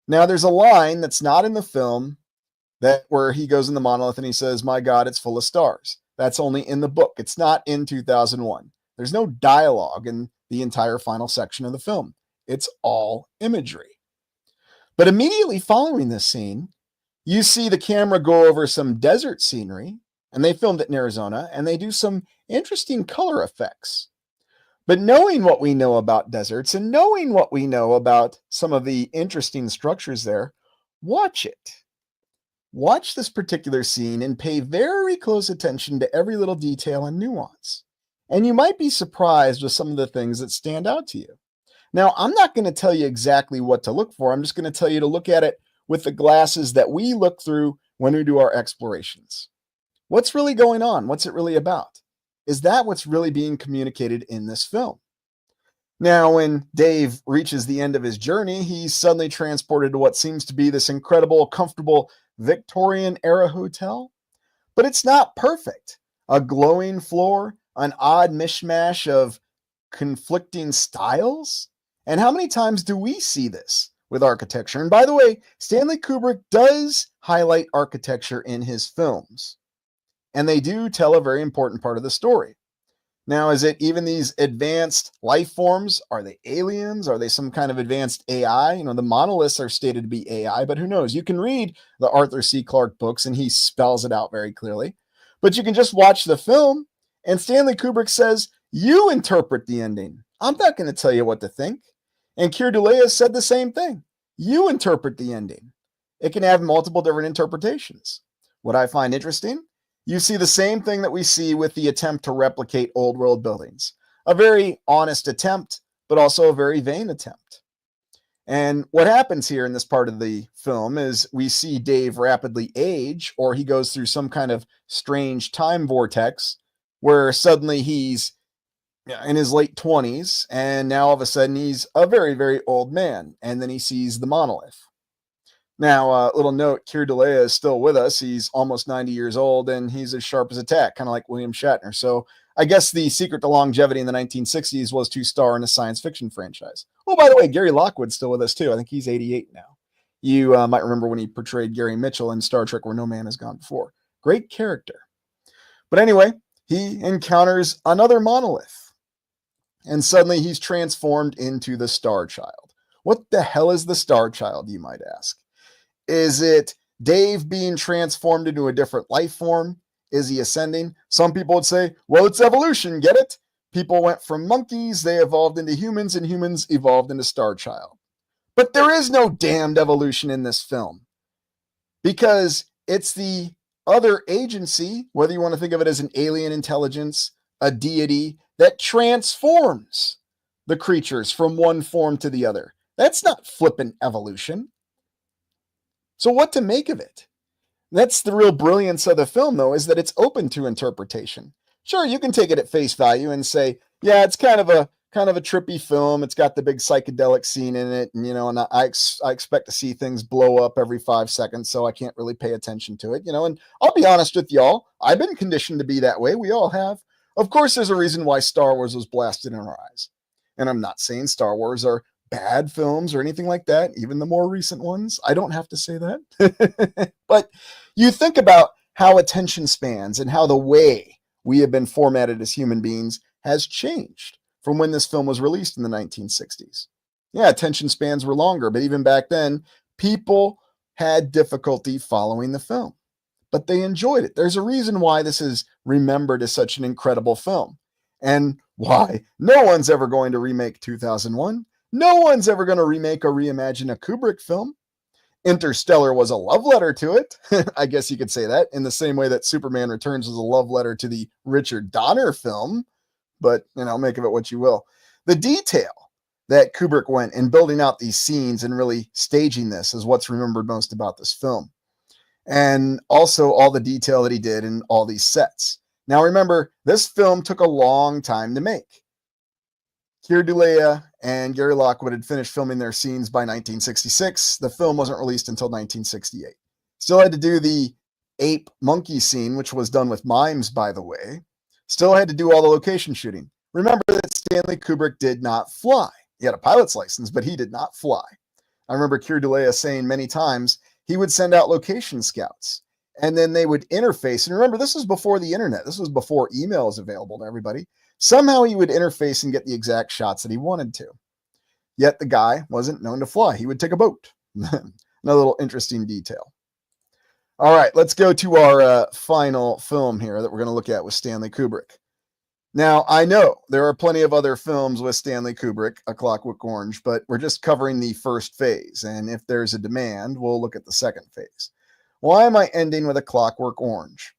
Now, there's a line that's not in the film where he goes in the monolith and he says, "My God, it's full of stars." That's only in the book. It's not in 2001. There's no dialogue in the entire final section of the film. It's all imagery. But immediately following this scene, you see the camera go over some desert scenery, and they filmed it in Arizona, and they do some interesting color effects. But knowing what we know about deserts and knowing what we know about some of the interesting structures there, watch it. Watch this particular scene and pay very close attention to every little detail and nuance. And you might be surprised with some of the things that stand out to you. Now, I'm not going to tell you exactly what to look for. I'm just going to tell you to look at it with the glasses that we look through when we do our explorations. What's really going on? What's it really about? Is that what's really being communicated in this film? Now, when Dave reaches the end of his journey, he's suddenly transported to what seems to be this incredible, comfortable Victorian-era hotel. But it's not perfect. A glowing floor, an odd mishmash of conflicting styles. And how many times do we see this with architecture. And by the way, Stanley Kubrick does highlight architecture in his films, and they do tell a very important part of the story. Now, is it even these advanced life forms? Are they aliens? Are they some kind of advanced AI? You know, the monoliths are stated to be AI, but who knows? You can read the Arthur C. Clarke books and he spells it out very clearly. But you can just watch the film and Stanley Kubrick says, you interpret the ending. I'm not going to tell you what to think. And Keir Dullea said the same thing. You interpret the ending. It can have multiple different interpretations. What I find interesting, you see the same thing that we see with the attempt to replicate old world buildings. A very honest attempt, but also a very vain attempt. And what happens here in this part of the film is we see Dave rapidly age, or he goes through some kind of strange time vortex where suddenly he's in his late 20s, and now all of a sudden he's a very, very old man, and then he sees the monolith. Now, little note, Keir Dullea is still with us. He's almost 90 years old, and he's as sharp as a tack, kind of like William Shatner. So I guess the secret to longevity in the 1960s was to star in a science fiction franchise. Oh, by the way, Gary Lockwood's still with us, too. I think he's 88 now. You might remember when he portrayed Gary Mitchell in Star Trek Where No Man Has Gone Before. Great character. But anyway, he encounters another monolith, and suddenly he's transformed into the Star Child. What the hell is the Star Child, you might ask? Is it Dave being transformed into a different life form? Is he ascending? Some people would say, well, it's evolution, get it? People went from monkeys, they evolved into humans, and humans evolved into Star Child. But there is no damned evolution in this film, because it's the other agency, whether you want to think of it as an alien intelligence, a deity, that transforms the creatures from one form to the other. That's not flippant evolution. So what to make of it? That's the real brilliance of the film, though, is that it's open to interpretation. Sure, you can take it at face value and say, yeah, it's kind of a trippy film. It's got the big psychedelic scene in it, and and I expect to see things blow up every 5 seconds, so I can't really pay attention to it, And I'll be honest with y'all, I've been conditioned to be that way. We all have. Of course, there's a reason why Star Wars was blasted in our eyes, and I'm not saying Star Wars are bad films or anything like that, even the more recent ones. I don't have to say that. But you think about how attention spans and how the way we have been formatted as human beings has changed from when this film was released in the 1960s. Yeah, attention spans were longer, but even back then, people had difficulty following the film, but they enjoyed it. There's a reason why this is remembered as such an incredible film, and why no one's ever going to remake 2001. No one's ever going to remake or reimagine a Kubrick film. Interstellar was a love letter to it. I guess you could say that, in the same way that Superman Returns was a love letter to the Richard Donner film. But, make of it what you will. The detail that Kubrick went in building out these scenes and really staging this is what's remembered most about this film. And also all the detail that he did in all these sets. Now remember, this film took a long time to make. Keir Dullea and Gary Lockwood had finished filming their scenes by 1966. The film wasn't released until 1968. Still had to do the ape monkey scene, which was done with mimes, by the way. Still had to do all the location shooting. Remember that Stanley Kubrick did not fly. He had a pilot's license, but he did not fly. I remember Keir Dullea saying many times he would send out location scouts, and then they would interface. And remember, this was before the internet. This was before email was available to everybody. Somehow he would interface and get the exact shots that he wanted to. Yet the guy wasn't known to fly. He would take a boat. Another little interesting detail. All right, let's go to our final film here that we're going to look at with Stanley Kubrick. Now, I know there are plenty of other films with Stanley Kubrick, A Clockwork Orange, but we're just covering the first phase. And if there's a demand, we'll look at the second phase. Why am I ending with A Clockwork Orange?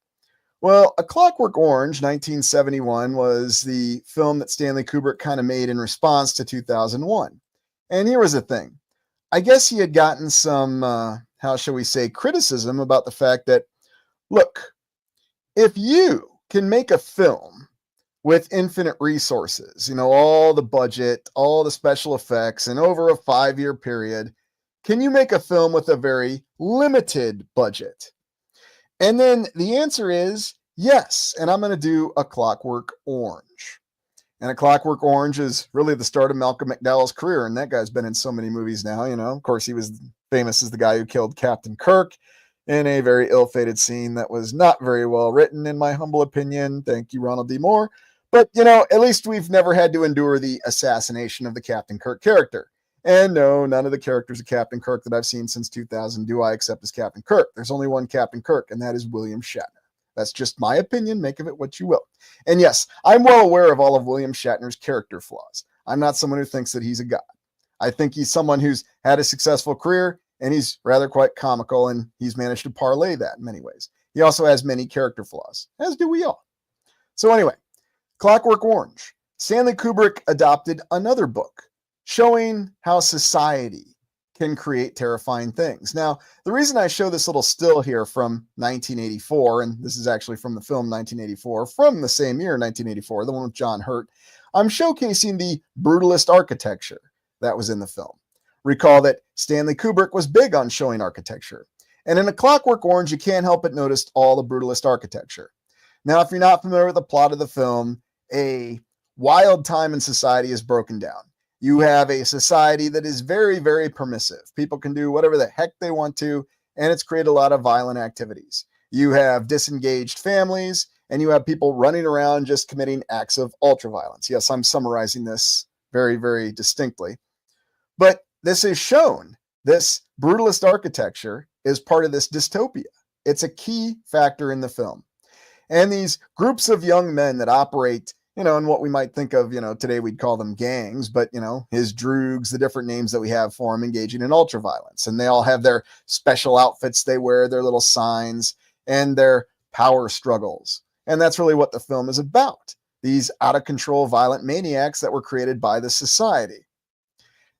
Well, A Clockwork Orange, 1971, was the film that Stanley Kubrick kind of made in response to 2001. And here was the thing. I guess he had gotten some, how shall we say, criticism about the fact that, look, if you can make a film with infinite resources, all the budget, all the special effects, and over a 5-year period, can you make a film with a very limited budget? And then the answer is yes, and I'm going to do A Clockwork Orange. And A Clockwork Orange is really the start of Malcolm McDowell's career, and that guy's been in so many movies now, you know. Of course, he was famous as the guy who killed Captain Kirk in a very ill-fated scene that was not very well written, in my humble opinion. Thank you, Ronald D. Moore. But, you know, at least we've never had to endure the assassination of the Captain Kirk character. And no, none of the characters of Captain Kirk that I've seen since 2000 do I accept as Captain Kirk. There's only one Captain Kirk, and that is William Shatner. That's just my opinion. Make of it what you will. And yes, I'm well aware of all of William Shatner's character flaws. I'm not someone who thinks that he's a god. I think he's someone who's had a successful career, and he's rather quite comical, and he's managed to parlay that in many ways. He also has many character flaws, as do we all. So anyway, Clockwork Orange. Stanley Kubrick adopted another book showing how society can create terrifying things. Now, the reason I show this little still here from 1984, and this is actually from the film 1984, from the same year, 1984, the one with John Hurt, I'm showcasing the brutalist architecture that was in the film. Recall that Stanley Kubrick was big on showing architecture. And in A Clockwork Orange, you can't help but notice all the brutalist architecture. Now, if you're not familiar with the plot of the film, a wild time in society is broken down. You have a society that is very, very permissive. People can do whatever the heck they want to, and it's created a lot of violent activities. You have disengaged families, and you have people running around just committing acts of ultraviolence. Yes, I'm summarizing this very, very distinctly. But this is shown. This brutalist architecture is part of this dystopia. It's a key factor in the film. And these groups of young men that operate, you know, in what we might think of, you know, today we'd call them gangs, but, you know, his droogs, the different names that we have for them, engaging in ultraviolence. And they all have their special outfits they wear, their little signs, and their power struggles. And that's really what the film is about. These out of control, violent maniacs that were created by the society.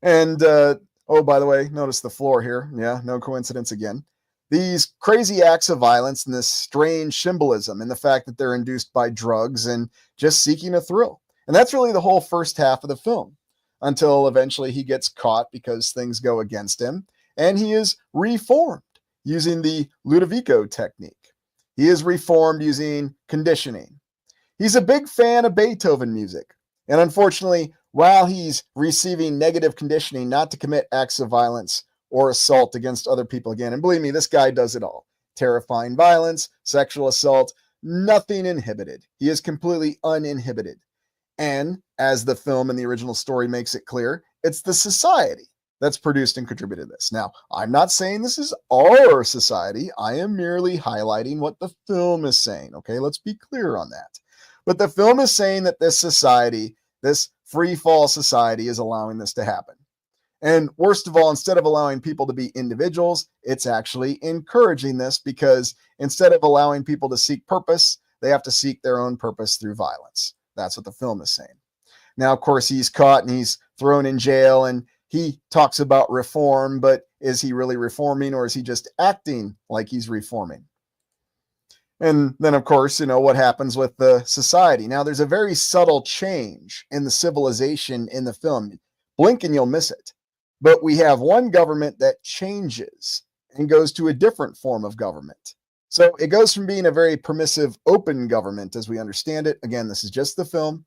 And, oh, by the way, notice the floor here. Yeah, no coincidence again. These crazy acts of violence and this strange symbolism and the fact that they're induced by drugs and just seeking a thrill. And that's really the whole first half of the film, until eventually he gets caught because things go against him, and he is reformed using the Ludovico technique. He is reformed using conditioning. He's a big fan of Beethoven music, and unfortunately, while he's receiving negative conditioning not to commit acts of violence or assault against other people again. And believe me, this guy does it all. Terrifying violence, sexual assault, nothing inhibited. He is completely uninhibited. And as the film and the original story makes it clear, it's the society that's produced and contributed to this. Now, I'm not saying this is our society. I am merely highlighting what the film is saying. Okay, let's be clear on that. But the film is saying that this society, this free fall society, is allowing this to happen. And worst of all, instead of allowing people to be individuals, it's actually encouraging this, because instead of allowing people to seek purpose, they have to seek their own purpose through violence. That's what the film is saying. Now, of course, he's caught and he's thrown in jail, and he talks about reform, but is he really reforming, or is he just acting like he's reforming? And then, of course, you know, what happens with the society. Now, there's a very subtle change in the civilization in the film. Blink and you'll miss it. But we have one government that changes and goes to a different form of government. So it goes from being a very permissive, open government as we understand it. Again, this is just the film.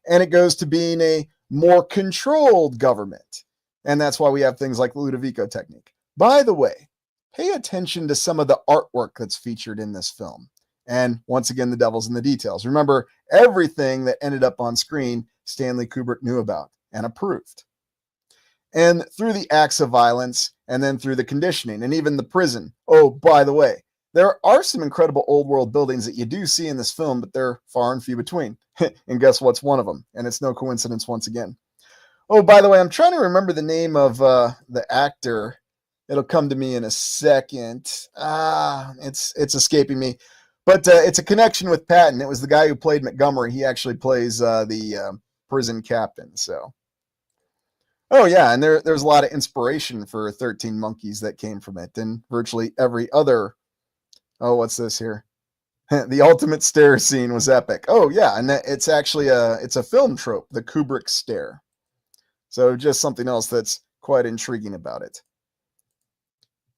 And it goes to being a more controlled government. And that's why we have things like the Ludovico technique. By the way, pay attention to some of the artwork that's featured in this film. And once again, the devil's in the details. Remember, everything that ended up on screen, Stanley Kubrick knew about and approved. And through the acts of violence, and then through the conditioning, and even the prison. Oh, by the way, there are some incredible old world buildings that you do see in this film, but they're far and few between. And guess what's one of them? And it's no coincidence once again. Oh, by the way, I'm trying to remember the name of the actor. It'll come to me in a second. It's escaping me. But it's a connection with Patton. It was the guy who played Montgomery. He actually plays the prison captain. So. Oh, yeah, and there's a lot of inspiration for 13 Monkeys that came from it, and virtually every other, oh, what's this here? The ultimate stare scene was epic. Oh, yeah, and it's actually it's a film trope, the Kubrick stare. So just something else that's quite intriguing about it.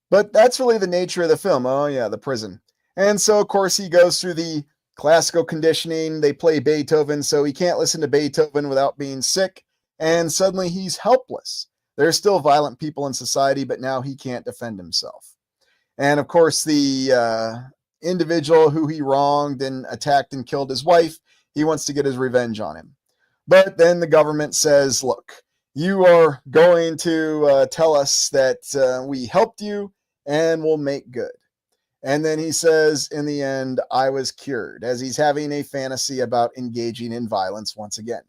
But that's really the nature of the film. Oh, yeah, the prison. And so, of course, he goes through the classical conditioning. They play Beethoven, so he can't listen to Beethoven without being sick, and suddenly he's helpless. There's still violent people in society, but now he can't defend himself. And of course, the individual who he wronged and attacked and killed his wife, he wants to get his revenge on him. But then the government says, look, you are going to tell us that we helped you and we'll make good. And then he says, in the end, I was cured, as he's having a fantasy about engaging in violence once again.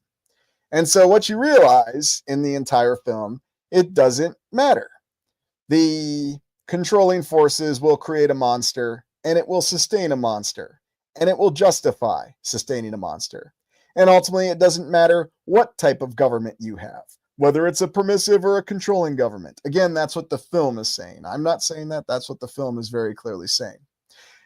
And so what you realize in the entire film, it doesn't matter. The controlling forces will create a monster, and it will sustain a monster, and it will justify sustaining a monster. And ultimately, it doesn't matter what type of government you have, whether it's a permissive or a controlling government. Again, that's what the film is saying. I'm not saying that. That's what the film is very clearly saying.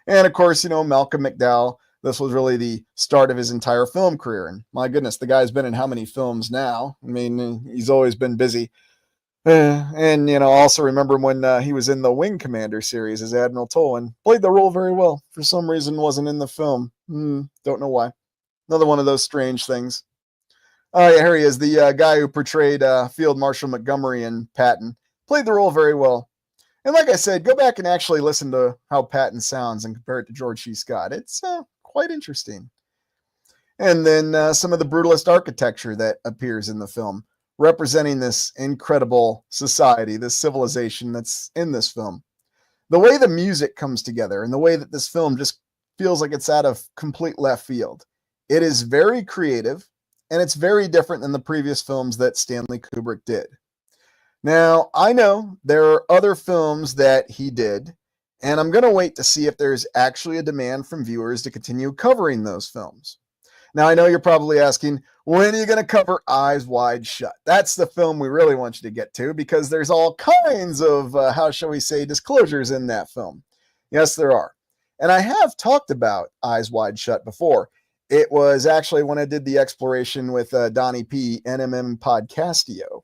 And of course, Malcolm McDowell, this was really the start of his entire film career. And my goodness, the guy's been in how many films now? I mean, he's always been busy. And, also remember when he was in the Wing Commander series as Admiral Toll and played the role very well. For some reason, wasn't in the film. Don't know why. Another one of those strange things. Oh, yeah, here he is, the guy who portrayed Field Marshal Montgomery in Patton. Played the role very well. And like I said, go back and actually listen to how Patton sounds and compare it to George C. Scott. It's quite interesting. And then some of the brutalist architecture that appears in the film, representing this incredible society, this civilization that's in this film. The way the music comes together and the way that this film just feels like it's out of complete left field. It is very creative, and it's very different than the previous films that Stanley Kubrick did. Now, I know there are other films that he did, and I'm going to wait to see if there's actually a demand from viewers to continue covering those films. Now, I know you're probably asking, when are you going to cover Eyes Wide Shut? That's the film we really want you to get to, because there's all kinds of, how shall we say, disclosures in that film. Yes, there are. And I have talked about Eyes Wide Shut before. It was actually when I did the exploration with Donnie P, NMM Podcastio.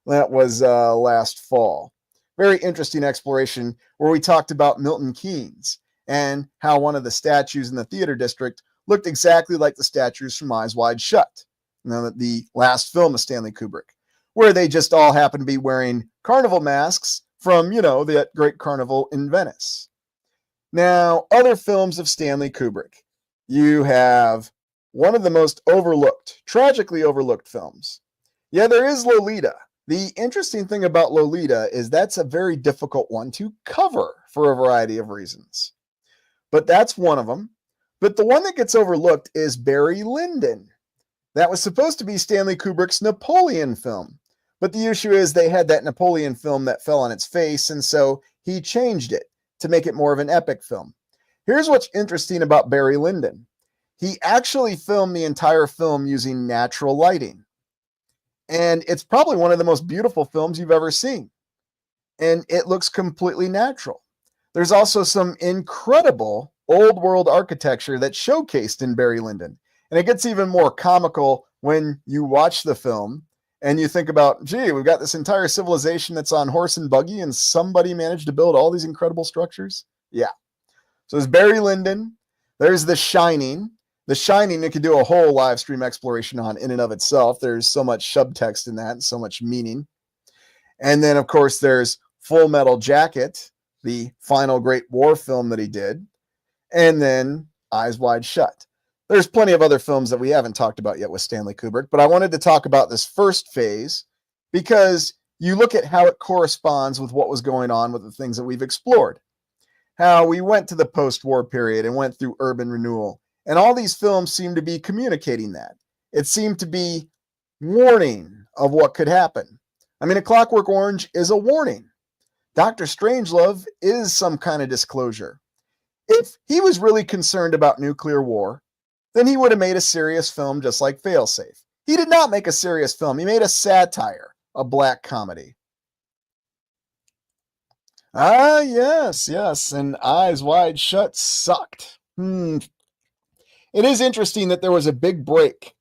That was last fall. Very interesting exploration where we talked about Milton Keynes and how one of the statues in the theater district looked exactly like the statues from Eyes Wide Shut, the last film of Stanley Kubrick, where they just all happen to be wearing carnival masks from, that great carnival in Venice. Now, other films of Stanley Kubrick. You have one of the most overlooked, tragically overlooked films. Yeah, there is Lolita. The interesting thing about Lolita is that's a very difficult one to cover for a variety of reasons. But that's one of them. But the one that gets overlooked is Barry Lyndon. That was supposed to be Stanley Kubrick's Napoleon film. But the issue is they had that Napoleon film that fell on its face, and so he changed it to make it more of an epic film. Here's what's interesting about Barry Lyndon. He actually filmed the entire film using natural lighting. And it's probably one of the most beautiful films you've ever seen. And it looks completely natural. There's also some incredible old world architecture that's showcased in Barry Lyndon. And it gets even more comical when you watch the film and you think about, gee, we've got this entire civilization that's on horse and buggy and somebody managed to build all these incredible structures. Yeah. So there's Barry Lyndon. There's The Shining. The Shining, you could do a whole live stream exploration on in and of itself. There's so much subtext in that and so much meaning. And then, of course, there's Full Metal Jacket, the final great war film that he did. And then Eyes Wide Shut. There's plenty of other films that we haven't talked about yet with Stanley Kubrick, but I wanted to talk about this first phase because you look at how it corresponds with what was going on with the things that we've explored. How we went to the post-war period and went through urban renewal. And all these films seem to be communicating that. It seemed to be warning of what could happen. I mean, A Clockwork Orange is a warning. Dr. Strangelove is some kind of disclosure. If he was really concerned about nuclear war, then he would have made a serious film just like Failsafe. He did not make a serious film. He made a satire, a black comedy. Ah, yes. And Eyes Wide Shut sucked. It is interesting that there was a big break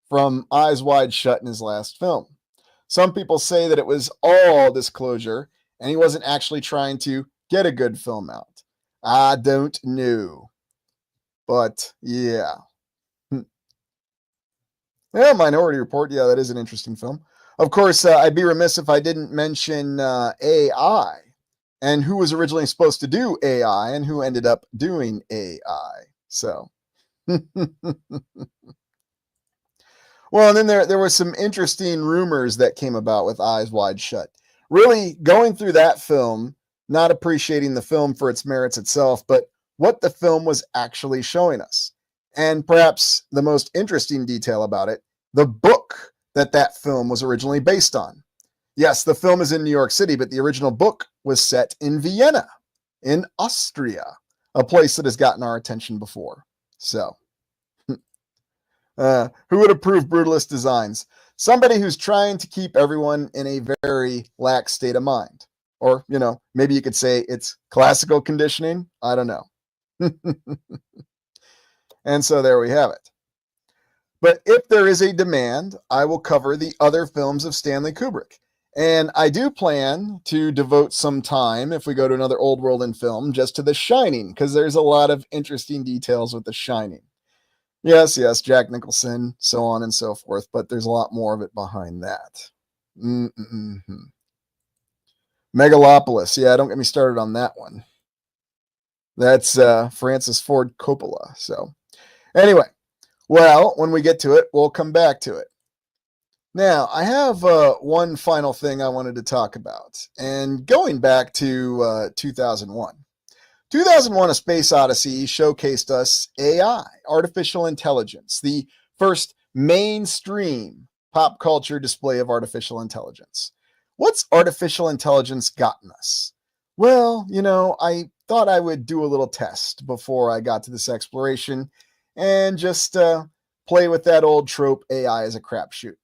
from Eyes Wide Shut in his last film. Some people say that it was all disclosure and he wasn't actually trying to get a good film out. I don't know. But yeah. Yeah, Minority Report. Yeah, that is an interesting film. Of course, I'd be remiss if I didn't mention AI and who was originally supposed to do AI and who ended up doing AI. So, well, and then there were some interesting rumors that came about with Eyes Wide Shut. Really going through that film, not appreciating the film for its merits itself, but what the film was actually showing us. And perhaps the most interesting detail about it, the book that film was originally based on. Yes, the film is in New York City, but the original book was set in Vienna, in Austria, a place that has gotten our attention before. So, who would approve brutalist designs? Somebody who's trying to keep everyone in a very lax state of mind. Or, maybe you could say it's classical conditioning. I don't know. And so there we have it. But if there is a demand, I will cover the other films of Stanley Kubrick. And I do plan to devote some time, if we go to another old world in film, just to The Shining, because there's a lot of interesting details with The Shining. Yes, Jack Nicholson, so on and so forth, but there's a lot more of it behind that. Megalopolis. Yeah, don't get me started on that one. That's Francis Ford Coppola. So anyway, well, when we get to it, we'll come back to it. Now, I have one final thing I wanted to talk about. And going back to 2001. 2001, A Space Odyssey showcased us AI, artificial intelligence, the first mainstream pop culture display of artificial intelligence. What's artificial intelligence gotten us? Well, I thought I would do a little test before I got to this exploration and just play with that old trope, AI as a crapshoot.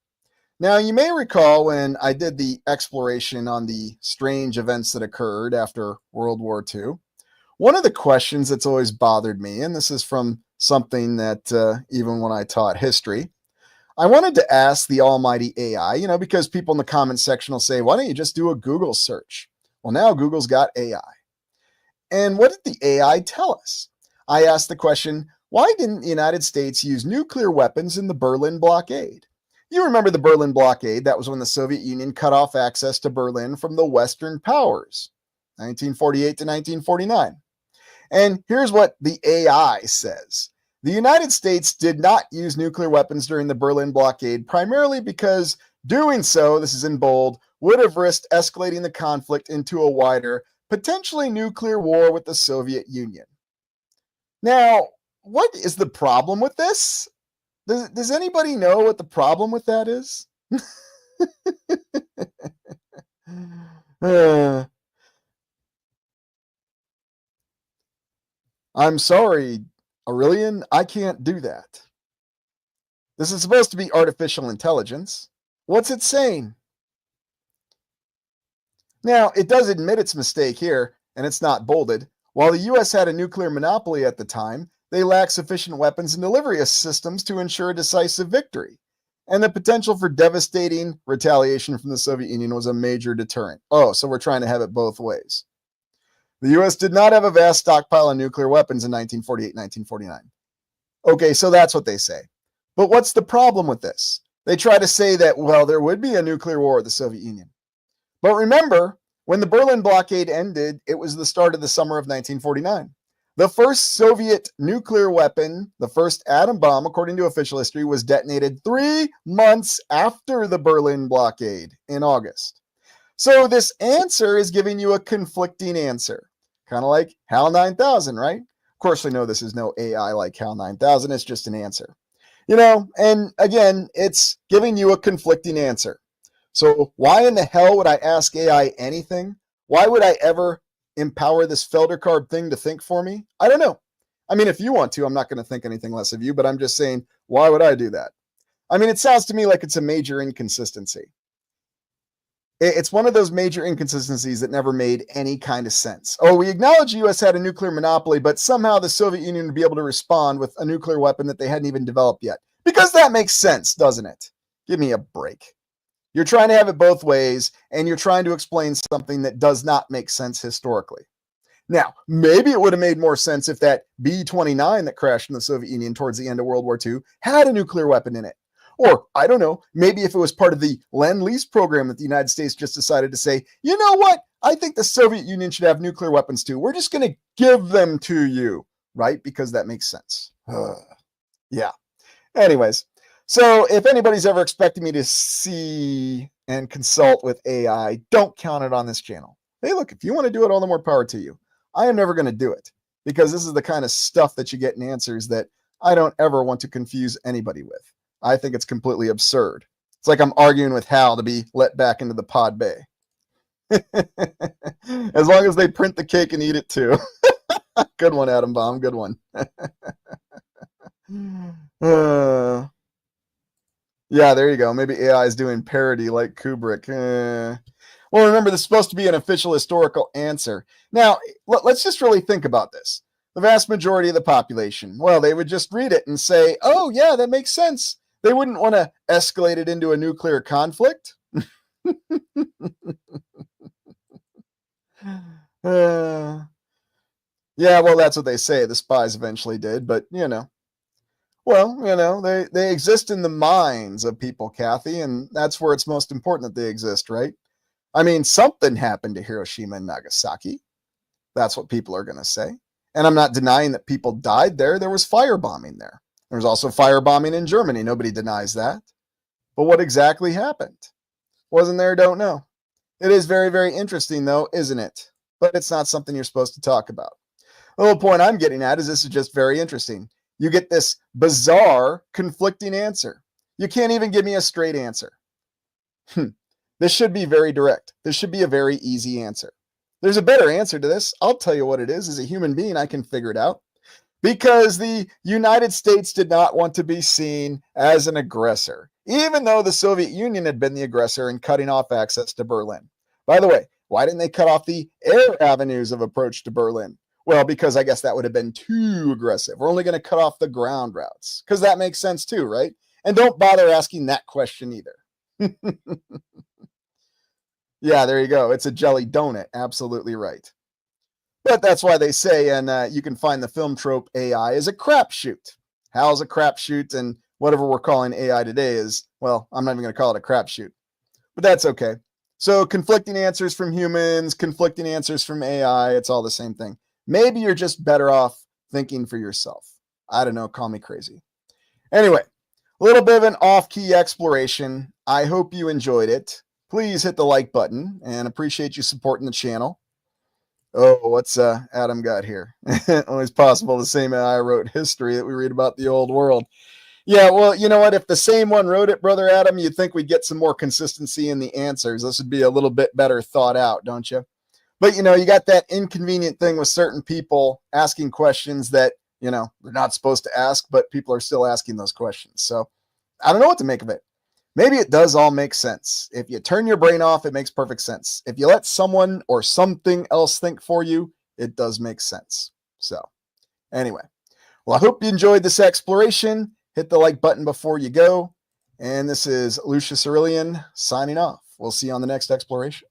Now, you may recall when I did the exploration on the strange events that occurred after World War II, one of the questions that's always bothered me, and this is from something that even when I taught history, I wanted to ask the almighty AI, because people in the comment section will say, why don't you just do a Google search? Well, now Google's got AI. And what did the AI tell us? I asked the question, why didn't the United States use nuclear weapons in the Berlin blockade? You remember the Berlin blockade. That was when the Soviet Union cut off access to Berlin from the Western powers, 1948 to 1949. And here's what the AI says. The United States did not use nuclear weapons during the Berlin blockade, primarily because doing so, this is in bold, would have risked escalating the conflict into a wider, potentially nuclear war with the Soviet Union. Now, what is the problem with this? Does anybody know what the problem with that is? I'm sorry, Aurelian, I can't do that. This is supposed to be artificial intelligence. What's it saying? Now, it does admit its mistake here, and it's not bolded. While the U.S. had a nuclear monopoly at the time, they lacked sufficient weapons and delivery systems to ensure a decisive victory. And the potential for devastating retaliation from the Soviet Union was a major deterrent. Oh, so we're trying to have it both ways. The U.S. did not have a vast stockpile of nuclear weapons in 1948, 1949. Okay, so that's what they say. But what's the problem with this? They try to say that, well, there would be a nuclear war with the Soviet Union. But remember, when the Berlin blockade ended, it was the start of the summer of 1949. The first Soviet nuclear weapon, the first atom bomb, according to official history, was detonated 3 months after the Berlin blockade in August. So this answer is giving you a conflicting answer. Kind of like HAL 9000, right? Of course, we know this is no AI like HAL 9000. It's just an answer. And again, it's giving you a conflicting answer. So why in the hell would I ask AI anything? Why would I ever empower this Feldercard thing to think for me? I don't know. I mean, if you want to, I'm not going to think anything less of you, but I'm just saying, why would I do that? I mean, it sounds to me like it's a major inconsistency. It's one of those major inconsistencies that never made any kind of sense. Oh, we acknowledge the U.S. had a nuclear monopoly, but somehow the Soviet Union would be able to respond with a nuclear weapon that they hadn't even developed yet. Because that makes sense, doesn't it? Give me a break. You're trying to have it both ways, and you're trying to explain something that does not make sense historically. Now, maybe it would have made more sense if that B-29 that crashed in the Soviet Union towards the end of World War II had a nuclear weapon in it. Or, I don't know, maybe if it was part of the Lend-Lease program that the United States just decided to say, you know what? I think the Soviet Union should have nuclear weapons too. We're just going to give them to you, right? Because that makes sense. Yeah. Anyways, so if anybody's ever expecting me to see and consult with AI, don't count it on this channel. Hey, look, if you want to do it, all the more power to you. I am never going to do it because this is the kind of stuff that you get in answers that I don't ever want to confuse anybody with. I think it's completely absurd. It's like I'm arguing with Hal to be let back into the pod bay. As long as they print the cake and eat it too. Good one, Atom Bomb. Good one. Yeah, there you go. Maybe AI is doing parody like Kubrick. Well, remember, this is supposed to be an official historical answer. Now, let's just really think about this. The vast majority of the population, well, they would just read it and say, oh, yeah, that makes sense. They wouldn't want to escalate it into a nuclear conflict. Yeah, well, that's what they say. The spies eventually did, but, well, they exist in the minds of people, Kathy, and that's where it's most important that they exist, right? I mean, something happened to Hiroshima and Nagasaki. That's what people are going to say. And I'm not denying that people died there. There was firebombing there. There was also firebombing in Germany. Nobody denies that. But what exactly happened? Wasn't there? Don't know. It is very, very interesting, though, isn't it? But it's not something you're supposed to talk about. The whole point I'm getting at is this is just very interesting. You get this bizarre, conflicting answer. You can't even give me a straight answer. This should be very direct. This should be a very easy answer. There's a better answer to this. I'll tell you what it is. As a human being, I can figure it out. Because the United States did not want to be seen as an aggressor, even though the Soviet Union had been the aggressor in cutting off access to Berlin. By the way, why didn't they cut off the air avenues of approach to Berlin? Well, because I guess that would have been too aggressive. We're only going to cut off the ground routes, because that makes sense too, right? And don't bother asking that question either. Yeah, there you go. It's a jelly donut. Absolutely right. But that's why they say, and you can find the film trope AI is a crapshoot. Hal's a crapshoot, and whatever we're calling AI today is, well, I'm not even going to call it a crapshoot. But that's okay. So conflicting answers from humans, conflicting answers from AI, it's all the same thing. Maybe you're just better off thinking for yourself. I don't know, call me crazy. Anyway, a little bit of an off-key exploration. I hope you enjoyed it. Please hit the like button, and appreciate you supporting the channel. Oh, what's Adam got here? Always possible the same AI wrote history that we read about the old world. Yeah, well, you know what? If the same one wrote it, Brother Adam, you'd think we'd get some more consistency in the answers. This would be a little bit better thought out, don't you? But, you got that inconvenient thing with certain people asking questions that, they're not supposed to ask, but people are still asking those questions. So I don't know what to make of it. Maybe it does all make sense. If you turn your brain off, it makes perfect sense. If you let someone or something else think for you, it does make sense. So anyway, well, I hope you enjoyed this exploration. Hit the like button before you go. And this is Lucius Aurelian signing off. We'll see you on the next exploration.